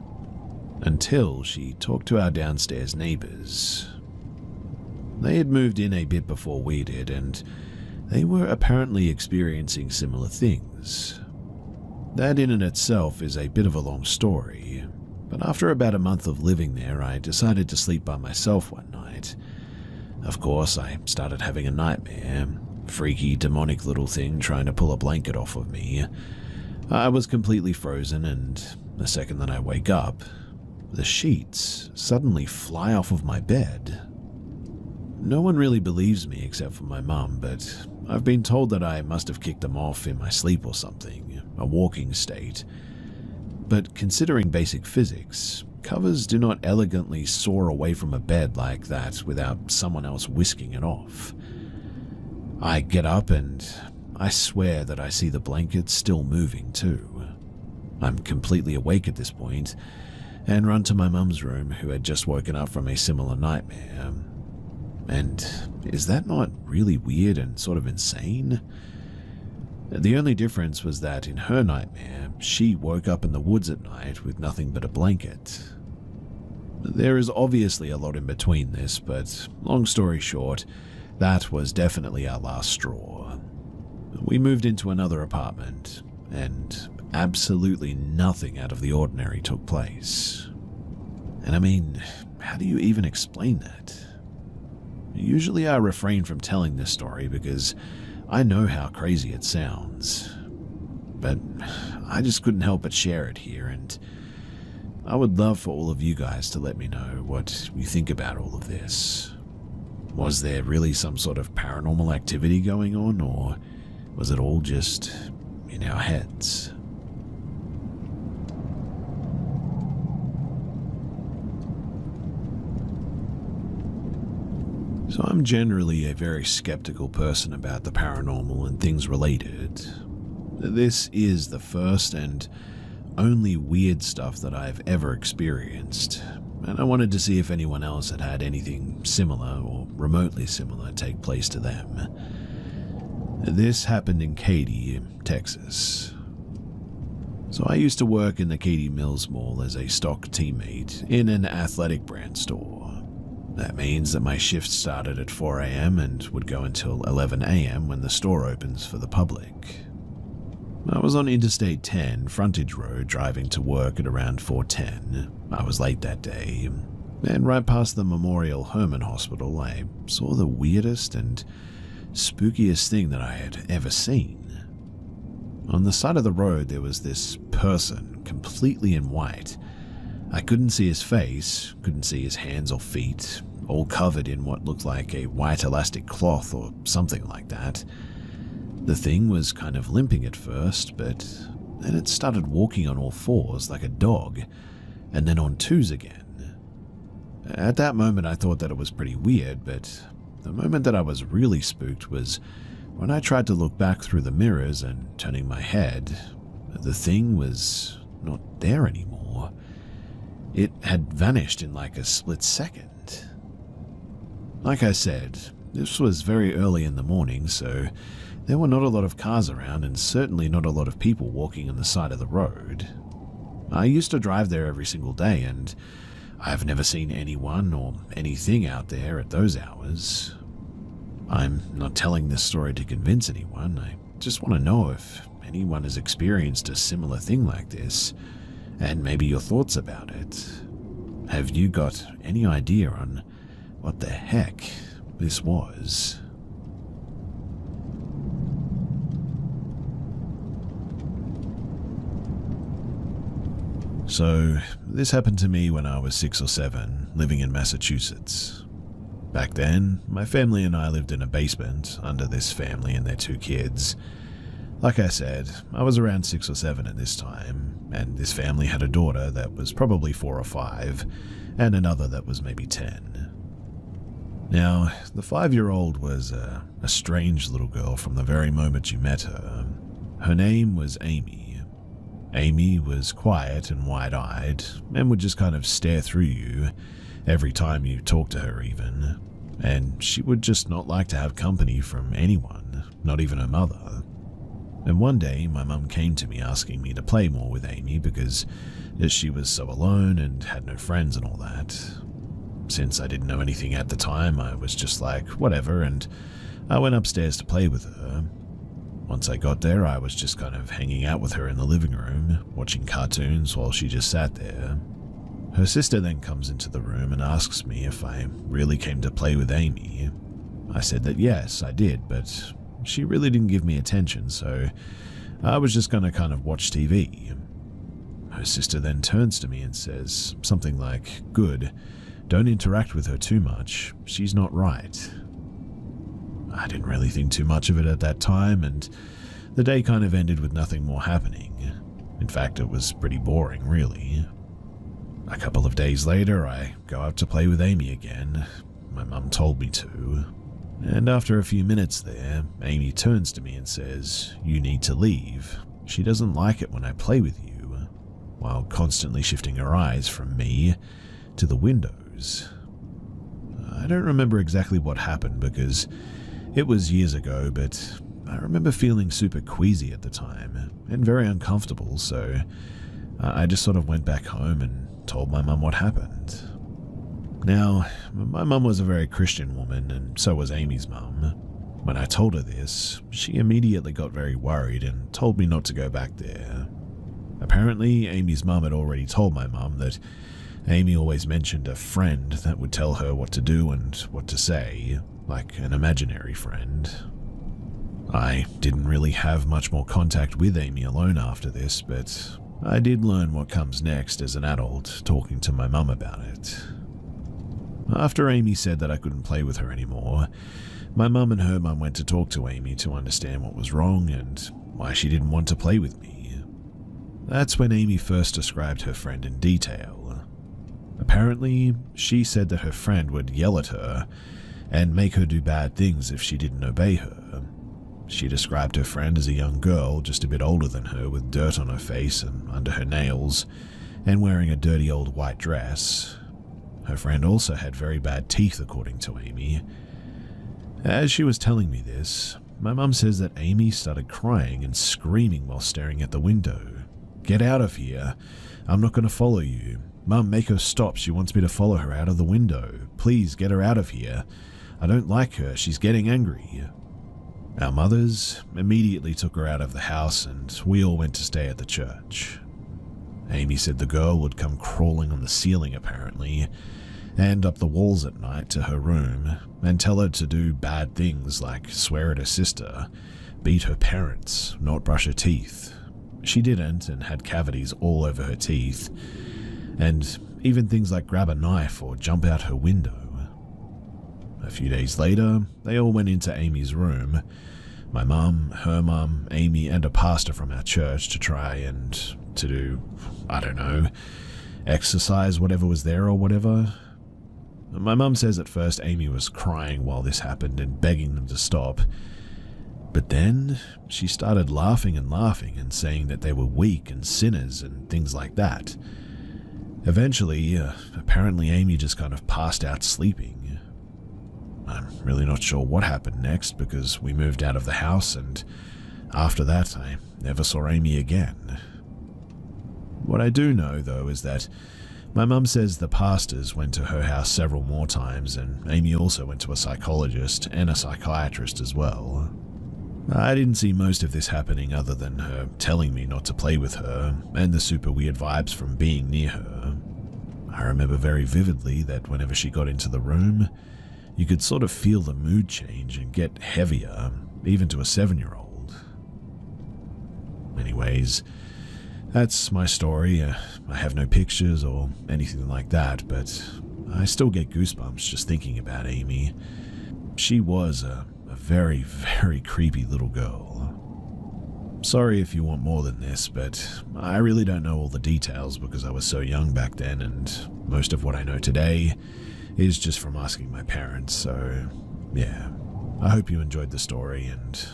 until she talked to our downstairs neighbors. They had moved in a bit before we did, and they were apparently experiencing similar things. That in and itself is a bit of a long story, but after about a month of living there, I decided to sleep by myself one night. Of course, I started having a nightmare, freaky demonic little thing trying to pull a blanket off of me. I was completely frozen, and the second that I wake up, the sheets suddenly fly off of my bed. No one really believes me except for my mum, but I've been told that I must have kicked them off in my sleep or something, a walking state. But considering basic physics, covers do not elegantly soar away from a bed like that without someone else whisking it off. I get up and I swear that I see the blanket still moving too. I'm completely awake at this point and run to my mum's room, who had just woken up from a similar nightmare. And is that not really weird and sort of insane? The only difference was that in her nightmare, she woke up in the woods at night with nothing but a blanket. There is obviously a lot in between this, but long story short, that was definitely our last straw. We moved into another apartment, and absolutely nothing out of the ordinary took place. And I mean, how do you even explain that? Usually I refrain from telling this story because I know how crazy it sounds. But I just couldn't help but share it here, and I would love for all of you guys to let me know what you think about all of this. Was there really some sort of paranormal activity going on, or was it all just in our heads? So I'm generally a very skeptical person about the paranormal and things related. This is the first and only weird stuff that I've ever experienced, and I wanted to see if anyone else had had anything similar or remotely similar take place to them. This happened in Katy, Texas. So I used to work in the Katy Mills Mall as a stock teammate in an athletic brand store. That means that my shift started at 4 a.m. and would go until 11 a.m. when the store opens for the public. I was on Interstate 10, Frontage Road, driving to work at around 4:10. I was late that day, and right past the Memorial Hermann Hospital, I saw the weirdest and spookiest thing that I had ever seen. On the side of the road, there was this person, completely in white. I couldn't see his face, couldn't see his hands or feet, all covered in what looked like a white elastic cloth or something like that. The thing was kind of limping at first, but then it started walking on all fours like a dog, and then on twos again. At that moment I thought that it was pretty weird, but the moment that I was really spooked was when I tried to look back through the mirrors and turning my head, the thing was not there anymore. It had vanished in like a split second. Like I said, this was very early in the morning, so there were not a lot of cars around and certainly not a lot of people walking on the side of the road. I used to drive there every single day, and I've never seen anyone or anything out there at those hours. I'm not telling this story to convince anyone. I just want to know if anyone has experienced a similar thing like this, and maybe your thoughts about it. Have you got any idea on what the heck this was? So, this happened to me when I was 6 or 7, living in Massachusetts. Back then, my family and I lived in a basement under this family and their 2 kids. Like I said, I was around 6 or 7 at this time, and this family had a daughter that was probably 4 or 5, and another that was maybe 10. Now, the 5-year-old was a strange little girl from the very moment you met her. Her name was Amy. Amy was quiet and wide-eyed, and would just kind of stare through you every time you talked to her even, and she would just not like to have company from anyone, not even her mother. And one day, my mum came to me asking me to play more with Amy because she was so alone and had no friends and all that. Since I didn't know anything at the time, I was just like, whatever, and I went upstairs to play with her. Once I got there, I was just kind of hanging out with her in the living room, watching cartoons while she just sat there. Her sister then comes into the room and asks me if I really came to play with Amy. I said that yes, I did, but she really didn't give me attention, so I was just going to kind of watch TV. Her sister then turns to me and says something like, "Good, don't interact with her too much, she's not right." I didn't really think too much of it at that time, and the day kind of ended with nothing more happening. In fact, it was pretty boring, really. A couple of days later, I go out to play with Amy again. My mum told me to. And after a few minutes there, Amy turns to me and says, "You need to leave. She doesn't like it when I play with you," while constantly shifting her eyes from me to the windows. I don't remember exactly what happened because it was years ago, but I remember feeling super queasy at the time and very uncomfortable, so I just sort of went back home and told my mum what happened. Now, my mum was a very Christian woman, and so was Amy's mum. When I told her this, she immediately got very worried and told me not to go back there. Apparently, Amy's mum had already told my mum that Amy always mentioned a friend that would tell her what to do and what to say, like an imaginary friend. I didn't really have much more contact with Amy alone after this, but I did learn what comes next as an adult, talking to my mum about it. After Amy said that I couldn't play with her anymore, my mum and her mum went to talk to Amy to understand what was wrong and why she didn't want to play with me. That's when Amy first described her friend in detail. Apparently, she said that her friend would yell at her and make her do bad things if she didn't obey her. She described her friend as a young girl, just a bit older than her, with dirt on her face and under her nails, and wearing a dirty old white dress. Her friend also had very bad teeth, according to Amy. As she was telling me this, my mum says that Amy started crying and screaming while staring at the window. "Get out of here. I'm not going to follow you. Mum, make her stop. She wants me to follow her out of the window. Please get her out of here. I don't like her. She's getting angry." Our mothers immediately took her out of the house and we all went to stay at the church. Amy said the girl would come crawling on the ceiling apparently, and up the walls at night to her room and tell her to do bad things like swear at her sister, beat her parents, not brush her teeth. She didn't and had cavities all over her teeth, and even things like grab a knife or jump out her window. A few days later, they all went into Amy's room. My mum, her mum, Amy, and a pastor from our church to try and to do, I don't know, exercise whatever was there or whatever. My mum says at first Amy was crying while this happened and begging them to stop. But then she started laughing and saying that they were weak and sinners and things like that. Eventually, apparently Amy just kind of passed out sleeping. I'm really not sure what happened next because we moved out of the house and after that I never saw Amy again. What I do know though is that my mum says the pastors went to her house several more times and Amy also went to a psychologist and a psychiatrist as well. I didn't see most of this happening other than her telling me not to play with her and the super weird vibes from being near her. I remember very vividly that whenever she got into the room, you could sort of feel the mood change and get heavier, even to a 7-year-old. Anyways, that's my story. I have no pictures or anything like that, but I still get goosebumps just thinking about Amy. She was a very, very creepy little girl. Sorry if you want more than this, but I really don't know all the details because I was so young back then, and most of what I know today is just from asking my parents, so yeah. I hope you enjoyed the story, and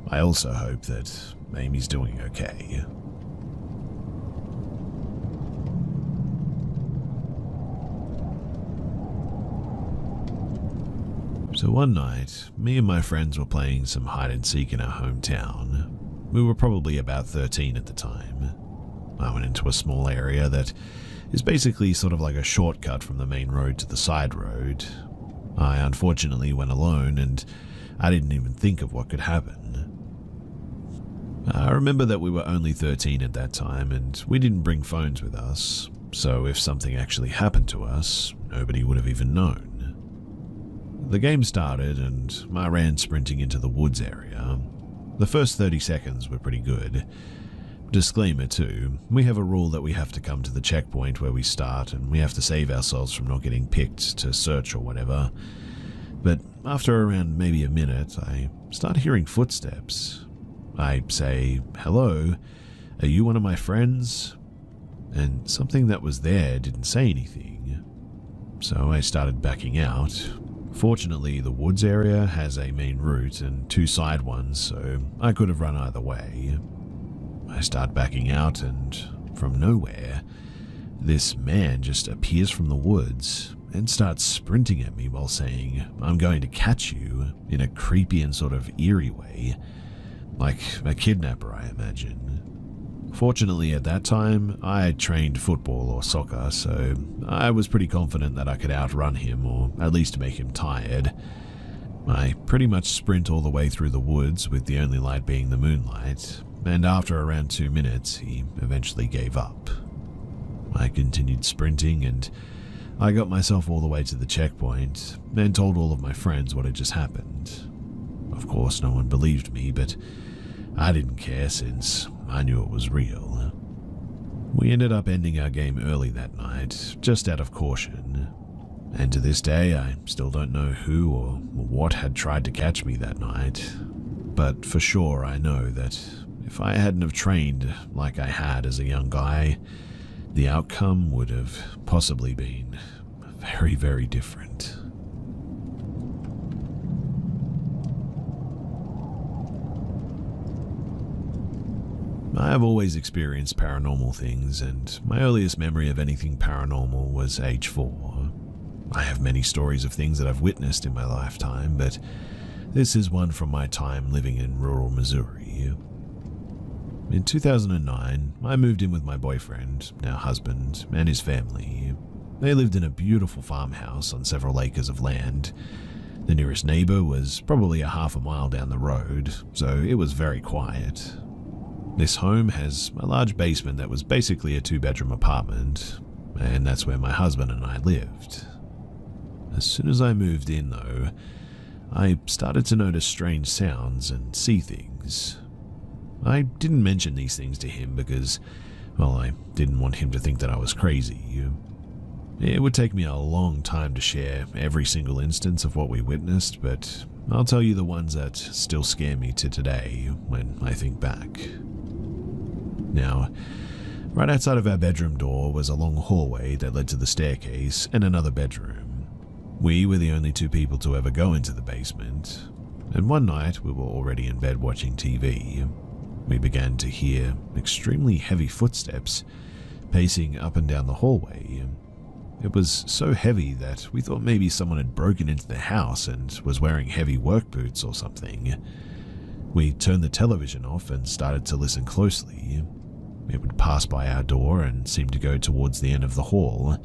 I also hope that Amy's doing okay. So one night, me and my friends were playing some hide and seek in our hometown. We were probably about 13 at the time. I went into a small area that is basically sort of like a shortcut from the main road to the side road. I unfortunately went alone and I didn't even think of what could happen. I remember that we were only 13 at that time and we didn't bring phones with us, so if something actually happened to us, nobody would have even known. The game started and I ran sprinting into the woods area. The first 30 seconds were pretty good. Disclaimer too, we have a rule that we have to come to the checkpoint where we start and we have to save ourselves from not getting picked to search or whatever. But after around maybe a minute, I start hearing footsteps. I say, "Hello, are you one of my friends?" And something that was there didn't say anything. So I started backing out. Fortunately, the woods area has a main route and 2 side ones, so I could have run either way. I start backing out and, from nowhere, this man just appears from the woods and starts sprinting at me while saying, "I'm going to catch you," in a creepy and sort of eerie way, like a kidnapper, I imagine. Fortunately, at that time, I trained football or soccer, so I was pretty confident that I could outrun him or at least make him tired. I pretty much sprint all the way through the woods with the only light being the moonlight, and after around 2 minutes, he eventually gave up. I continued sprinting and I got myself all the way to the checkpoint and told all of my friends what had just happened. Of course, no one believed me, but I didn't care since I knew it was real. We ended up ending our game early that night, just out of caution. And to this day, I still don't know who or what had tried to catch me that night. But for sure, I know that if I hadn't have trained like I had as a young guy, the outcome would have possibly been very, very different. I have always experienced paranormal things, and my earliest memory of anything paranormal was age 4. I have many stories of things that I've witnessed in my lifetime, but this is one from my time living in rural Missouri. In 2009, I moved in with my boyfriend, now husband, and his family. They lived in a beautiful farmhouse on several acres of land. The nearest neighbor was probably a half a mile down the road, so it was very quiet. This home has a large basement that was basically a 2-bedroom apartment, and that's where my husband and I lived. As soon as I moved in, though, I started to notice strange sounds and see things. I didn't mention these things to him because, well, I didn't want him to think that I was crazy. It would take me a long time to share every single instance of what we witnessed, but I'll tell you the ones that still scare me to today when I think back. Now, right outside of our bedroom door was a long hallway that led to the staircase and another bedroom. We were the only 2 people to ever go into the basement, and one night we were already in bed watching TV. We began to hear extremely heavy footsteps pacing up and down the hallway. It was so heavy that we thought maybe someone had broken into the house and was wearing heavy work boots or something. We turned the television off and started to listen closely. It would pass by our door and seem to go towards the end of the hall,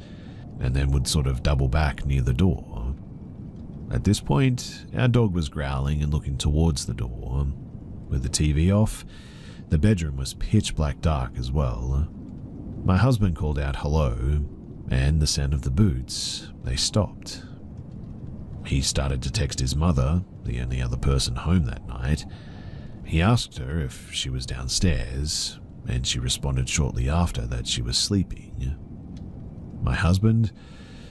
and then would sort of double back near the door. At this point, our dog was growling and looking towards the door. With the TV off, the bedroom was pitch black dark as well. My husband called out hello, and the sound of the boots, they stopped. He started to text his mother, the only other person home that night. He asked her if she was downstairs, and she responded shortly after that she was sleeping. My husband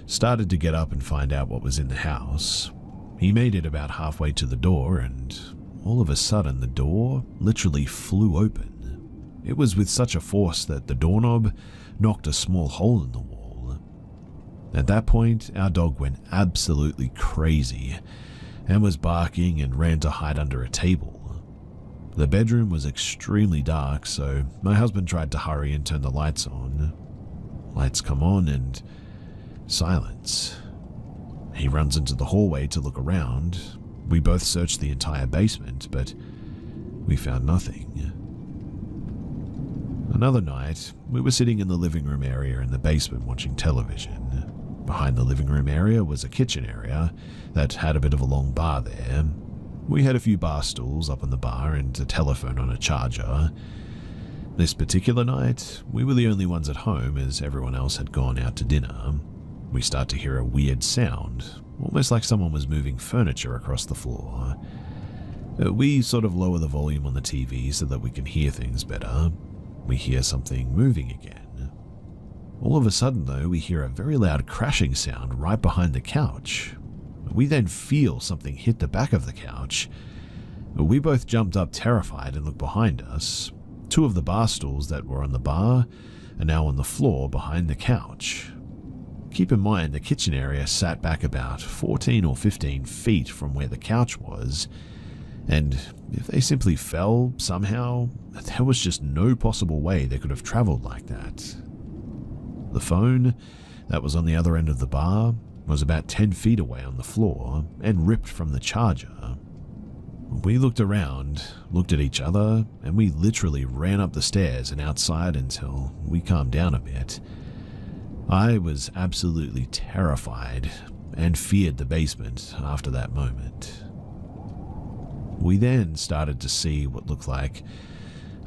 started to get up and find out what was in the house. He made it about halfway to the door, and all of a sudden the door literally flew open. It was with such a force that the doorknob knocked a small hole in the wall. At that point, our dog went absolutely crazy and was barking and ran to hide under a table. The bedroom was extremely dark, so my husband tried to hurry and turn the lights on. Lights come on and silence. He runs into the hallway to look around. We both searched the entire basement, but we found nothing. Another night, we were sitting in the living room area in the basement watching television. Behind the living room area was a kitchen area that had a bit of a long bar there. We had a few bar stools up on the bar and a telephone on a charger. This particular night, we were the only ones at home as everyone else had gone out to dinner. We start to hear a weird sound, almost like someone was moving furniture across the floor. We sort of lower the volume on the TV so that we can hear things better. We hear something moving again. All of a sudden, though, we hear a very loud crashing sound right behind the couch. We then feel something hit the back of the couch. We both jumped up terrified and looked behind us. 2 of the bar stools that were on the bar are now on the floor behind the couch. Keep in mind the kitchen area sat back about 14 or 15 feet from where the couch was, and if they simply fell somehow, there was just no possible way they could have traveled like that. The phone that was on the other end of the bar was about 10 feet away on the floor and ripped from the charger. We looked around, looked at each other, and we literally ran up the stairs and outside until we calmed down a bit. I was absolutely terrified and feared the basement after that moment. We then started to see what looked like,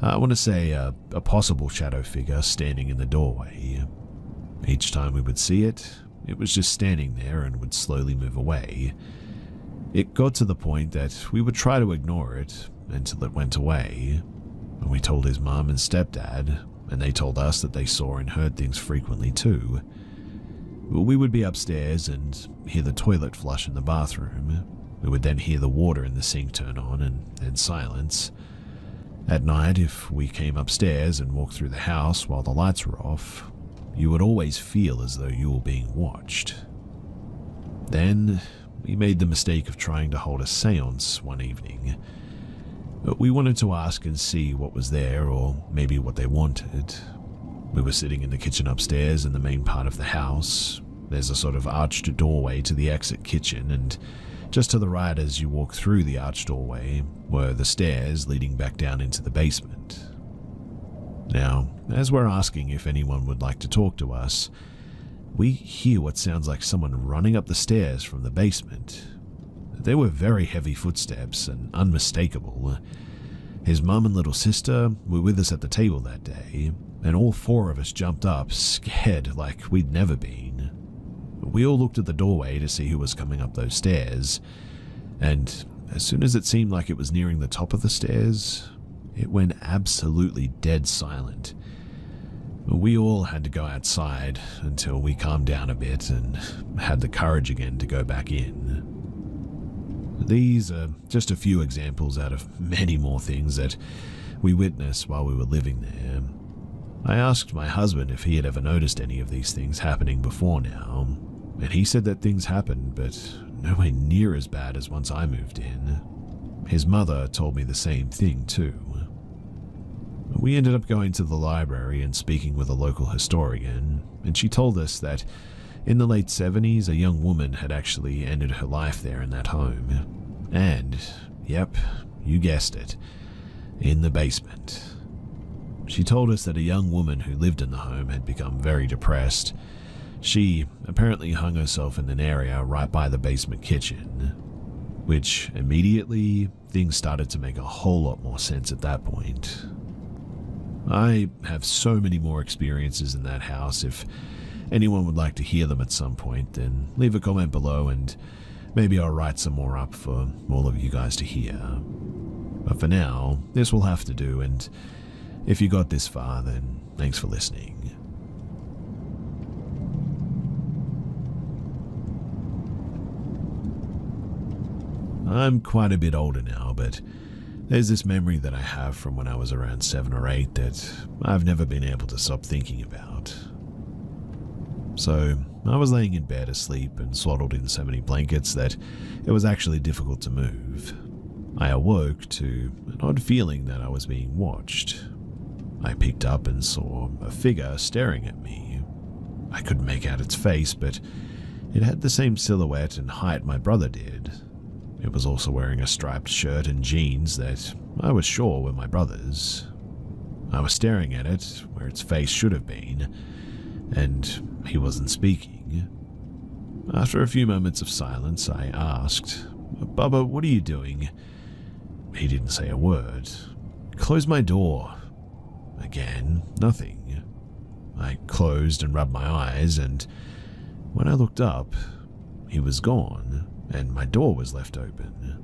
I want to say, a possible shadow figure standing in the doorway. Each time we would see it, it was just standing there and would slowly move away. It got to the point that we would try to ignore it until it went away. We told his mom and stepdad, and they told us that they saw and heard things frequently too. We would be upstairs and hear the toilet flush in the bathroom. We would then hear the water in the sink turn on and then silence. At night, if we came upstairs and walked through the house while the lights were off, you would always feel as though you were being watched. Then, we made the mistake of trying to hold a seance one evening. We wanted to ask and see what was there, or maybe what they wanted. We were sitting in the kitchen upstairs in the main part of the house. There's a sort of arched doorway to the exit kitchen, and just to the right as you walk through the arched doorway were the stairs leading back down into the basement. Now, as we're asking if anyone would like to talk to us, we hear what sounds like someone running up the stairs from the basement. They were very heavy footsteps and unmistakable. His mum and little sister were with us at the table that day, and all four of us jumped up, scared like we'd never been. We all looked at the doorway to see who was coming up those stairs, and as soon as it seemed like it was nearing the top of the stairs, it went absolutely dead silent. We all had to go outside until we calmed down a bit and had the courage again to go back in. These are just a few examples out of many more things that we witnessed while we were living there. I asked my husband if he had ever noticed any of these things happening before now, and he said that things happened, but nowhere near as bad as once I moved in. His mother told me the same thing too. We ended up going to the library and speaking with a local historian, and she told us that in the late 70s, a young woman had actually ended her life there in that home. And, yep, you guessed it, in the basement. She told us that a young woman who lived in the home had become very depressed. She apparently hung herself in an area right by the basement kitchen, which immediately things started to make a whole lot more sense at that point. I have so many more experiences in that house. If anyone would like to hear them at some point, then leave a comment below and maybe I'll write some more up for all of you guys to hear. But for now, this will have to do, and if you got this far, then thanks for listening. I'm quite a bit older now, but there's this memory that I have from when I was around 7 or 8 that I've never been able to stop thinking about. So, I was laying in bed asleep and swaddled in so many blankets that it was actually difficult to move. I awoke to an odd feeling that I was being watched. I picked up and saw a figure staring at me. I couldn't make out its face, but it had the same silhouette and height my brother did. It was also wearing a striped shirt and jeans that I was sure were my brother's. I was staring at it where its face should have been, and he wasn't speaking. After a few moments of silence, I asked, "Bubba, what are you doing?" He didn't say a word. "Close my door." Again, nothing. I closed and rubbed my eyes, and when I looked up, he was gone, and my door was left open.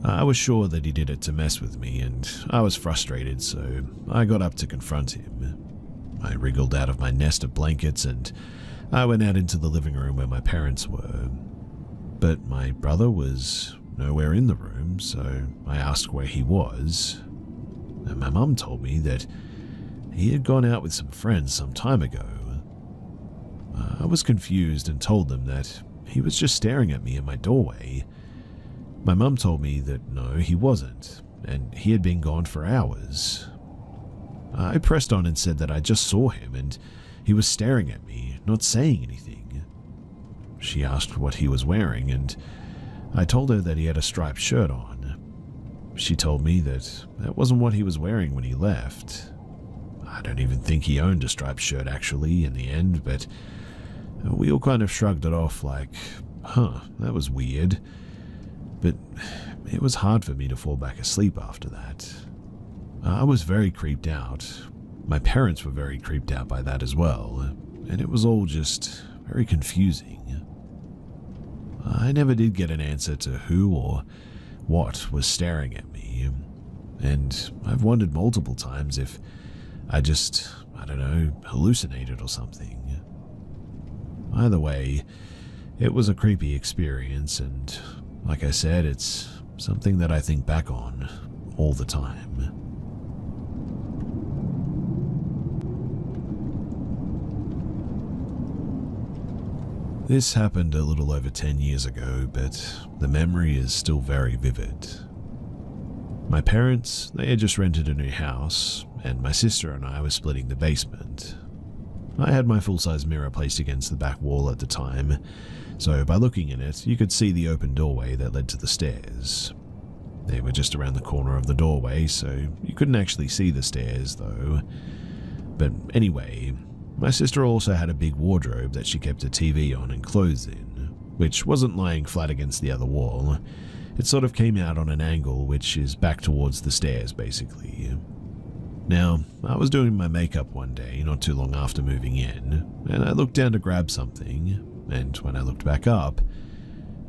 I was sure that he did it to mess with me, and I was frustrated, so I got up to confront him. I wriggled out of my nest of blankets, and I went out into the living room where my parents were. But my brother was nowhere in the room, so I asked where he was. And my mum told me that he had gone out with some friends some time ago. I was confused and told them that he was just staring at me in my doorway. My mum told me that no, he wasn't, and he had been gone for hours. I pressed on and said that I just saw him and he was staring at me, not saying anything. She asked what he was wearing, and I told her that he had a striped shirt on. She told me that that wasn't what he was wearing when he left. I don't even think he owned a striped shirt actually in the end, but we all kind of shrugged it off like, that was weird. But it was hard for me to fall back asleep after that. I was very creeped out. My parents were very creeped out by that as well, and it was all just very confusing. I never did get an answer to who or what was staring at me, and I've wondered multiple times if I don't know, hallucinated or something. Either way, it was a creepy experience, and like I said, it's something that I think back on all the time. This happened a little over 10 years ago, but the memory is still very vivid. My parents, they had just rented a new house, and my sister and I were splitting the basement. I had my full-size mirror placed against the back wall at the time, so by looking in it, you could see the open doorway that led to the stairs. They were just around the corner of the doorway, so you couldn't actually see the stairs, though. But anyway, my sister also had a big wardrobe that she kept a TV on and clothes in, which wasn't lying flat against the other wall. It sort of came out on an angle which is back towards the stairs, basically. Now, I was doing my makeup one day not too long after moving in, and I looked down to grab something, and when I looked back up,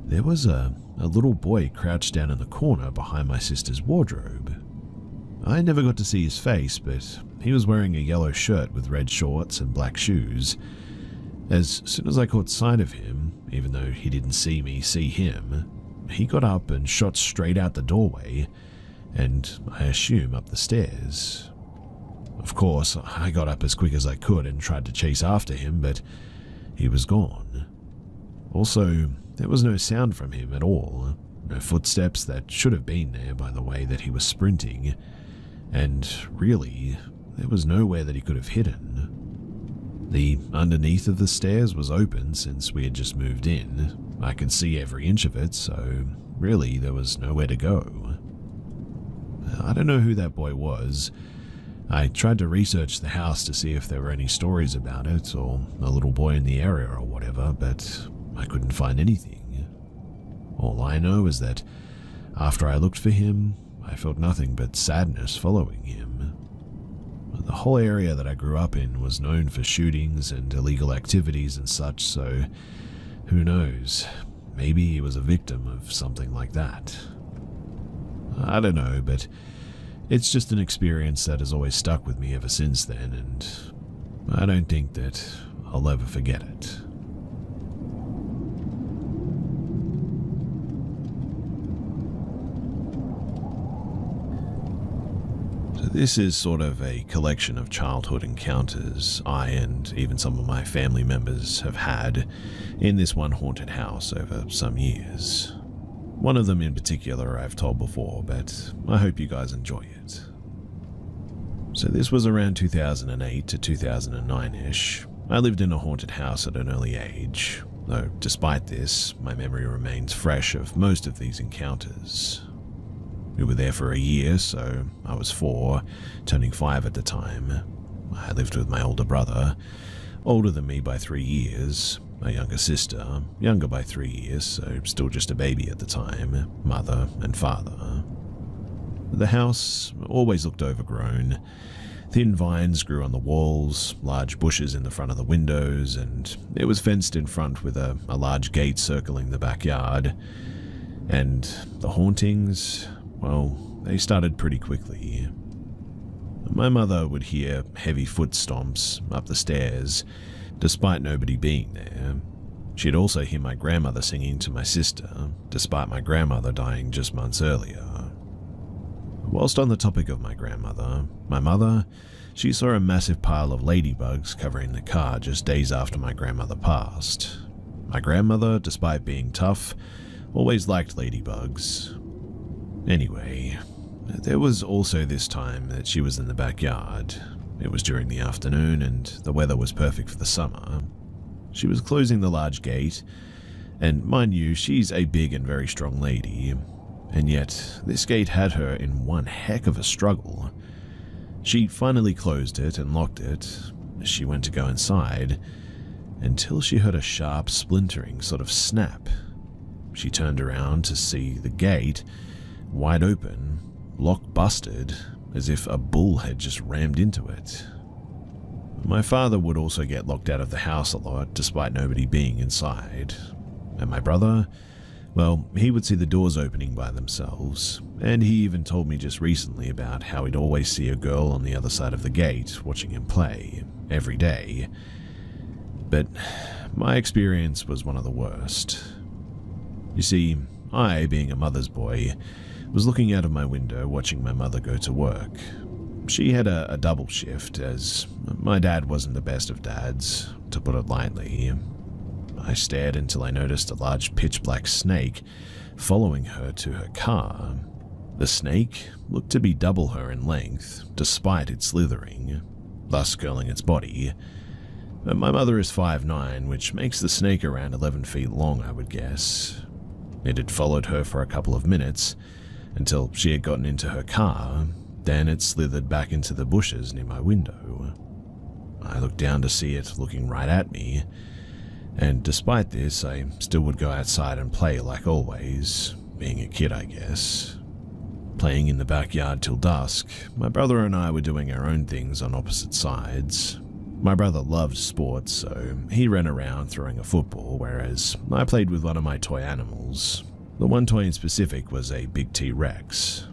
there was a little boy crouched down in the corner behind my sister's wardrobe. I never got to see his face, but he was wearing a yellow shirt with red shorts and black shoes. As soon as I caught sight of him, even though he didn't see me see him, he got up and shot straight out the doorway, and I assume up the stairs. Of course, I got up as quick as I could and tried to chase after him, but he was gone. Also, there was no sound from him at all, no footsteps that should have been there by the way that he was sprinting, and really, there was nowhere that he could have hidden. The underneath of the stairs was open since we had just moved in. I could see every inch of it, so really there was nowhere to go. I don't know who that boy was. I tried to research the house to see if there were any stories about it or a little boy in the area or whatever, but I couldn't find anything. All I know is that after I looked for him, I felt nothing but sadness following him. The whole area that I grew up in was known for shootings and illegal activities and such, so who knows, maybe he was a victim of something like that. I don't know, but it's just an experience that has always stuck with me ever since then, and I don't think that I'll ever forget it. So this is sort of a collection of childhood encounters I and even some of my family members have had in this one haunted house over some years. One of them in particular I've told before, but I hope you guys enjoy it. So this was around 2008 to 2009-ish. I lived in a haunted house at an early age, though despite this, my memory remains fresh of most of these encounters. We were there for a year, so I was 4, turning 5 at the time. I lived with my older brother, older than me by 3 years, a younger sister, younger by 3 years, so still just a baby at the time, mother and father. The house always looked overgrown. Thin vines grew on the walls, large bushes in the front of the windows, and it was fenced in front with a large gate circling the backyard. And the hauntings, well, they started pretty quickly. My mother would hear heavy foot stomps up the stairs, despite nobody being there. She'd also hear my grandmother singing to my sister, despite my grandmother dying just months earlier. Whilst on the topic of my grandmother, my mother, she saw a massive pile of ladybugs covering the car just days after my grandmother passed. My grandmother, despite being tough, always liked ladybugs. Anyway, there was also this time that she was in the backyard. It was during the afternoon and the weather was perfect for the summer. She was closing the large gate, and mind you, she's a big and very strong lady, and yet this gate had her in one heck of a struggle. She finally closed it and locked it as she went to go inside, until she heard a sharp splintering sort of snap. She turned around to see the gate, wide open, lock busted, as if a bull had just rammed into it. My father would also get locked out of the house a lot, despite nobody being inside. And my brother, Well, he would see the doors opening by themselves, and he even told me just recently about how he'd always see a girl on the other side of the gate watching him play, every day. But my experience was one of the worst. You see, I, being a mother's boy, was looking out of my window watching my mother go to work. She had a double shift, as my dad wasn't the best of dads, to put it lightly. I stared until I noticed a large pitch-black snake following her to her car. The snake looked to be double her in length, despite its slithering, thus curling its body. My mother is 5'9", which makes the snake around 11 feet long, I would guess. It had followed her for a couple of minutes, until she had gotten into her car, then it slithered back into the bushes near my window. I looked down to see it looking right at me, and despite this, I still would go outside and play like always, being a kid, I guess. Playing in the backyard till dusk, my brother and I were doing our own things on opposite sides. My brother loved sports, so he ran around throwing a football, whereas I played with one of my toy animals. The one toy in specific was a big T-Rex.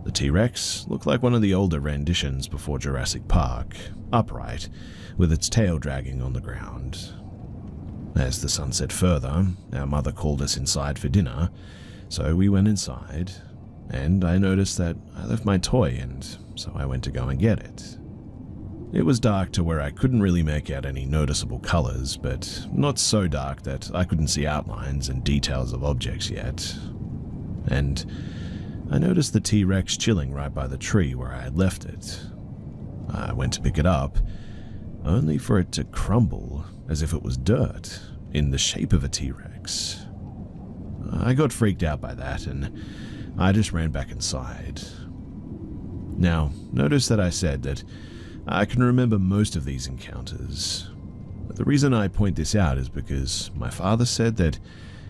The T-Rex looked like one of the older renditions before Jurassic Park, upright, with its tail dragging on the ground. As the sun set further, our mother called us inside for dinner, so we went inside, and I noticed that I left my toy, and so I went to go and get it. It was dark to where I couldn't really make out any noticeable colors, but not so dark that I couldn't see outlines and details of objects yet. And I noticed the T-Rex chilling right by the tree where I had left it. I went to pick it up, only for it to crumble as if it was dirt, in the shape of a T-Rex. I got freaked out by that, and I just ran back inside. Now, notice that I said that I can remember most of these encounters. The reason I point this out is because my father said that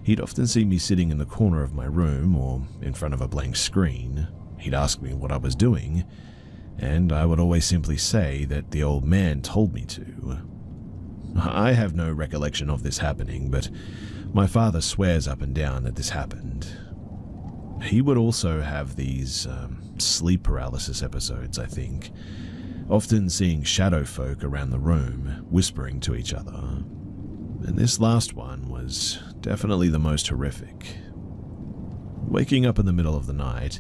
he'd often see me sitting in the corner of my room or in front of a blank screen. He'd ask me what I was doing, and I would always simply say that the old man told me to. I have no recollection of this happening, but my father swears up and down that this happened. He would also have these sleep paralysis episodes, I think, often seeing shadow folk around the room, whispering to each other. And this last one was definitely the most horrific. Waking up in the middle of the night,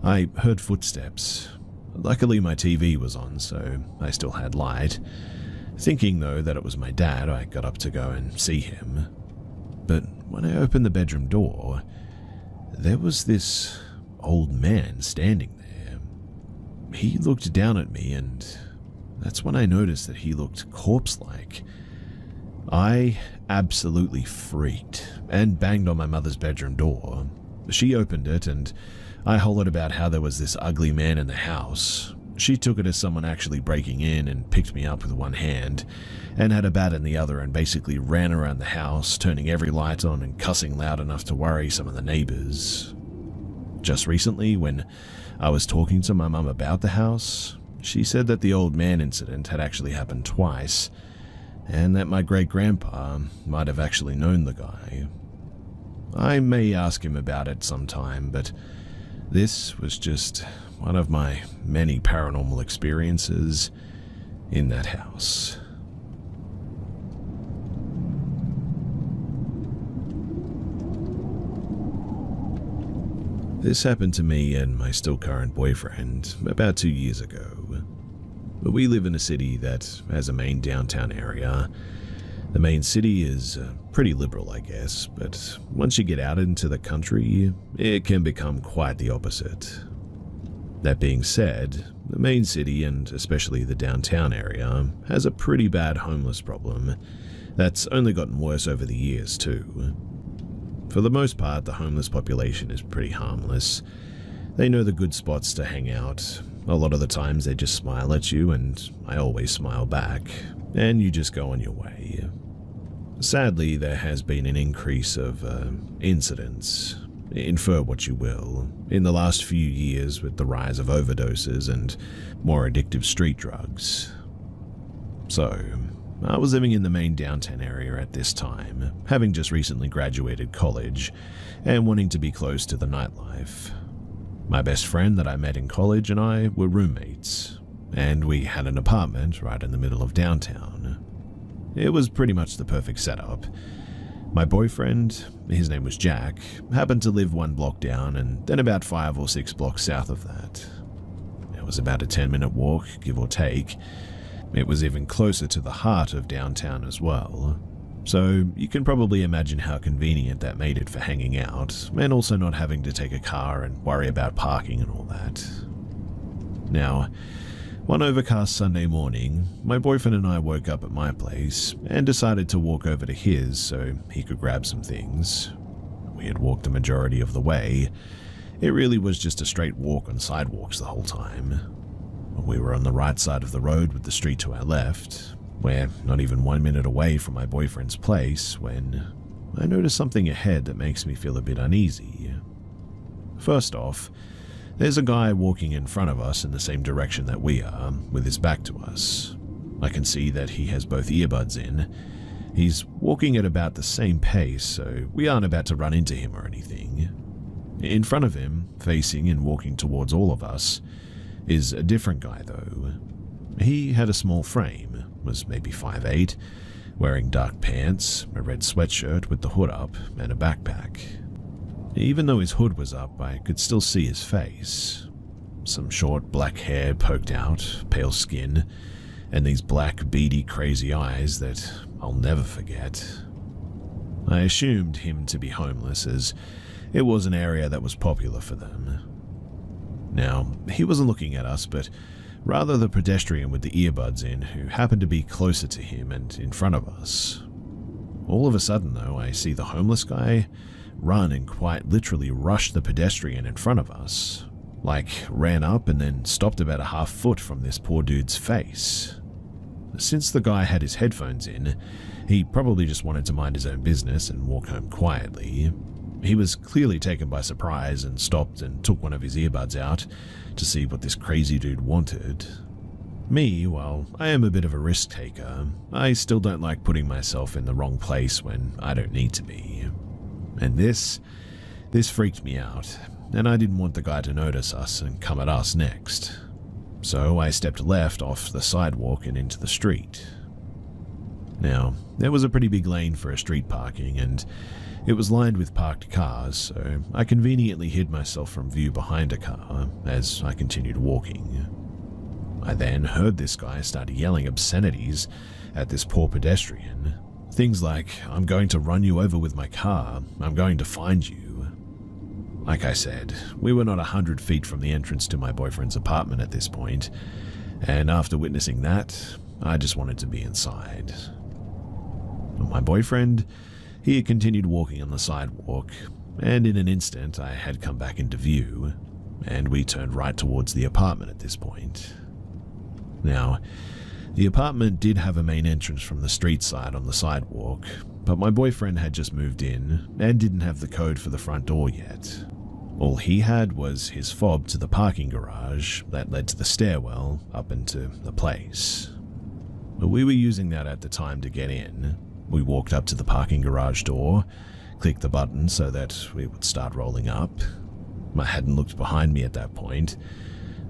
I heard footsteps. Luckily my TV was on, so I still had light. Thinking, though, that it was my dad, I got up to go and see him. But when I opened the bedroom door, there was this old man standing there. He looked down at me, and that's when I noticed that he looked corpse-like. I absolutely freaked and banged on my mother's bedroom door. She opened it, and I hollered about how there was this ugly man in the house. She took it as someone actually breaking in and picked me up with one hand and had a bat in the other and basically ran around the house, turning every light on and cussing loud enough to worry some of the neighbors. Just recently, when I was talking to my mum about the house, she said that the old man incident had actually happened twice, and that my great-grandpa might have actually known the guy. I may ask him about it sometime, but this was just one of my many paranormal experiences in that house. This happened to me and my still current boyfriend about 2 years ago. We live in a city that has a main downtown area. The main city is pretty liberal, I guess, but once you get out into the country, it can become quite the opposite. That being said, the main city, and especially the downtown area, has a pretty bad homeless problem that's only gotten worse over the years too. For the most part, the homeless population is pretty harmless. They know the good spots to hang out. A lot of the times they just smile at you, and I always smile back, and you just go on your way. Sadly, there has been an increase of incidents, infer what you will, in the last few years with the rise of overdoses and more addictive street drugs. So, I was living in the main downtown area at this time, having just recently graduated college and wanting to be close to the nightlife. My best friend that I met in college and I were roommates, and we had an apartment right in the middle of downtown. It was pretty much the perfect setup. My boyfriend, his name was Jack, happened to live one block down and then about 5 or 6 blocks south of that. It was about a 10-minute walk, give or take. It was even closer to the heart of downtown as well. So you can probably imagine how convenient that made it for hanging out, and also not having to take a car and worry about parking and all that. Now, one overcast Sunday morning, my boyfriend and I woke up at my place and decided to walk over to his so he could grab some things. We had walked the majority of the way. It really was just a straight walk on sidewalks the whole time. We were on the right side of the road with the street to our left. We're not even 1 minute away from my boyfriend's place when I notice something ahead that makes me feel a bit uneasy. First off, there's a guy walking in front of us in the same direction that we are, with his back to us. I can see that he has both earbuds in. He's walking at about the same pace, so we aren't about to run into him or anything. In front of him, facing and walking towards all of us, is a different guy though. He had a small frame, was maybe 5'8", wearing dark pants, a red sweatshirt with the hood up, and a backpack. Even though his hood was up, I could still see his face. Some short black hair poked out, pale skin, and these black, beady, crazy eyes that I'll never forget. I assumed him to be homeless, as it was an area that was popular for them. Now, he wasn't looking at us, but rather the pedestrian with the earbuds in who happened to be closer to him and in front of us. All of a sudden, though, I see the homeless guy run and quite literally rush the pedestrian in front of us. Like, ran up and then stopped about a half foot from this poor dude's face. Since the guy had his headphones in, he probably just wanted to mind his own business and walk home quietly. He was clearly taken by surprise and stopped and took one of his earbuds out to see what this crazy dude wanted. Me, while I am a bit of a risk taker, I still don't like putting myself in the wrong place when I don't need to be. And this freaked me out, and I didn't want the guy to notice us and come at us next. So I stepped left off the sidewalk and into the street. Now, there was a pretty big lane for a street parking, and it was lined with parked cars, so I conveniently hid myself from view behind a car as I continued walking. I then heard this guy start yelling obscenities at this poor pedestrian. Things like, "I'm going to run you over with my car, I'm going to find you." Like I said, we were not 100 feet from the entrance to my boyfriend's apartment at this point, and after witnessing that, I just wanted to be inside. My boyfriend, he had continued walking on the sidewalk, and in an instant I had come back into view, and we turned right towards the apartment at this point. Now, the apartment did have a main entrance from the street side on the sidewalk, but my boyfriend had just moved in and didn't have the code for the front door yet. All he had was his fob to the parking garage that led to the stairwell up into the place. But we were using that at the time to get in. We walked up to the parking garage door, clicked the button so that we would start rolling up. I hadn't looked behind me at that point.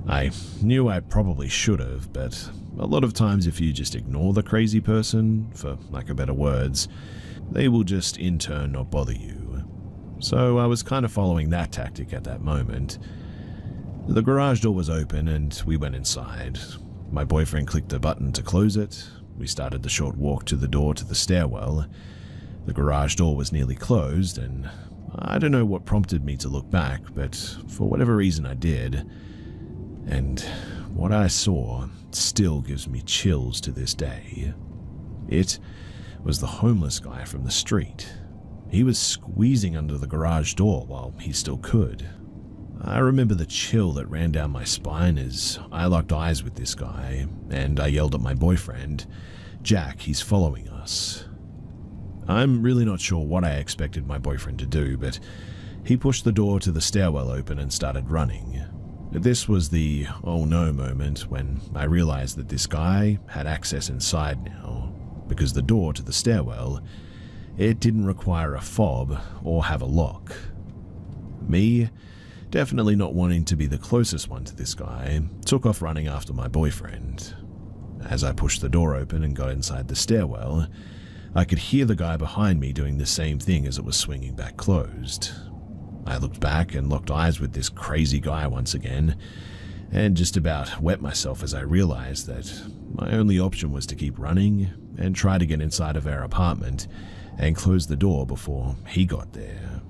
I knew I probably should have, but a lot of times if you just ignore the crazy person, for lack of better words, they will just in turn not bother you. So I was kind of following that tactic at that moment. The garage door was open and we went inside. My boyfriend clicked the button to close it. We started the short walk to the door to the stairwell. The garage door was nearly closed, and I don't know what prompted me to look back, but for whatever reason I did. And what I saw still gives me chills to this day. It was the homeless guy from the street. He was squeezing under the garage door while he still could. I remember the chill that ran down my spine as I locked eyes with this guy, and I yelled at my boyfriend, "Jack, he's following us." I'm really not sure what I expected my boyfriend to do, but he pushed the door to the stairwell open and started running. This was the oh no moment when I realized that this guy had access inside now. because the door to the stairwell, it didn't require a fob or have a lock. Me, definitely not wanting to be the closest one to this guy, took off running after my boyfriend. As I pushed the door open and got inside the stairwell, I could hear the guy behind me doing the same thing as it was swinging back closed. I looked back and locked eyes with this crazy guy once again, and just about wet myself as I realized that my only option was to keep running and try to get inside of our apartment and close the door before he got there.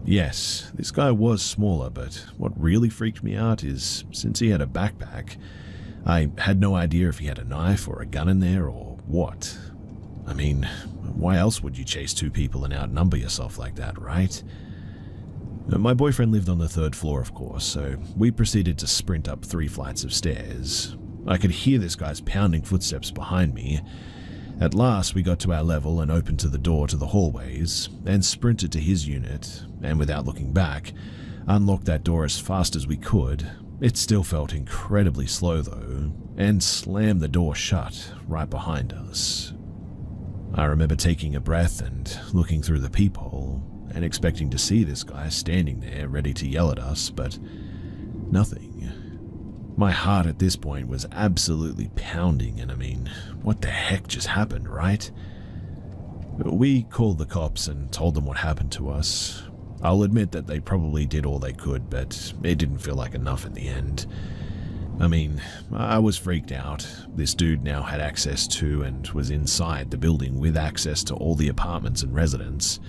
Yes, this guy was smaller, but what really freaked me out is, since he had a backpack, I had no idea if he had a knife or a gun in there or what. I mean, why else would you chase two people and outnumber yourself like that, right? My boyfriend lived on the 3rd floor, of course, so we proceeded to sprint up 3 flights of stairs. I could hear this guy's pounding footsteps behind me. At last, we got to our level and opened to the door to the hallways, and sprinted to his unit, and without looking back, unlocked that door as fast as we could. It still felt incredibly slow though, and slammed the door shut right behind us. I remember taking a breath and looking through the peephole, and expecting to see this guy standing there ready to yell at us, but nothing. My heart at this point was absolutely pounding, and I mean, what the heck just happened, right? We called the cops and told them what happened to us. I'll admit that they probably did all they could, but it didn't feel like enough in the end. I mean, I was freaked out. This dude now had access to and was inside the building with access to all the apartments and residents.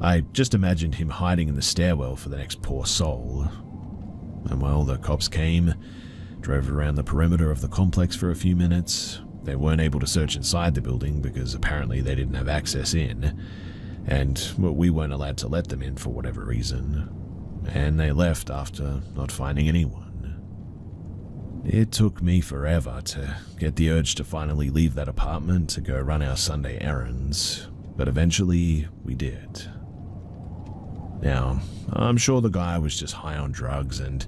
I just imagined him hiding in the stairwell for the next poor soul. And well, the cops came, drove around the perimeter of the complex for a few minutes. They weren't able to search inside the building because apparently they didn't have access in, and we weren't allowed to let them in for whatever reason. And they left after not finding anyone. It took me forever to get the urge to finally leave that apartment to go run our Sunday errands, but eventually we did. Now, I'm sure the guy was just high on drugs and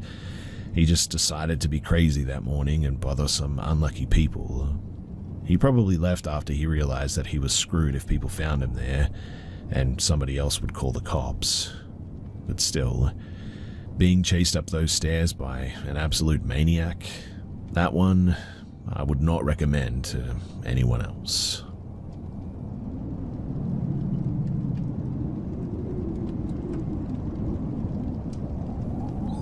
he just decided to be crazy that morning and bother some unlucky people. He probably left after he realized that he was screwed if people found him there, and somebody else would call the cops. But still, being chased up those stairs by an absolute maniac, that one I would not recommend to anyone else.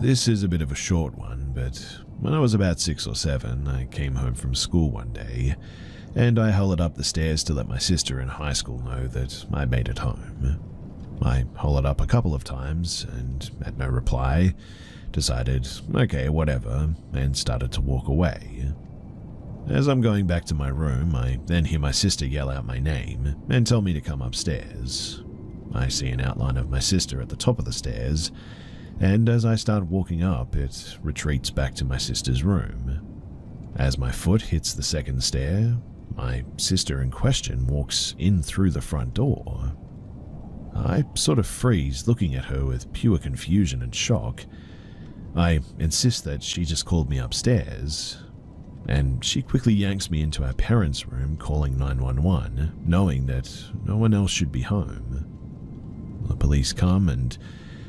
This is a bit of a short one, but when I was about 6 or 7, I came home from school one day, and I hollered up the stairs to let my sister in high school know that I made it home. I hollered up a couple of times, and at no reply, decided, okay, whatever, and started to walk away. As I'm going back to my room, I then hear my sister yell out my name and tell me to come upstairs. I see an outline of my sister at the top of the stairs, and as I start walking up, it retreats back to my sister's room. As my foot hits the second stair, my sister in question walks in through the front door. I sort of freeze, looking at her with pure confusion and shock. I insist that she just called me upstairs, and she quickly yanks me into our parents' room, calling 911, knowing that no one else should be home. The police come and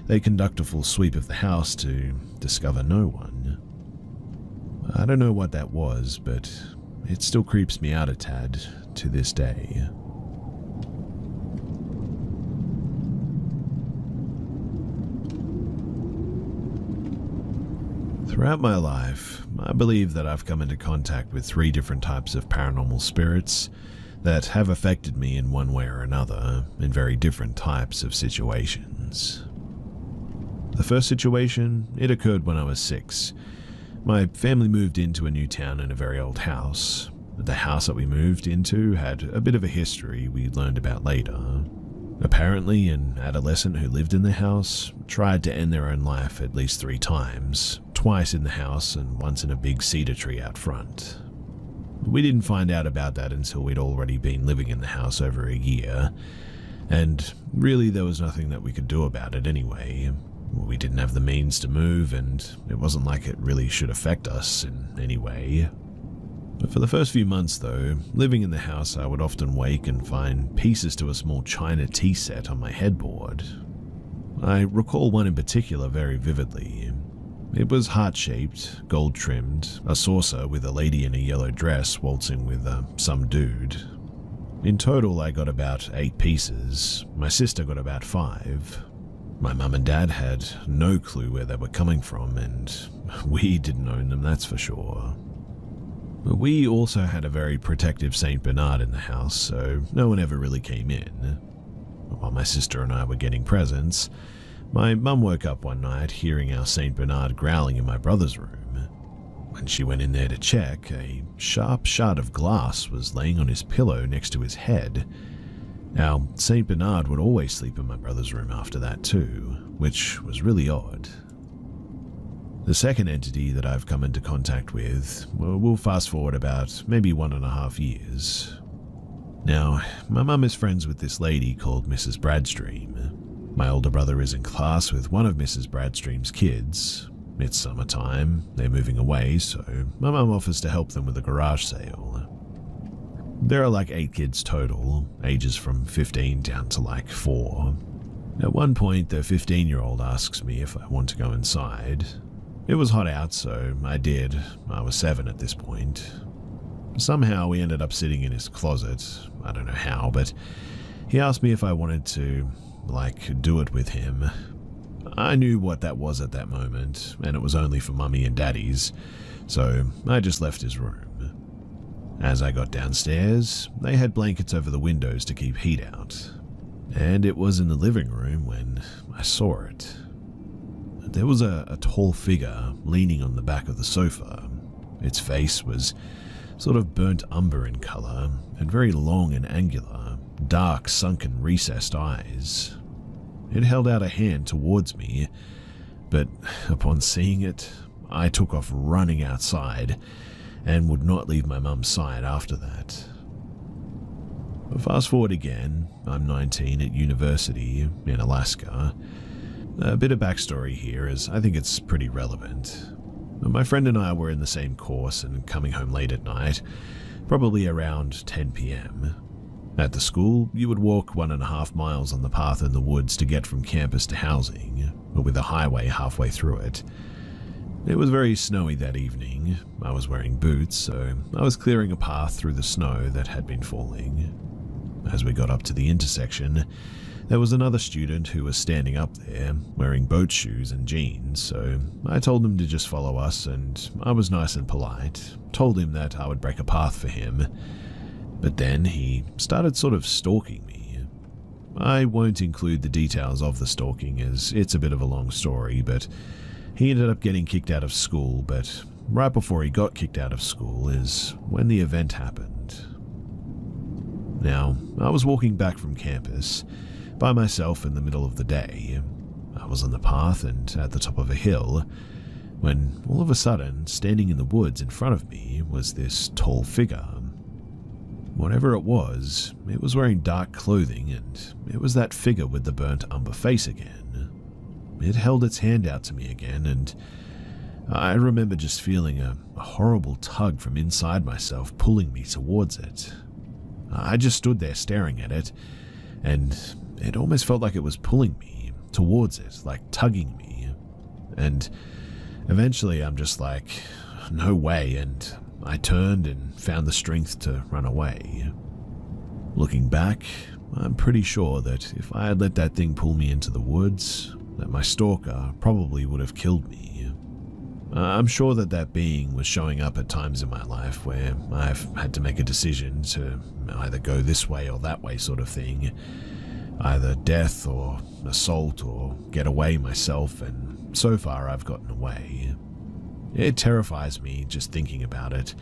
they conduct a full sweep of the house to discover no one. I don't know what that was, but it still creeps me out a tad to this day. Throughout my life, I believe that I've come into contact with 3 different types of paranormal spirits that have affected me in one way or another in very different types of situations. The first situation, it occurred when I was 6. My family moved into a new town in a very old house. The house that we moved into had a bit of a history we learned about later. Apparently, an adolescent who lived in the house tried to end their own life at least 3 times, twice in the house and once in a big cedar tree out front. We didn't find out about that until we'd already been living in the house over a year, and really there was nothing that we could do about it anyway. We didn't have the means to move, and it wasn't like it really should affect us in any way. For the first few months, though, living in the house, I would often wake and find pieces to a small china tea set on my headboard. I recall one in particular very vividly. It was heart-shaped, gold-trimmed, a saucer with a lady in a yellow dress waltzing with some dude. In total, I got about 8 pieces. My sister got about 5. My mum and dad had no clue where they were coming from, and we didn't own them, that's for sure. We also had a very protective Saint Bernard in the house, so no one ever really came in. While my sister and I were getting presents, my mum woke up one night hearing our Saint Bernard growling in my brother's room. When she went in there to check, a sharp shard of glass was laying on his pillow next to his head. Our Saint Bernard would always sleep in my brother's room after that too, which was really odd. The second entity that I've come into contact with, we'll fast forward about maybe 1.5 years. Now, my mum is friends with this lady called Mrs. Bradstream. My older brother is in class with one of Mrs. Bradstream's kids. It's summertime, they're moving away, so my mum offers to help them with a garage sale. There are like 8 kids total, ages from 15 down to like 4. At one point, the 15-year-old asks me if I want to go inside. It was hot out, so I did. I was 7 at this point. Somehow we ended up sitting in his closet. I don't know how, but he asked me if I wanted to, do it with him. I knew what that was at that moment, and it was only for mummy and daddies, so I just left his room. As I got downstairs, they had blankets over the windows to keep heat out, and it was in the living room when I saw it. There was a tall figure leaning on the back of the sofa. Its face was sort of burnt umber in color and very long and angular, dark, sunken, recessed eyes. It held out a hand towards me, but upon seeing it, I took off running outside and would not leave my mum's side after that. Fast forward again, I'm 19 at university in Alaska. A bit of backstory here, as I think it's pretty relevant. My friend and I were in the same course and coming home late at night, probably around 10 p.m. At the school, you would walk 1.5 miles on the path in the woods to get from campus to housing, with a highway halfway through it. It was very snowy that evening. I was wearing boots, so I was clearing a path through the snow that had been falling. As we got up to the intersection, there was another student who was standing up there, wearing boat shoes and jeans, so I told him to just follow us, and I was nice and polite, told him that I would break a path for him. But then he started sort of stalking me. I won't include the details of the stalking, as it's a bit of a long story, but he ended up getting kicked out of school, but right before he got kicked out of school is when the event happened. Now, I was walking back from campus, by myself in the middle of the day. I was on the path and at the top of a hill, when all of a sudden, standing in the woods in front of me was this tall figure. Whatever it was wearing dark clothing, and it was that figure with the burnt umber face again. It held its hand out to me again, and I remember just feeling a horrible tug from inside myself pulling me towards it. I just stood there staring at it, and it almost felt like it was pulling me towards it, like tugging me. And eventually I'm just like, no way, and I turned and found the strength to run away. Looking back, I'm pretty sure that if I had let that thing pull me into the woods, that my stalker probably would have killed me. I'm sure that that being was showing up at times in my life where I've had to make a decision to either go this way or that way sort of thing, either death or assault or get away myself, and so far I've gotten away. It terrifies me just thinking about it,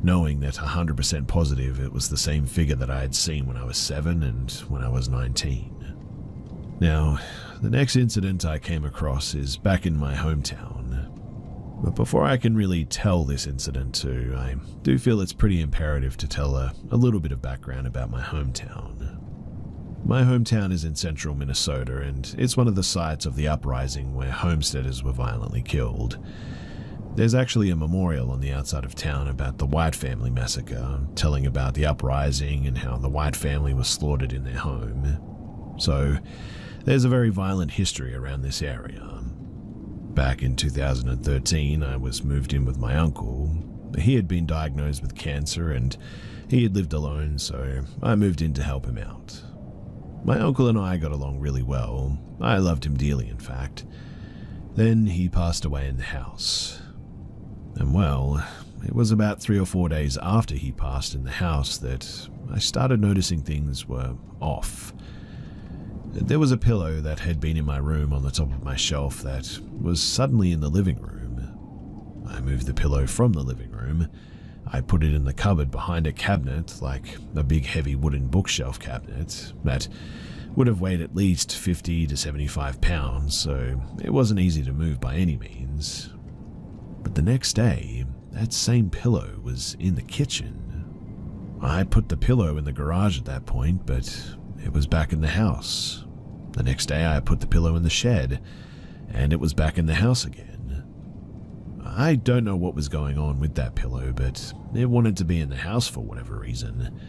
knowing that 100% positive it was the same figure that I had seen when I was 7 and when I was 19. Now, the next incident I came across is back in my hometown. But before I can really tell this incident too, I do feel it's pretty imperative to tell a little bit of background about my hometown. My hometown is in central Minnesota, and it's one of the sites of the uprising where homesteaders were violently killed. There's actually a memorial on the outside of town about the White family massacre, telling about the uprising and how the White family was slaughtered in their home. So, there's a very violent history around this area. Back in 2013, I was moved in with my uncle. He had been diagnosed with cancer and he had lived alone, so I moved in to help him out. My uncle and I got along really well. I loved him dearly, in fact. Then he passed away in the house. And well, it was about 3 or 4 days after he passed in the house that I started noticing things were off. There was a pillow that had been in my room on the top of my shelf that was suddenly in the living room. I moved the pillow from the living room. I put it in the cupboard behind a cabinet, like a big heavy wooden bookshelf cabinet that would have weighed at least 50 to 75 pounds, so it wasn't easy to move by any means. But the next day, that same pillow was in the kitchen. I put the pillow in the garage at that point, but it was back in the house. The next day I put the pillow in the shed, and it was back in the house again. I don't know what was going on with that pillow, but it wanted to be in the house for whatever reason.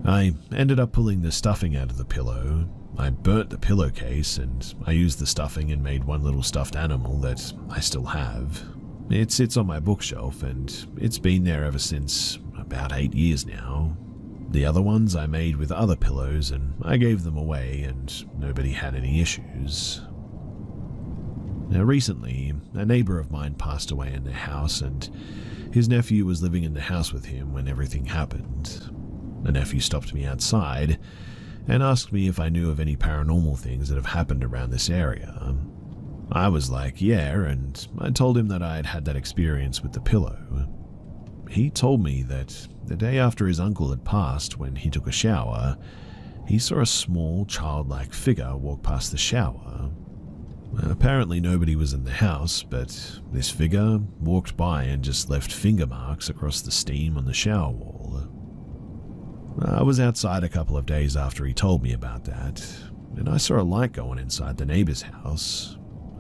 I ended up pulling the stuffing out of the pillow. I burnt the pillowcase, and I used the stuffing and made one little stuffed animal that I still have. It sits on my bookshelf, and it's been there ever since about 8 years now. The other ones I made with other pillows, and I gave them away, and nobody had any issues. Now recently, a neighbor of mine passed away in their house, and his nephew was living in the house with him when everything happened. The nephew stopped me outside and asked me if I knew of any paranormal things that have happened around this area. I was like, yeah, and I told him that I had had that experience with the pillow. He told me that the day after his uncle had passed, when he took a shower, he saw a small, childlike figure walk past the shower. Apparently nobody was in the house, but this figure walked by and just left finger marks across the steam on the shower wall. I was outside a couple of days after he told me about that, and I saw a light go on inside the neighbor's house.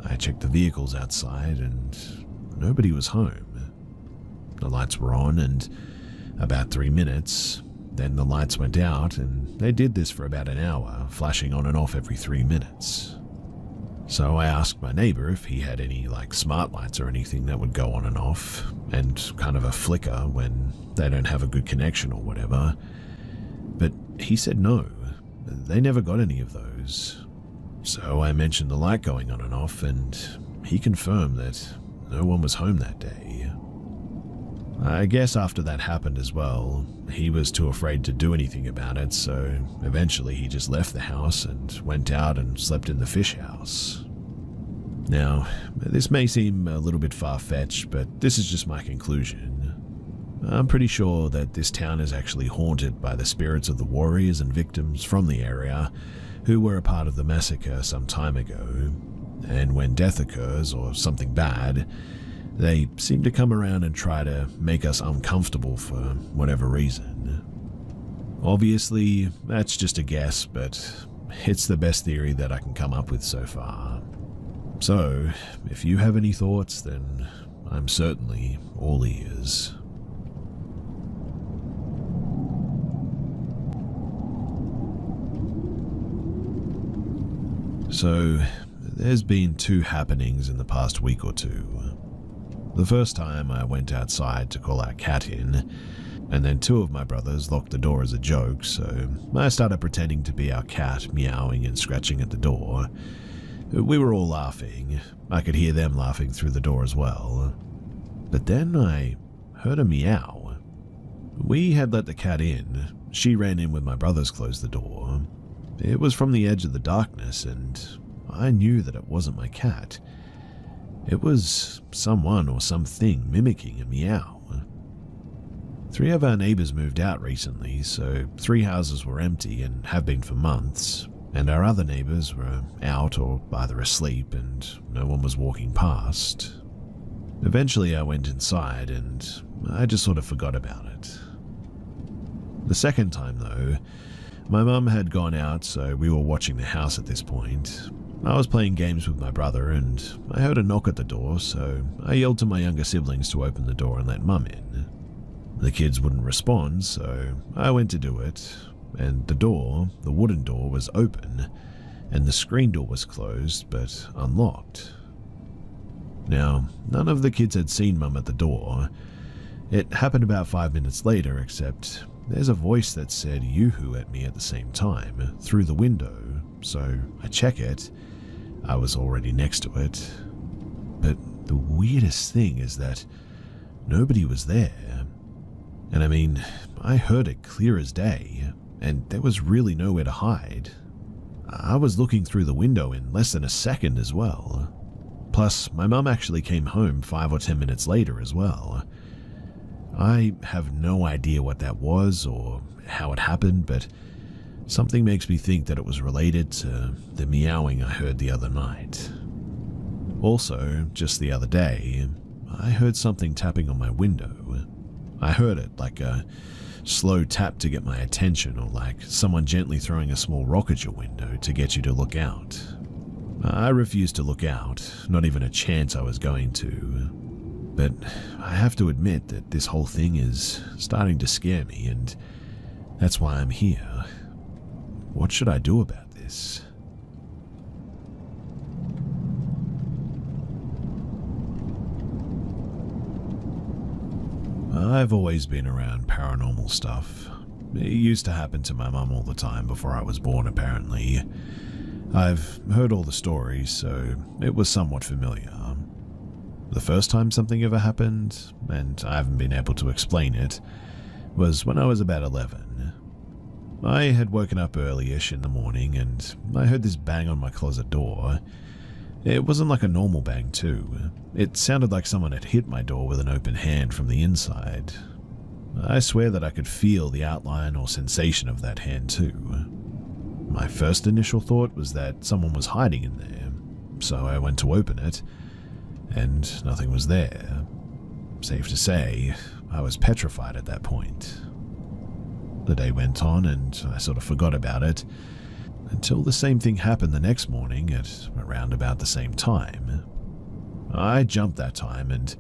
I checked the vehicles outside, and nobody was home. The lights were on, and about 3 minutes, then the lights went out, and they did this for about an hour, flashing on and off every 3 minutes. So I asked my neighbor if he had any smart lights or anything that would go on and off, and kind of a flicker when they don't have a good connection or whatever. But he said no, they never got any of those. So I mentioned the light going on and off, and he confirmed that no one was home that day. I guess after that happened as well, he was too afraid to do anything about it, so eventually he just left the house and went out and slept in the fish house. Now, this may seem a little bit far-fetched, but this is just my conclusion. I'm pretty sure that this town is actually haunted by the spirits of the warriors and victims from the area who were a part of the massacre some time ago, and when death occurs or something bad, they seem to come around and try to make us uncomfortable for whatever reason. Obviously, that's just a guess, but it's the best theory that I can come up with so far. So, if you have any thoughts, then I'm certainly all ears. So, there's been 2 happenings in the past week or 2. The first time I went outside to call our cat in, and then 2 of my brothers locked the door as a joke, so I started pretending to be our cat, meowing and scratching at the door. We were all laughing. I could hear them laughing through the door as well. But then I heard a meow. We had let the cat in. She ran in when my brothers closed the door. It was from the edge of the darkness, and I knew that it wasn't my cat. It was someone or something mimicking a meow. 3 of our neighbors moved out recently, so 3 houses were empty and have been for months, and our other neighbors were out or either asleep and no one was walking past. Eventually I went inside and I just sort of forgot about it. The second time though, my mum had gone out, so we were watching the house at this point. I was playing games with my brother and I heard a knock at the door, so I yelled to my younger siblings to open the door and let Mum in. The kids wouldn't respond, so I went to do it, and the wooden door, was open, and the screen door was closed but unlocked. Now, none of the kids had seen Mum at the door. It happened about 5 minutes later, except there's a voice that said "Yoo-hoo" at me at the same time, through the window, so I check it. I was already next to it. But the weirdest thing is that nobody was there. And I mean, I heard it clear as day, and there was really nowhere to hide. I was looking through the window in less than a second as well. Plus, my mum actually came home 5 or 10 minutes later as well. I have no idea what that was or how it happened, but something makes me think that it was related to the meowing I heard the other night. Also, just the other day, I heard something tapping on my window. I heard it like a slow tap to get my attention, or like someone gently throwing a small rock at your window to get you to look out. I refused to look out, not even a chance I was going to. But I have to admit that this whole thing is starting to scare me, and that's why I'm here. What should I do about this? I've always been around paranormal stuff. It used to happen to my mum all the time before I was born, apparently. I've heard all the stories, so it was somewhat familiar. The first time something ever happened, and I haven't been able to explain it, was when I was about 11. I had woken up early-ish in the morning, and I heard this bang on my closet door. It wasn't like a normal bang, too. It sounded like someone had hit my door with an open hand from the inside. I swear that I could feel the outline or sensation of that hand, too. My first initial thought was that someone was hiding in there, so I went to open it, and nothing was there. Safe to say, I was petrified at that point. The day went on, and I sort of forgot about it, until the same thing happened the next morning at around about the same time. I jumped that time, and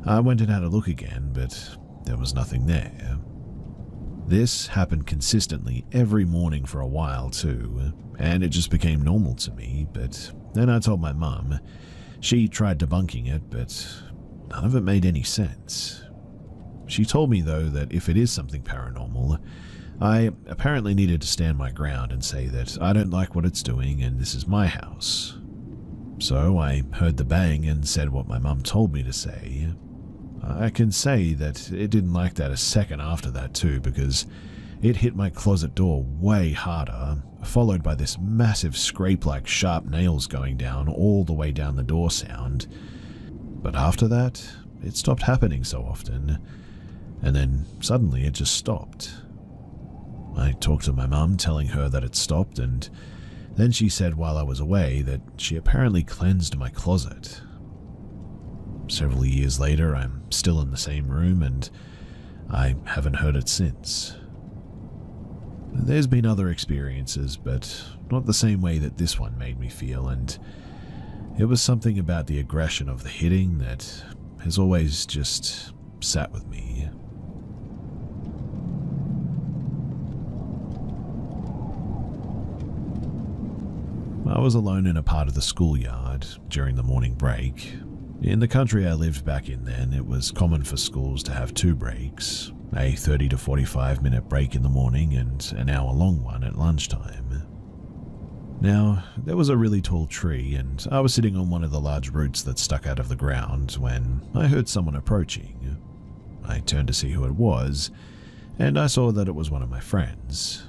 I went and had a look again, but there was nothing there. This happened consistently every morning for a while too, and it just became normal to me, but then I told my mum. She tried debunking it, but none of it made any sense. She told me, though, that if it is something paranormal, I apparently needed to stand my ground and say that I don't like what it's doing and this is my house. So I heard the bang and said what my mum told me to say. I can say that it didn't like that a second after that too, because it hit my closet door way harder, followed by this massive scrape like sharp nails going down all the way down the door sound. But after that, it stopped happening so often, and then suddenly it just stopped. I talked to my mum, telling her that it stopped, and then she said while I was away that she apparently cleansed my closet. Several years later, I'm still in the same room, and I haven't heard it since. There's been other experiences, but not the same way that this one made me feel, and it was something about the aggression of the hitting that has always just sat with me. I was alone in a part of the schoolyard during the morning break. In the country I lived back in then, it was common for schools to have 2 breaks, a 30 to 45 minute break in the morning and an hour-long one at lunchtime. Now, there was a really tall tree, and I was sitting on one of the large roots that stuck out of the ground when I heard someone approaching. I turned to see who it was, and I saw that it was one of my friends.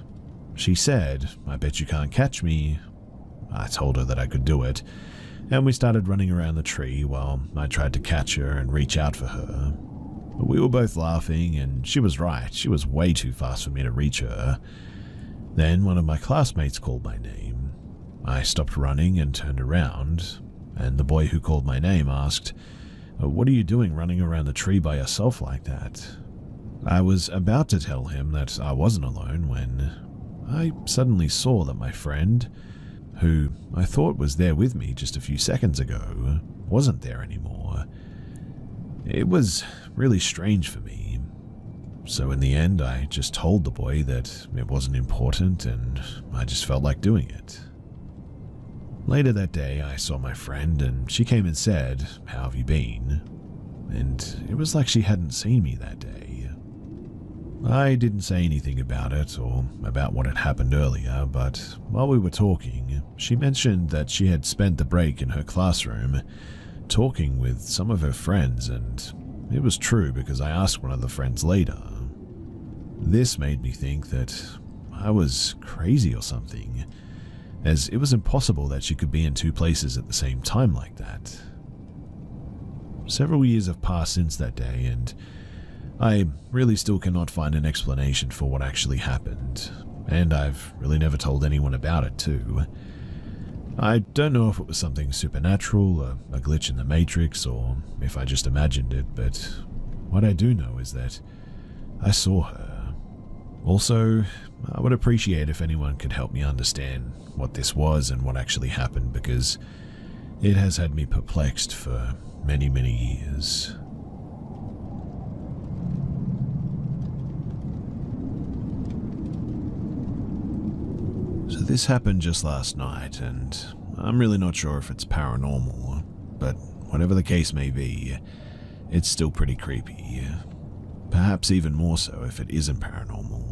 She said, "I bet you can't catch me." I told her that I could do it, and we started running around the tree while I tried to catch her and reach out for her. We were both laughing, and she was right. She was way too fast for me to reach her. Then one of my classmates called my name. I stopped running and turned around, and the boy who called my name asked, "What are you doing running around the tree by yourself like that?" I was about to tell him that I wasn't alone when I suddenly saw that my friend, who I thought was there with me just a few seconds ago, wasn't there anymore. It was really strange for me. So in the end, I just told the boy that it wasn't important and I just felt like doing it. Later that day, I saw my friend and she came and said, "How have you been?" And it was like she hadn't seen me that day. I didn't say anything about it or about what had happened earlier, but while we were talking, she mentioned that she had spent the break in her classroom talking with some of her friends, and it was true because I asked one of the friends later. This made me think that I was crazy or something, as it was impossible that she could be in two places at the same time like that. Several years have passed since that day, and I really still cannot find an explanation for what actually happened, and I've really never told anyone about it too. I don't know if it was something supernatural, a glitch in the Matrix, or if I just imagined it, but what I do know is that I saw her. Also, I would appreciate if anyone could help me understand what this was and what actually happened, because it has had me perplexed for many, many years. So this happened just last night, and I'm really not sure if it's paranormal, but whatever the case may be, it's still pretty creepy. Perhaps even more so if it isn't paranormal.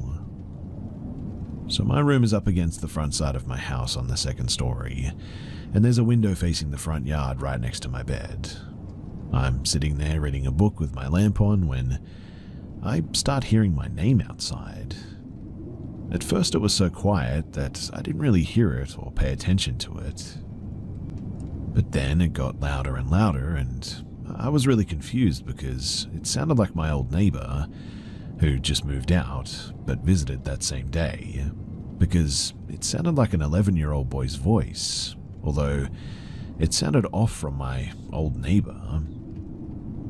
So my room is up against the front side of my house on the second story, and there's a window facing the front yard right next to my bed. I'm sitting there reading a book with my lamp on when I start hearing my name outside. At first it was so quiet that I didn't really hear it or pay attention to it. But then it got louder and louder, and I was really confused because it sounded like my old neighbor, who just moved out but visited that same day, because it sounded like an 11-year-old boy's voice, although it sounded off from my old neighbor.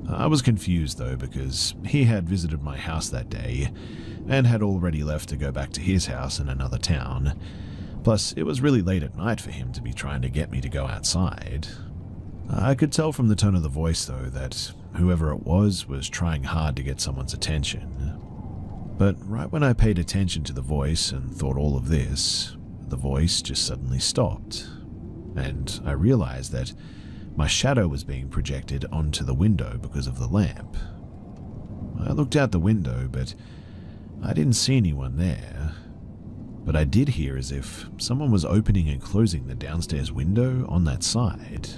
I was confused though because he had visited my house that day and had already left to go back to his house in another town. Plus, it was really late at night for him to be trying to get me to go outside. I could tell from the tone of the voice though that whoever it was trying hard to get someone's attention. But right when I paid attention to the voice and thought all of this, the voice just suddenly stopped, and I realized that my shadow was being projected onto the window because of the lamp. I looked out the window, but I didn't see anyone there. But I did hear as if someone was opening and closing the downstairs window on that side.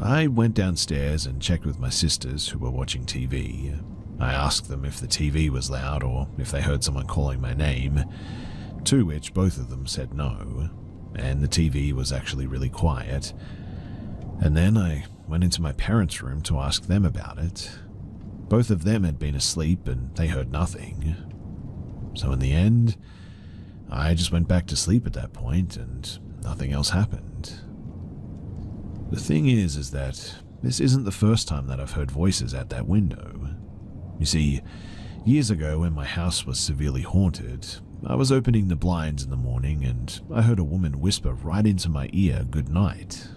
I went downstairs and checked with my sisters who were watching TV. I asked them if the TV was loud or if they heard someone calling my name, to which both of them said no, and the TV was actually really quiet. And then I went into my parents' room to ask them about it. Both of them had been asleep and they heard nothing. So in the end, I just went back to sleep at that point and nothing else happened. The thing is that this isn't the first time that I've heard voices at that window. You see, years ago when my house was severely haunted, I was opening the blinds in the morning and I heard a woman whisper right into my ear, "Good night."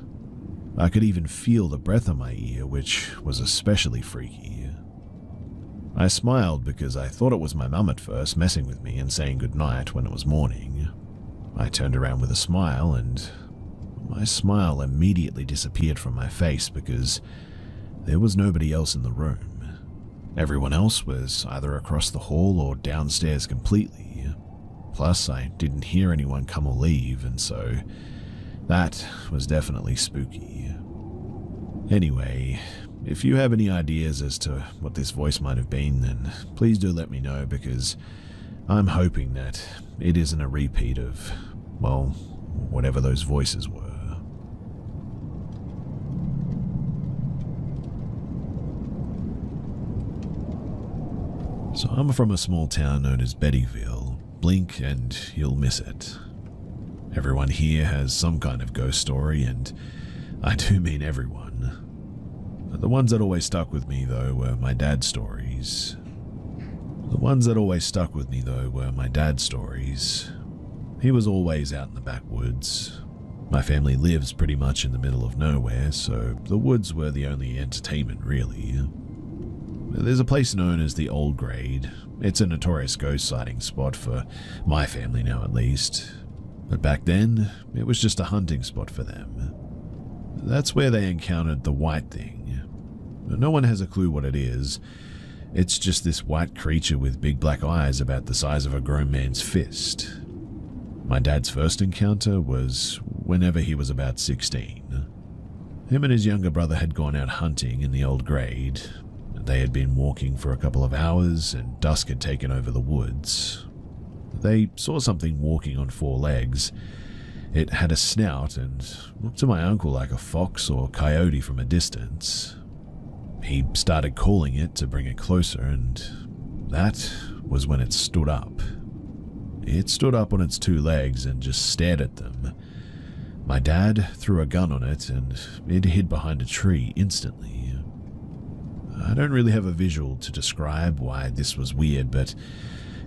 I could even feel the breath on my ear, which was especially freaky. I smiled because I thought it was my mum at first messing with me and saying goodnight when it was morning. I turned around with a smile, and my smile immediately disappeared from my face because there was nobody else in the room. Everyone else was either across the hall or downstairs completely. Plus, I didn't hear anyone come or leave, and so that was definitely spooky. Anyway, if you have any ideas as to what this voice might have been, then please do let me know, because I'm hoping that it isn't a repeat of, well, whatever those voices were. So I'm from a small town known as Bettyville. Blink and you'll miss it. Everyone here has some kind of ghost story, and I do mean everyone. But the ones that always stuck with me, though, were my dad's stories. He was always out in the backwoods, My family lives pretty much in the middle of nowhere, so the woods were the only entertainment really. There's a place known as the Old Grade. It's a notorious ghost sighting spot for my family now at least. But back then, it was just a hunting spot for them. That's where they encountered the white thing. No one has a clue what it is. It's just this white creature with big black eyes about the size of a grown man's fist. My dad's first encounter was whenever he was about 16. Him and his younger brother had gone out hunting in the Old Grade. They had been walking for a couple of hours and dusk had taken over the woods. They saw something walking on 4 legs. It had a snout and looked to my uncle like a fox or coyote from a distance. He started calling it to bring it closer, and that was when it stood up. It stood up on its 2 legs and just stared at them. My dad threw a gun on it and it hid behind a tree instantly. I don't really have a visual to describe why this was weird, but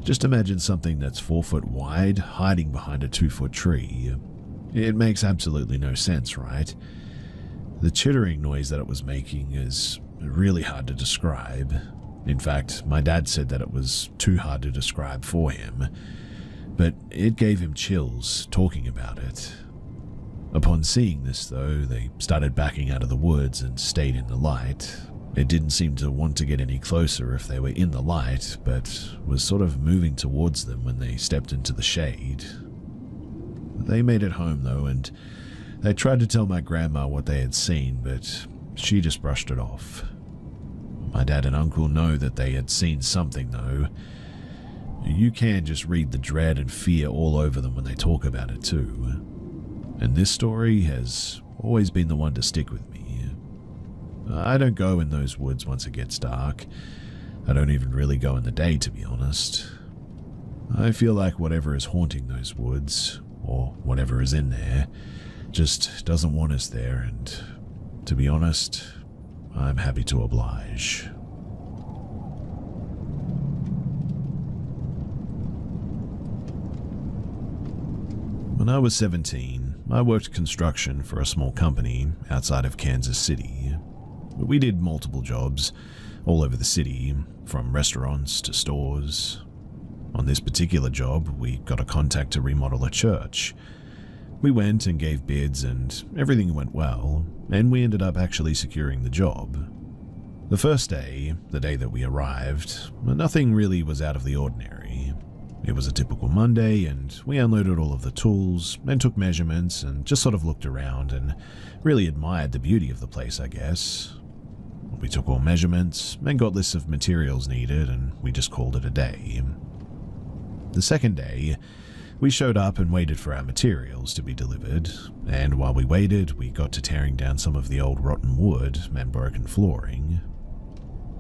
just imagine something that's 4 foot wide hiding behind a 2-foot tree. It makes absolutely no sense, right? The chittering noise that it was making is really hard to describe. In fact, my dad said that it was too hard to describe for him, but it gave him chills talking about it. Upon seeing this, though, they started backing out of the woods and stayed in the light. It didn't seem to want to get any closer if they were in the light, but was sort of moving towards them when they stepped into the shade. They made it home, though, and they tried to tell my grandma what they had seen, but she just brushed it off. My dad and uncle know that they had seen something, though. You can just read the dread and fear all over them when they talk about it, too. And this story has always been the one to stick with me. I don't go in those woods once it gets dark. I don't even really go in the day, to be honest. I feel like whatever is haunting those woods, or whatever is in there, just doesn't want us there, and to be honest, I'm happy to oblige. When I was 17, I worked construction for a small company outside of Kansas City. We did multiple jobs all over the city, from restaurants to stores. On this particular job, we got a contact to remodel a church. We went and gave bids and everything went well, and we ended up actually securing the job. The first day, the day that we arrived, nothing really was out of the ordinary. It was a typical Monday, and we unloaded all of the tools and took measurements and just sort of looked around and really admired the beauty of the place, I guess. We took all measurements and got lists of materials needed, and we just called it a day. The second day, we showed up and waited for our materials to be delivered, and while we waited, we got to tearing down some of the old rotten wood and broken flooring.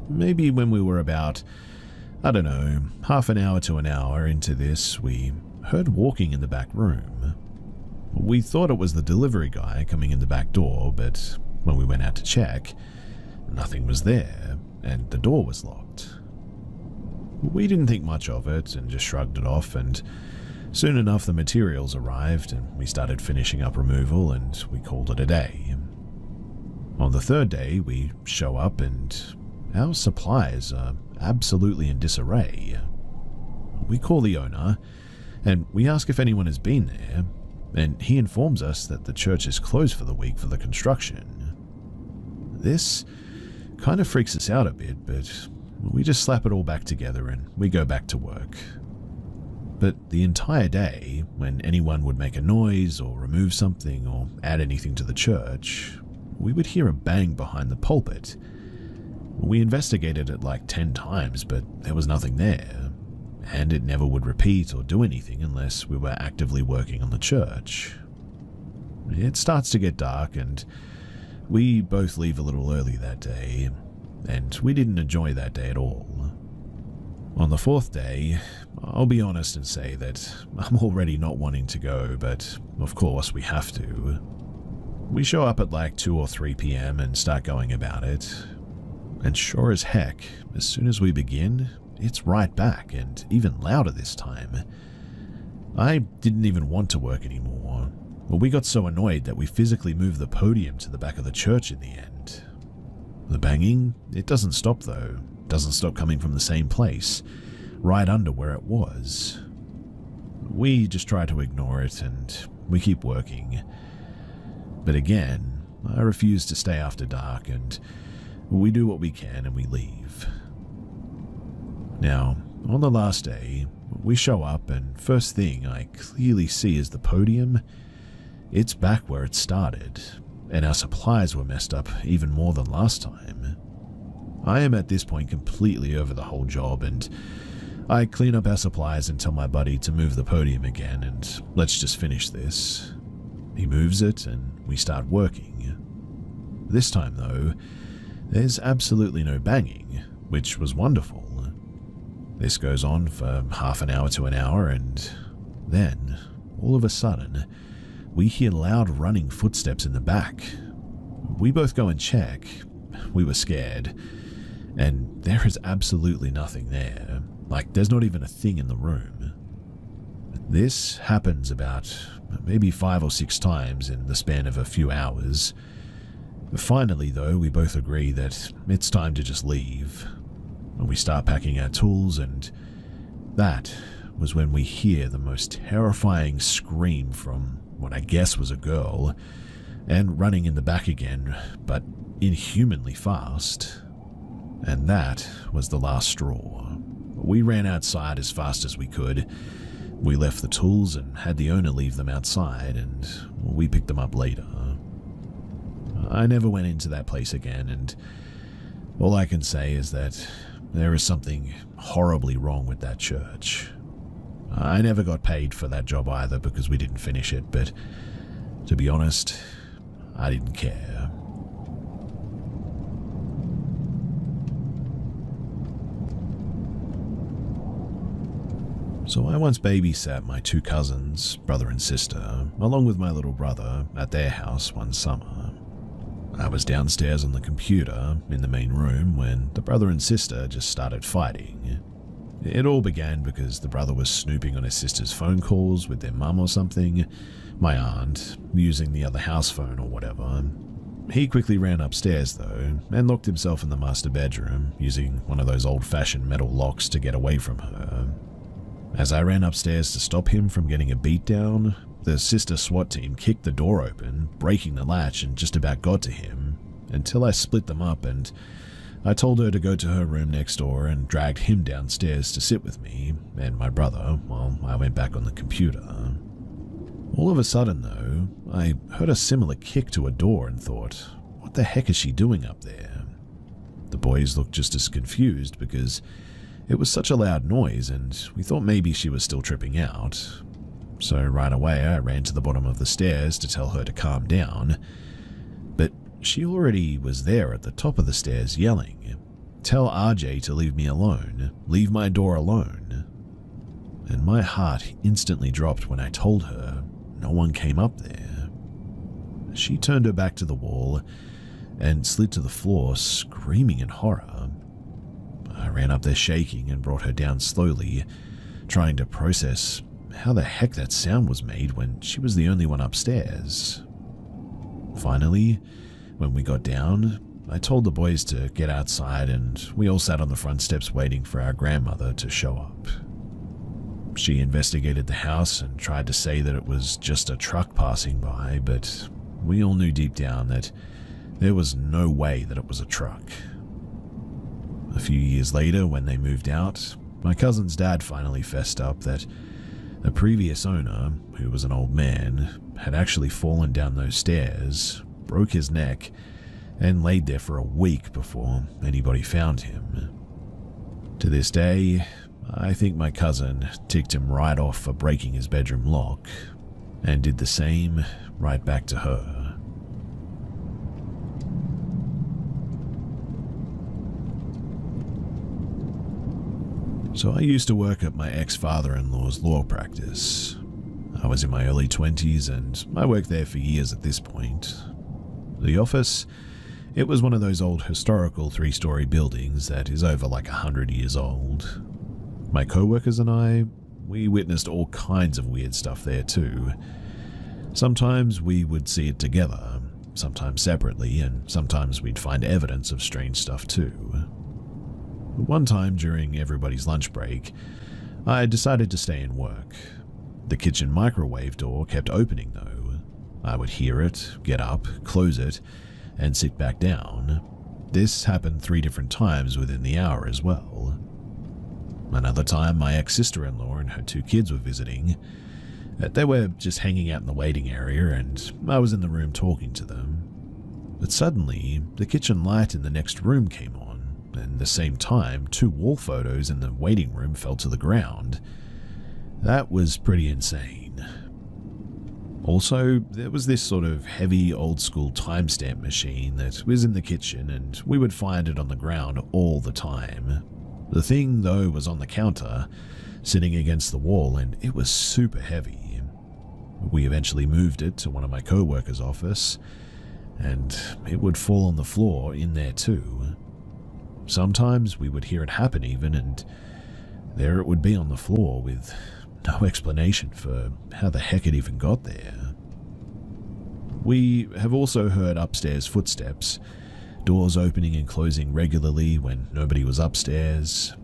Maybe when we were about, I don't know, half an hour to an hour into this, we heard walking in the back room. We thought it was the delivery guy coming in the back door, but when we went out to check, nothing was there, and the door was locked. We didn't think much of it and just shrugged it off, and soon enough the materials arrived and we started finishing up removal and we called it a day. On the third day, we show up and our supplies are absolutely in disarray. We call the owner and we ask if anyone has been there, and he informs us that the church is closed for the week for the construction. This kind of freaks us out a bit, but we just slap it all back together and we go back to work. But the entire day, when anyone would make a noise or remove something or add anything to the church, we would hear a bang behind the pulpit. We investigated it like 10 times, but there was nothing there, and it never would repeat or do anything unless we were actively working on the church. It starts to get dark, and we both leave a little early that day, and we didn't enjoy that day at all. On the fourth day, I'll be honest and say that I'm already not wanting to go, but of course we have to. We show up at like 2 or 3 p.m. and start going about it. And sure as heck, as soon as we begin, it's right back, and even louder this time. I didn't even want to work anymore. Well, we got so annoyed that we physically moved the podium to the back of the church in the end. The banging, it doesn't stop though. It doesn't stop coming from the same place, right under where it was. We just try to ignore it and we keep working. But again, I refuse to stay after dark and we do what we can and we leave. Now, on the last day, we show up and first thing I clearly see is the podium. It's back where it started, and our supplies were messed up even more than last time. I am at this point completely over the whole job, and I clean up our supplies and tell my buddy to move the podium again and let's just finish this. He moves it and we start working. This time though, there's absolutely no banging, which was wonderful. This goes on for half an hour to an hour, and then, all of a sudden, we hear loud running footsteps in the back. We both go and check. We were scared. And there is absolutely nothing there. Like, there's not even a thing in the room. This happens about maybe 5 or 6 times in the span of a few hours. Finally, though, we both agree that it's time to just leave. We start packing our tools, and that was when we hear the most terrifying scream from what I guess was a girl, and running in the back again, but inhumanly fast. And that was the last straw. We ran outside as fast as we could. We left the tools and had the owner leave them outside, and we picked them up later. I never went into that place again, and all I can say is that there is something horribly wrong with that church. I never got paid for that job either because we didn't finish it, but to be honest, I didn't care. So I once babysat my 2 cousins, brother and sister, along with my little brother, at their house one summer. I was downstairs on the computer in the main room when the brother and sister just started fighting. It all began because the brother was snooping on his sister's phone calls with their mum or something, my aunt, using the other house phone or whatever. He quickly ran upstairs though, and locked himself in the master bedroom, using one of those old-fashioned metal locks to get away from her. As I ran upstairs to stop him from getting a beatdown, the sister SWAT team kicked the door open, breaking the latch, and just about got to him, until I split them up and I told her to go to her room next door and dragged him downstairs to sit with me and my brother while I went back on the computer. All of a sudden, though, I heard a similar kick to a door and thought, what the heck is she doing up there? The boys looked just as confused because it was such a loud noise and we thought maybe she was still tripping out. So right away I ran to the bottom of the stairs to tell her to calm down, but she already was there at the top of the stairs yelling, "Tell RJ to leave me alone, leave my door alone." And my heart instantly dropped when I told her no one came up there. She turned her back to the wall and slid to the floor, screaming in horror. I ran up there shaking and brought her down slowly, trying to process how the heck that sound was made when she was the only one upstairs. Finally, when we got down, I told the boys to get outside and we all sat on the front steps waiting for our grandmother to show up. She investigated the house and tried to say that it was just a truck passing by, but we all knew deep down that there was no way that it was a truck. A few years later, when they moved out, my cousin's dad finally fessed up that a previous owner, who was an old man, had actually fallen down those stairs, broke his neck, and laid there for a week before anybody found him. To this day, I think my cousin ticked him right off for breaking his bedroom lock, and did the same right back to her. So I used to work at my ex-father-in-law's law practice. I was in my early 20s and I worked there for years at this point. The office, it was one of those old historical 3-story buildings that is over like 100 years old. My co-workers and I, we witnessed all kinds of weird stuff there too. Sometimes we would see it together, sometimes separately, and sometimes we'd find evidence of strange stuff too. One time during everybody's lunch break, I decided to stay and work. The kitchen microwave door kept opening though. I would hear it, get up, close it, and sit back down. This happened 3 different times within the hour as well. Another time, my ex-sister-in-law and her 2 kids were visiting. They were just hanging out in the waiting area, and I was in the room talking to them. But suddenly, the kitchen light in the next room came on, and at the same time, 2 wall photos in the waiting room fell to the ground. That was pretty insane. Also, there was this sort of heavy old-school timestamp machine that was in the kitchen, and we would find it on the ground all the time. The thing, though, was on the counter, sitting against the wall, and it was super heavy. We eventually moved it to one of my co-workers' office, and it would fall on the floor in there too. Sometimes we would hear it happen even, and there it would be on the floor with no explanation for how the heck it even got there. We have also heard upstairs footsteps, doors opening and closing regularly when nobody was upstairs.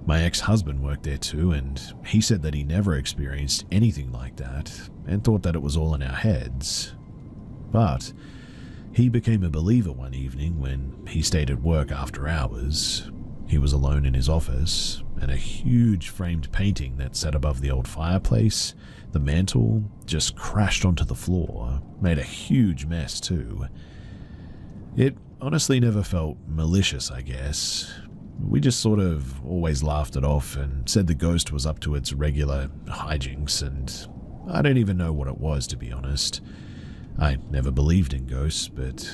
My ex-husband worked there too, and he said that he never experienced anything like that and thought that it was all in our heads. But he became a believer one evening when he stayed at work after hours. He was alone in his office, and a huge framed painting that sat above the old fireplace, the mantle, just crashed onto the floor, made a huge mess too. It honestly never felt malicious, I guess. We just sort of always laughed it off and said the ghost was up to its regular hijinks, and I don't even know what it was, to be honest. I never believed in ghosts, but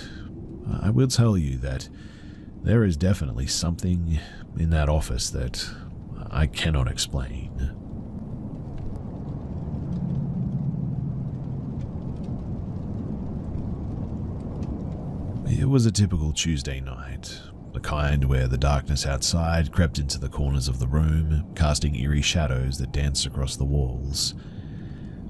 I will tell you that there is definitely something in that office that I cannot explain. It was a typical Tuesday night. The kind where the darkness outside crept into the corners of the room, casting eerie shadows that danced across the walls.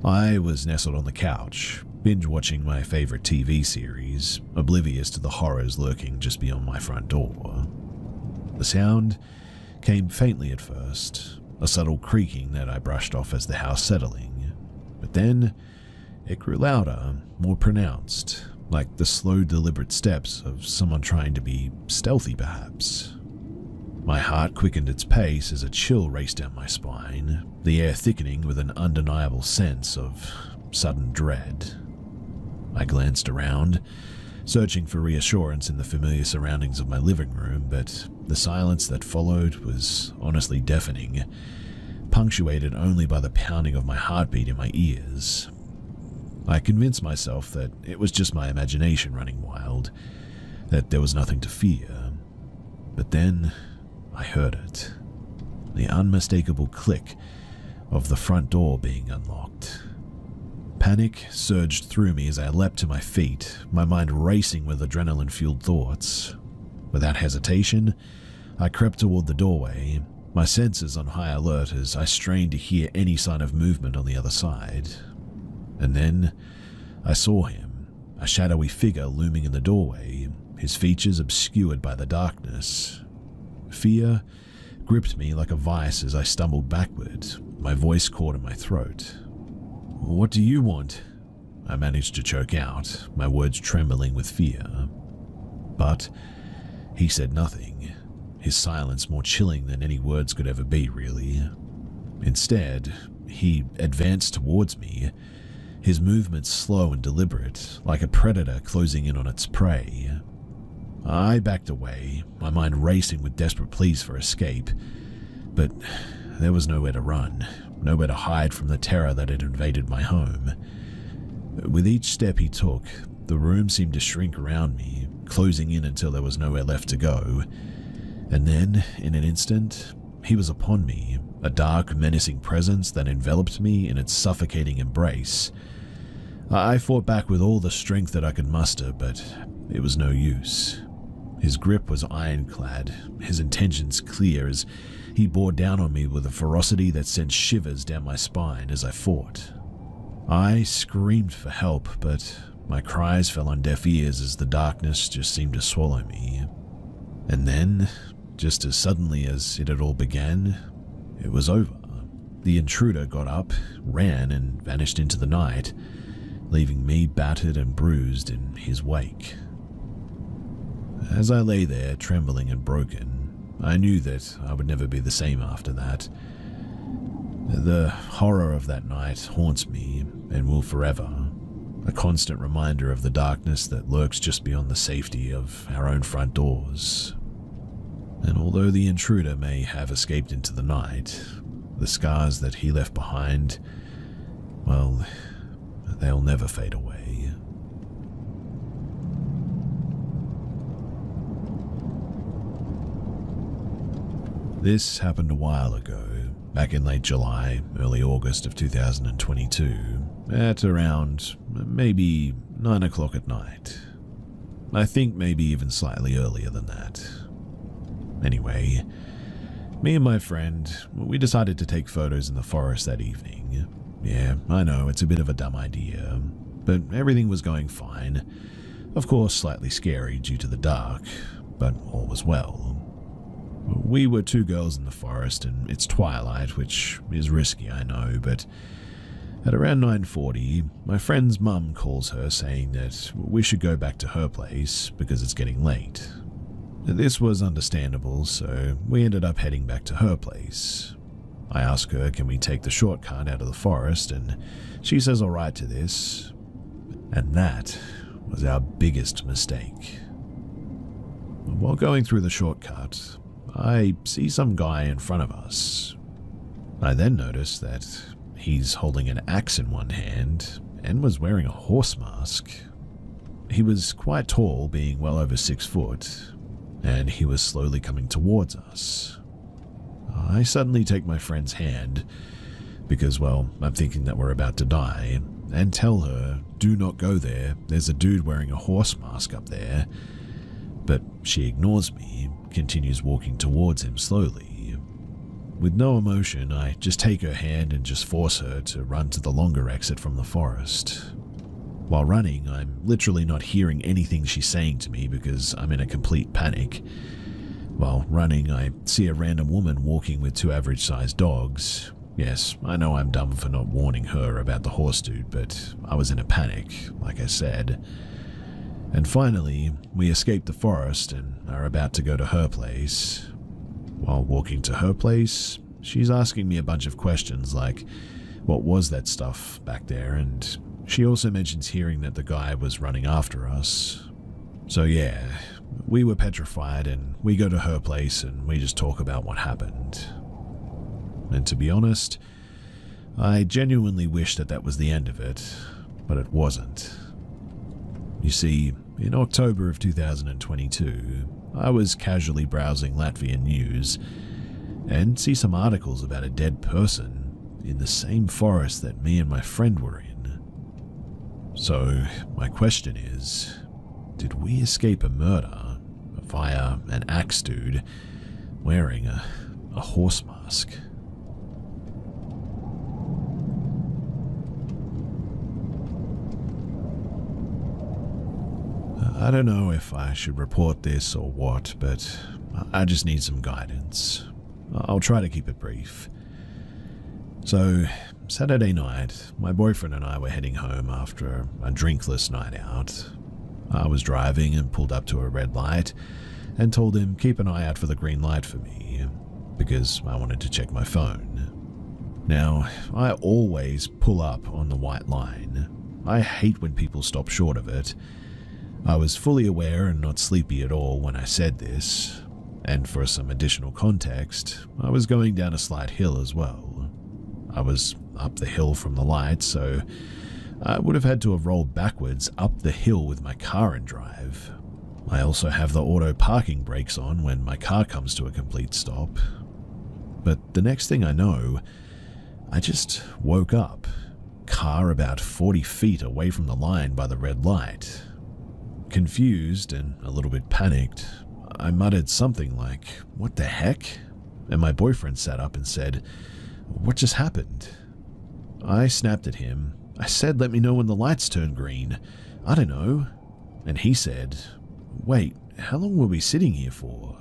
I was nestled on the couch, binge-watching my favorite TV series, oblivious to the horrors lurking just beyond my front door. The sound came faintly at first, a subtle creaking that I brushed off as the house settling. But then, it grew louder, more pronounced, like the slow, deliberate steps of someone trying to be stealthy, perhaps. My heart quickened its pace as a chill raced down my spine, the air thickening with an undeniable sense of sudden dread. I glanced around, searching for reassurance in the familiar surroundings of my living room, but the silence that followed was honestly deafening, punctuated only by the pounding of my heartbeat in my ears. I convinced myself that it was just my imagination running wild, that there was nothing to fear. But then I heard it, the unmistakable click of the front door being unlocked. Panic surged through me as I leapt to my feet, my mind racing with adrenaline-fueled thoughts. Without hesitation, I crept toward the doorway, my senses on high alert as I strained to hear any sign of movement on the other side. And then I saw him, a shadowy figure looming in the doorway, his features obscured by the darkness. Fear gripped me like a vice as I stumbled backward, my voice caught in my throat. "What do you want?" I managed to choke out, my words trembling with fear. But he said nothing, his silence more chilling than any words could ever be, really. Instead, he advanced towards me, his movements slow and deliberate, like a predator closing in on its prey. I backed away, my mind racing with desperate pleas for escape, but there was nowhere to run, nowhere to hide from the terror that had invaded my home. With each step he took, the room seemed to shrink around me, closing in until there was nowhere left to go. And then, in an instant, he was upon me, a dark, menacing presence that enveloped me in its suffocating embrace. I fought back with all the strength that I could muster, but it was no use. His grip was ironclad, his intentions clear as he bore down on me with a ferocity that sent shivers down my spine as I fought. I screamed for help, but my cries fell on deaf ears as the darkness just seemed to swallow me. And then, just as suddenly as it had all began, it was over. The intruder got up, ran, and vanished into the night, leaving me battered and bruised in his wake. As I lay there, trembling and broken, I knew that I would never be the same after that. The horror of that night haunts me and will forever, a constant reminder of the darkness that lurks just beyond the safety of our own front doors. And although the intruder may have escaped into the night, the scars that he left behind, well, they'll never fade away. This happened a while ago, back in late July, early August of 2022, at around maybe 9 o'clock at night. I think maybe even slightly earlier than that. Anyway, me and my friend, we decided to take photos in the forest that evening. Yeah, I know, it's a bit of a dumb idea, but everything was going fine. Of course, slightly scary due to the dark, but all was well. We were two girls in the forest, and it's twilight, which is risky, I know, but at around 9:40, my friend's mum calls her saying that we should go back to her place because it's getting late. This was understandable, so we ended up heading back to her place. I ask her, can we take the shortcut out of the forest, and she says alright to this. And that was our biggest mistake. While going through the shortcut, I see some guy in front of us. I then notice that he's holding an axe in one hand and was wearing a horse mask. He was quite tall, being well over 6 foot, and he was slowly coming towards us. I suddenly take my friend's hand because, well, I'm thinking that we're about to die, and tell her, do not go there, there's a dude wearing a horse mask up there. But she ignores me, continues walking towards him slowly. With no emotion, I just take her hand and just force her to run to the longer exit from the forest. While running, I'm literally not hearing anything she's saying to me because I'm in a complete panic. While running, I see a random woman walking with 2 average-sized dogs. Yes, I know I'm dumb for not warning her about the horse dude, but I was in a panic, like I said. And finally, we escape the forest and are about to go to her place. While walking to her place, she's asking me a bunch of questions like, what was that stuff back there? And she also mentions hearing that the guy was running after us. So yeah, we were petrified and we go to her place and we just talk about what happened. And to be honest, I genuinely wish that that was the end of it, but it wasn't. You see, in October of 2022, I was casually browsing Latvian news and see some articles about a dead person in the same forest that me and my friend were in. So, my question is, did we escape a murder via an axe dude wearing a horse mask? I don't know if I should report this or what, but I just need some guidance. I'll try to keep it brief. So, Saturday night, my boyfriend and I were heading home after a drinkless night out. I was driving and pulled up to a red light and told him keep an eye out for the green light for me, because I wanted to check my phone. Now, I always pull up on the white line. I hate when people stop short of it. I was fully aware and not sleepy at all when I said this, and for some additional context, I was going down a slight hill as well. I was up the hill from the light, so I would have had to have rolled backwards up the hill with my car in drive. I also have the auto parking brakes on when my car comes to a complete stop. But the next thing I know, I just woke up, car about 40 feet away from the line by the red light. Confused and a little bit panicked, I muttered something like, "What the heck?" And my boyfriend sat up and said, "What just happened?" I snapped at him, I said let me know when the lights turn green. I don't know. And he said, wait, how long were we sitting here for?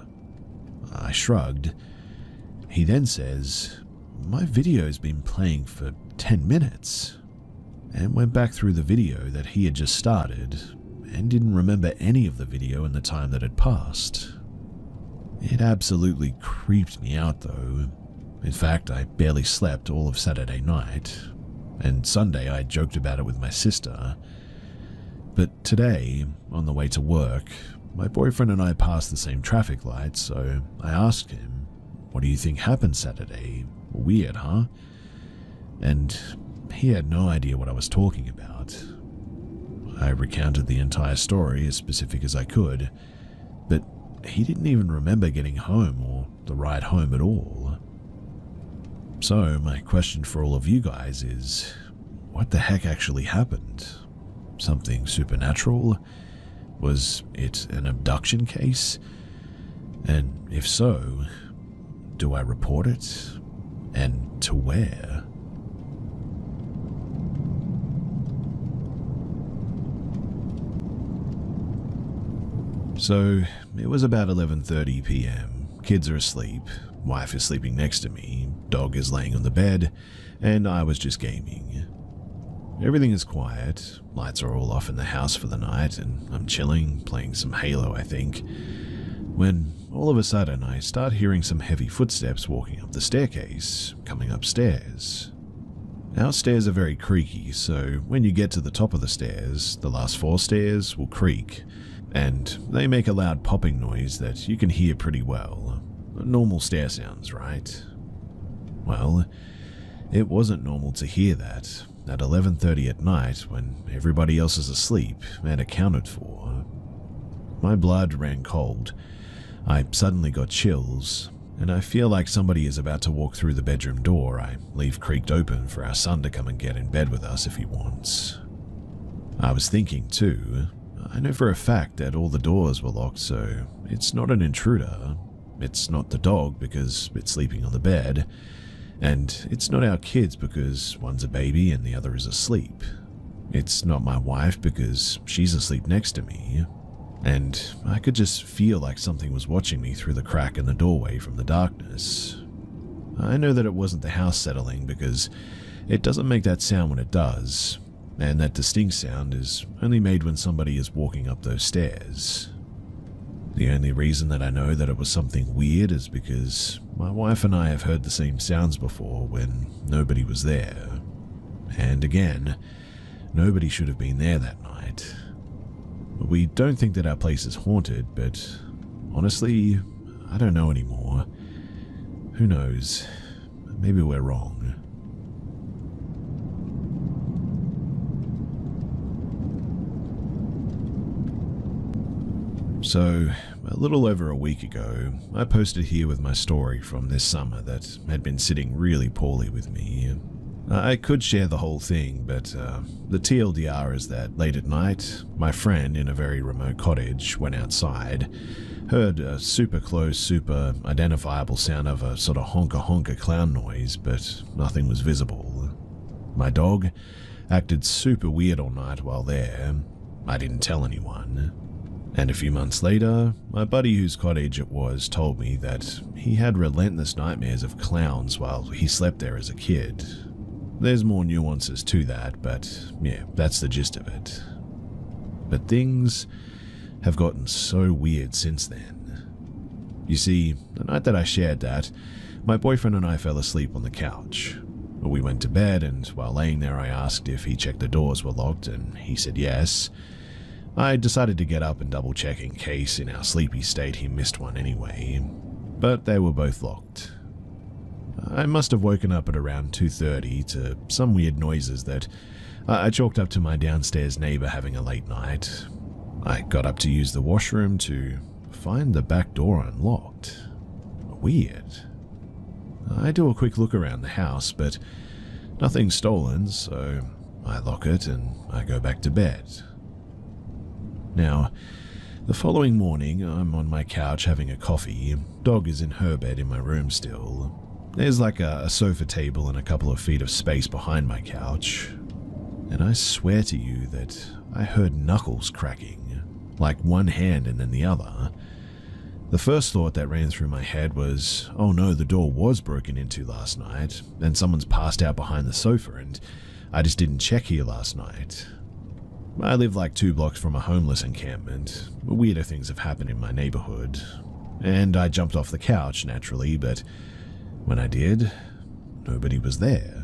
I shrugged. He then says, my video's been playing for 10 minutes. And went back through the video that he had just started and didn't remember any of the video in the time that had passed. It absolutely creeped me out though. In fact, I barely slept all of Saturday night, and Sunday I joked about it with my sister. But today, on the way to work, my boyfriend and I passed the same traffic light, so I asked him, what do you think happened Saturday? Weird, huh? And he had no idea what I was talking about. I recounted the entire story as specific as I could, but he didn't even remember getting home or the ride home at all. So my question for all of you guys is, what the heck actually happened? Something supernatural? Was it an abduction case? And if so, do I report it? And to where? So, it was about 11:30 p.m. Kids are asleep, wife is sleeping next to me, dog is laying on the bed, and I was just gaming. Everything is quiet, lights are all off in the house for the night, and I'm chilling, playing some Halo, I think, when all of a sudden I start hearing some heavy footsteps walking up the staircase, coming upstairs. Our stairs are very creaky, so when you get to the top of the stairs, the last 4 stairs will creak, and they make a loud popping noise that you can hear pretty well. Normal stair sounds, right? Well, it wasn't normal to hear that at 11:30 at night when everybody else is asleep and accounted for. My blood ran cold. I suddenly got chills, and I feel like somebody is about to walk through the bedroom door I leave creaked open for our son to come and get in bed with us if he wants. I was thinking too, I know for a fact that all the doors were locked, so it's not an intruder. It's not the dog because it's sleeping on the bed, and it's not our kids because one's a baby and the other is asleep. It's not my wife because she's asleep next to me, and I could just feel like something was watching me through the crack in the doorway from the darkness. I know that it wasn't the house settling because it doesn't make that sound when it does, and that distinct sound is only made when somebody is walking up those stairs. The only reason that I know that it was something weird is because my wife and I have heard the same sounds before when nobody was there. And again, nobody should have been there that night. We don't think that our place is haunted, but honestly, I don't know anymore. Who knows? Maybe we're wrong. So, a little over a week ago, I posted here with my story from this summer that had been sitting really poorly with me. I could share the whole thing, but the TLDR is that late at night, my friend in a very remote cottage went outside, heard a super close, super identifiable sound of a sort of honka-honka clown noise, but nothing was visible. My dog acted super weird all night while there. I didn't tell anyone. And a few months later, my buddy whose cottage it was told me that he had relentless nightmares of clowns while he slept there as a kid. There's more nuances to that, but yeah, that's the gist of it. But things have gotten so weird since then. You see, the night that I shared that, my boyfriend and I fell asleep on the couch. We went to bed, and while laying there I asked if he checked the doors were locked, and he said yes. I decided to get up and double check in case in our sleepy state he missed one anyway, but they were both locked. I must have woken up at around 2:30 to some weird noises that I chalked up to my downstairs neighbor having a late night. I got up to use the washroom to find the back door unlocked. Weird. I do a quick look around the house, but nothing's stolen, so I lock it and I go back to bed. Now, the following morning, I'm on my couch having a coffee. Dog is in her bed in my room still. There's like a sofa table and a couple of feet of space behind my couch. And I swear to you that I heard knuckles cracking, like one hand and then the other. The first thought that ran through my head was, oh no, the door was broken into last night, and someone's passed out behind the sofa, and I just didn't check here last night. I live like 2 blocks from a homeless encampment. Weirder things have happened in my neighborhood, and I jumped off the couch naturally, but when I did, nobody was there.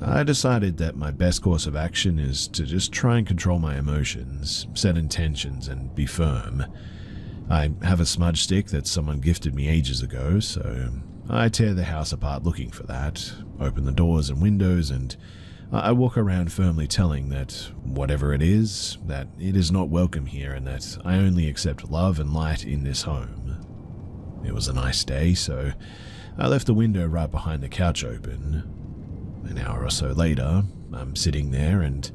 I decided that my best course of action is to just try and control my emotions, set intentions, and be firm. I have a smudge stick that someone gifted me ages ago, so I tear the house apart looking for that, open the doors and windows, and I walk around firmly telling that whatever it is, that it is not welcome here and that I only accept love and light in this home. It was a nice day, so I left the window right behind the couch open. An hour or so later, I'm sitting there and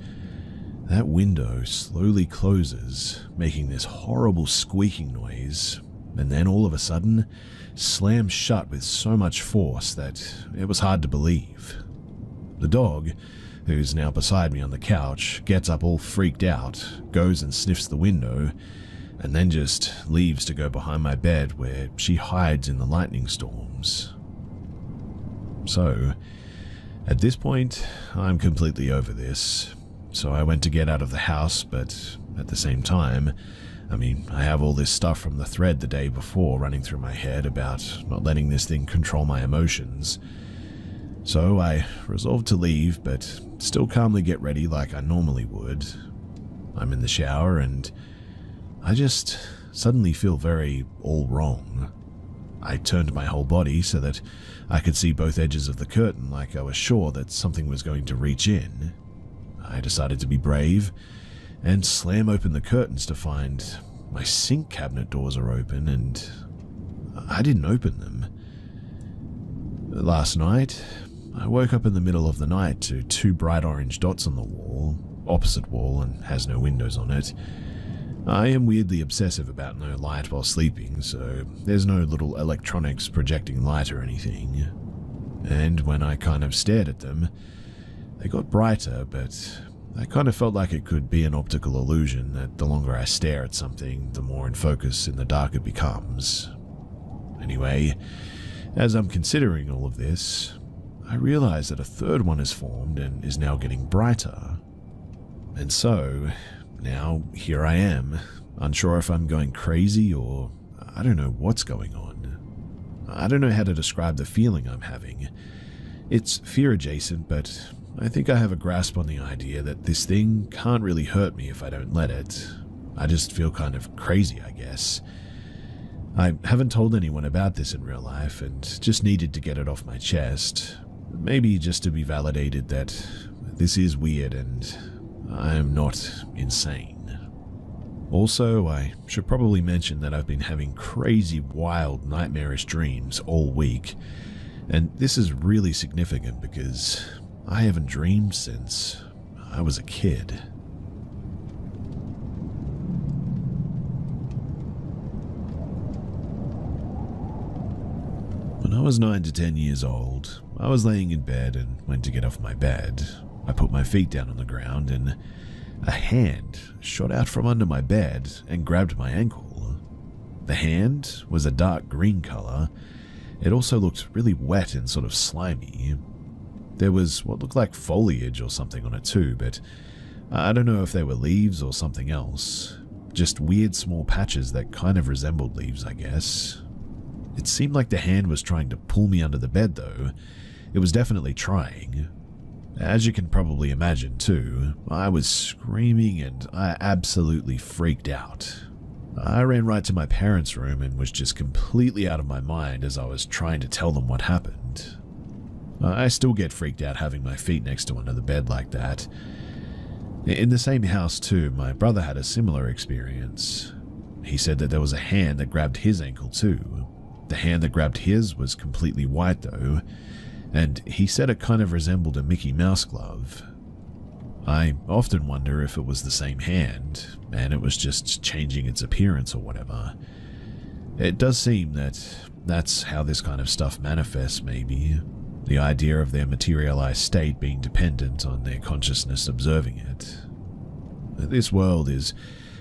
that window slowly closes, making this horrible squeaking noise, and then all of a sudden, slams shut with so much force that it was hard to believe. The dog, who's now beside me on the couch, gets up all freaked out, goes and sniffs the window, and then just leaves to go behind my bed where she hides in the lightning storms. So, at this point, I'm completely over this. So I went to get out of the house, but at the same time, I have all this stuff from the thread the day before running through my head about not letting this thing control my emotions. So I resolved to leave, but still calmly get ready like I normally would. I'm in the shower and I just suddenly feel very all wrong. I turned my whole body so that I could see both edges of the curtain like I was sure that something was going to reach in. I decided to be brave and slam open the curtains to find my sink cabinet doors are open and I didn't open them. Last night, I woke up in the middle of the night to 2 bright orange dots on the wall, opposite wall and has no windows on it. I am weirdly obsessive about no light while sleeping, so there's no little electronics projecting light or anything. And when I kind of stared at them, they got brighter, but I kind of felt like it could be an optical illusion that the longer I stare at something, the more in focus in the dark it becomes. Anyway, as I'm considering all of this, I realize that a third one has formed and is now getting brighter. And so, now here I am, unsure if I'm going crazy or I don't know what's going on. I don't know how to describe the feeling I'm having. It's fear adjacent, but I think I have a grasp on the idea that this thing can't really hurt me if I don't let it. I just feel kind of crazy, I guess. I haven't told anyone about this in real life and just needed to get it off my chest. Maybe just to be validated that this is weird and I am not insane. Also, I should probably mention that I've been having crazy, wild, nightmarish dreams all week. And this is really significant because I haven't dreamed since I was a kid. When I was 9 to 10 years old, I was laying in bed and went to get off my bed. I put my feet down on the ground and a hand shot out from under my bed and grabbed my ankle. The hand was a dark green color. It also looked really wet and sort of slimy. There was what looked like foliage or something on it too, but I don't know if they were leaves or something else. Just weird small patches that kind of resembled leaves, I guess. It seemed like the hand was trying to pull me under the bed though. It was definitely trying. As you can probably imagine too, I was screaming and I absolutely freaked out. I ran right to my parents' room and was just completely out of my mind as I was trying to tell them what happened. I still get freaked out having my feet next to another bed like that. In the same house too, my brother had a similar experience. He said that there was a hand that grabbed his ankle too. The hand that grabbed his was completely white though, and he said it kind of resembled a Mickey Mouse glove. I often wonder if it was the same hand, and it was just changing its appearance or whatever. It does seem that that's how this kind of stuff manifests, maybe. The idea of their materialized state being dependent on their consciousness observing it. This world is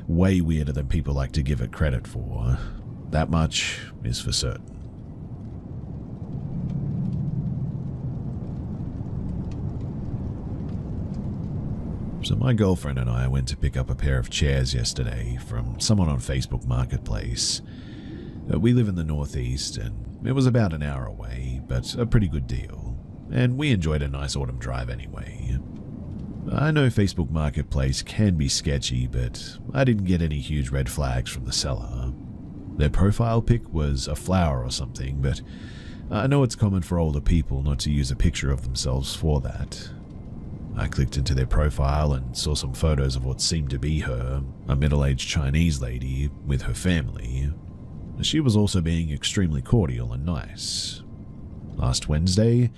way weirder than people like to give it credit for. That much is for certain. So my girlfriend and I went to pick up a pair of chairs yesterday from someone on Facebook Marketplace. We live in the Northeast and it was about an hour away, but a pretty good deal. And we enjoyed a nice autumn drive anyway. I know Facebook Marketplace can be sketchy, but I didn't get any huge red flags from the seller. Their profile pic was a flower or something, but I know it's common for older people not to use a picture of themselves for that. I clicked into their profile and saw some photos of what seemed to be her, a middle-aged Chinese lady with her family. She was also being extremely cordial and nice. Last Wednesday,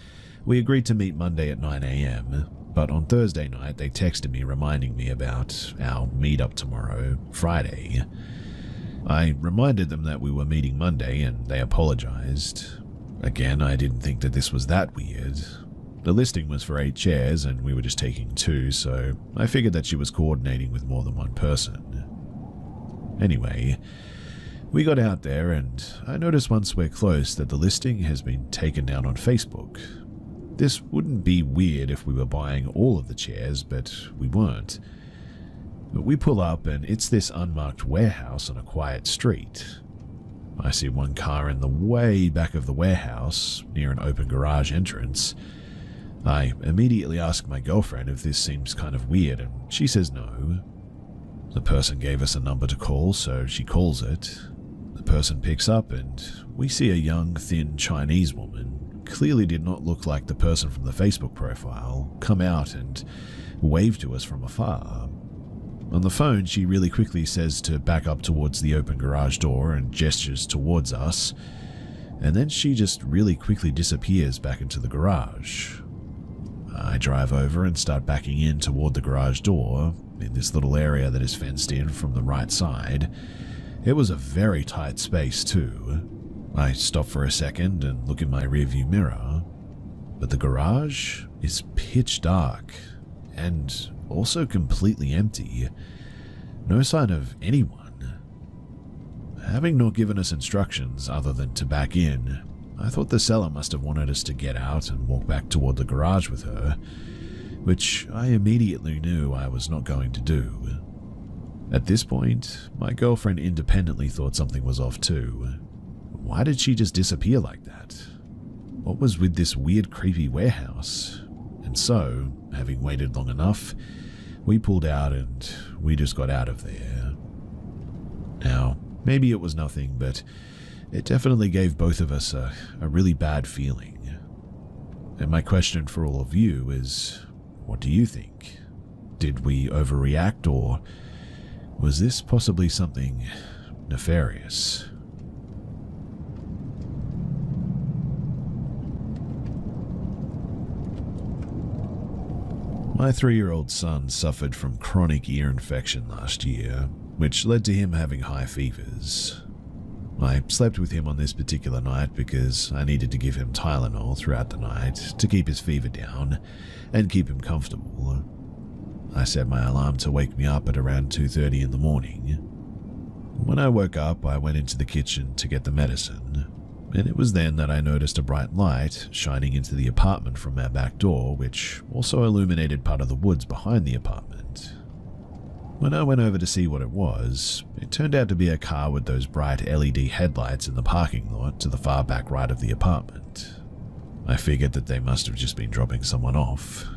we agreed to meet Monday at 9 a.m., but on Thursday night they texted me reminding me about our meetup tomorrow, Friday. I reminded them that we were meeting Monday and they apologized. Again, I didn't think that this was that weird. The listing was for 8 chairs and we were just taking 2, so I figured that she was coordinating with more than one person. Anyway, we got out there and I noticed once we're close that the listing has been taken down on Facebook. This wouldn't be weird if we were buying all of the chairs, but we weren't. But we pull up and it's this unmarked warehouse on a quiet street. I see one car in the way back of the warehouse, near an open garage entrance. I immediately ask my girlfriend if this seems kind of weird, and she says no. The person gave us a number to call, so she calls it. The person picks up, and we see a young, thin Chinese woman, clearly did not look like the person from the Facebook profile, come out and wave to us from afar. On the phone, she really quickly says to back up towards the open garage door and gestures towards us, and then she just really quickly disappears back into the garage. I drive over and start backing in toward the garage door, in this little area that is fenced in from the right side. It was a very tight space too. I stop for a second and look in my rearview mirror, but the garage is pitch dark and also completely empty. No sign of anyone. Having not given us instructions other than to back in, I thought the seller must have wanted us to get out and walk back toward the garage with her, which I immediately knew I was not going to do. At this point, my girlfriend independently thought something was off too. Why did she just disappear like that? What was with this weird, creepy warehouse? And so, having waited long enough, we pulled out and we just got out of there. Now, maybe it was nothing, but it definitely gave both of us a really bad feeling. And my question for all of you is, what do you think? Did we overreact, or was this possibly something nefarious? My 3-year-old son suffered from chronic ear infection last year, which led to him having high fevers. I slept with him on this particular night because I needed to give him Tylenol throughout the night to keep his fever down and keep him comfortable. I set my alarm to wake me up at around 2:30 in the morning. When I woke up, I went into the kitchen to get the medicine, and it was then that I noticed a bright light shining into the apartment from our back door, which also illuminated part of the woods behind the apartment. When I went over to see what it was, it turned out to be a car with those bright LED headlights in the parking lot to the far back right of the apartment. I figured that they must have just been dropping someone off.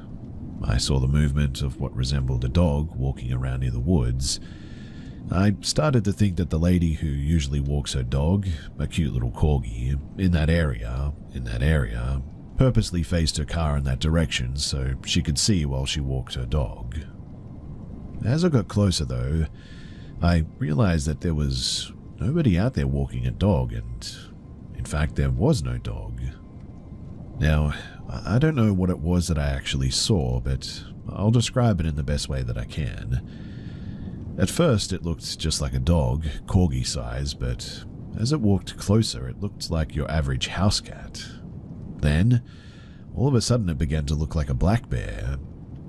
I saw the movement of what resembled a dog walking around near the woods. I started to think that the lady who usually walks her dog, a cute little corgi, in that area, purposely faced her car in that direction so she could see while she walked her dog. As I got closer though, I realized that there was nobody out there walking a dog, and in fact there was no dog. Now, I don't know what it was that I actually saw, but I'll describe it in the best way that I can. At first it looked just like a dog, corgi size, but as it walked closer it looked like your average house cat. Then, all of a sudden it began to look like a black bear,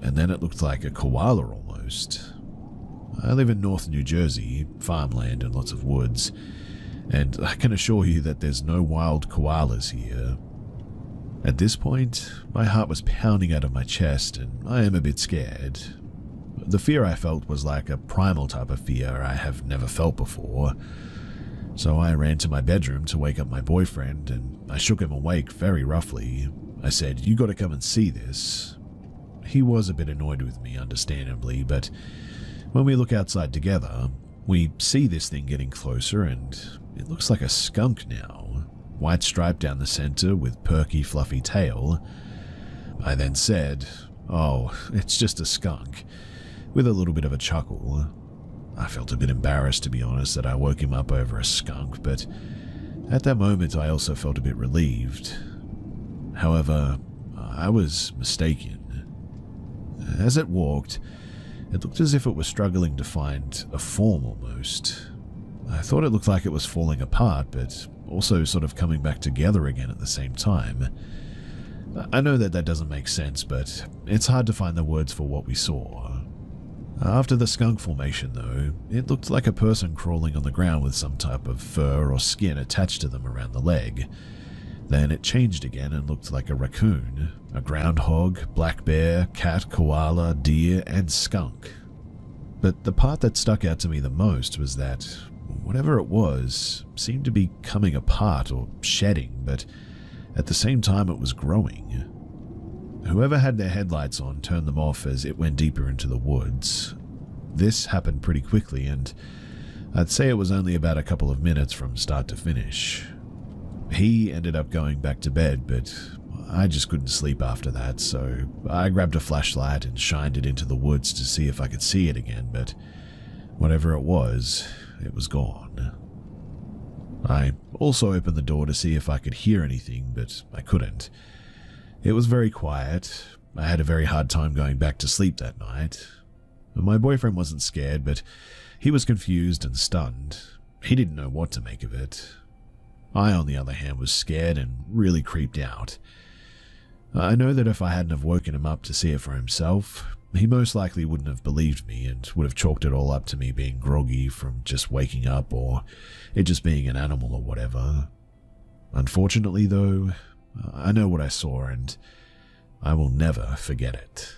and then it looked like a koala almost. I live in North New Jersey, farmland and lots of woods, and I can assure you that there's no wild koalas here. At this point, my heart was pounding out of my chest, and I am a bit scared. The fear I felt was like a primal type of fear I have never felt before. So I ran to my bedroom to wake up my boyfriend, and I shook him awake very roughly. I said, "You gotta come and see this." He was a bit annoyed with me, understandably, but when we look outside together, we see this thing getting closer, and it looks like a skunk now. White stripe down the center with perky, fluffy tail. I then said, "Oh, it's just a skunk," with a little bit of a chuckle. I felt a bit embarrassed, to be honest, that I woke him up over a skunk, but at that moment I also felt a bit relieved. However, I was mistaken. As it walked, it looked as if it was struggling to find a form almost. I thought it looked like it was falling apart, but also sort of coming back together again at the same time. I know that doesn't make sense, but it's hard to find the words for what we saw. After the skunk formation, though, it looked like a person crawling on the ground with some type of fur or skin attached to them around the leg. Then it changed again and looked like a raccoon, a groundhog, black bear, cat, koala, deer, and skunk. But the part that stuck out to me the most was that whatever it was seemed to be coming apart or shedding, but at the same time it was growing. Whoever had their headlights on turned them off as it went deeper into the woods. This happened pretty quickly, and I'd say it was only about a couple of minutes from start to finish. He ended up going back to bed, but I just couldn't sleep after that, so I grabbed a flashlight and shined it into the woods to see if I could see it again, but whatever it was gone. I also opened the door to see if I could hear anything, but I couldn't. It was very quiet. I had a very hard time going back to sleep that night. My boyfriend wasn't scared, but he was confused and stunned. He didn't know what to make of it. I, on the other hand, was scared and really creeped out. I know that if I hadn't have woken him up to see it for himself, he most likely wouldn't have believed me and would have chalked it all up to me being groggy from just waking up or it just being an animal or whatever. Unfortunately, though, I know what I saw and I will never forget it.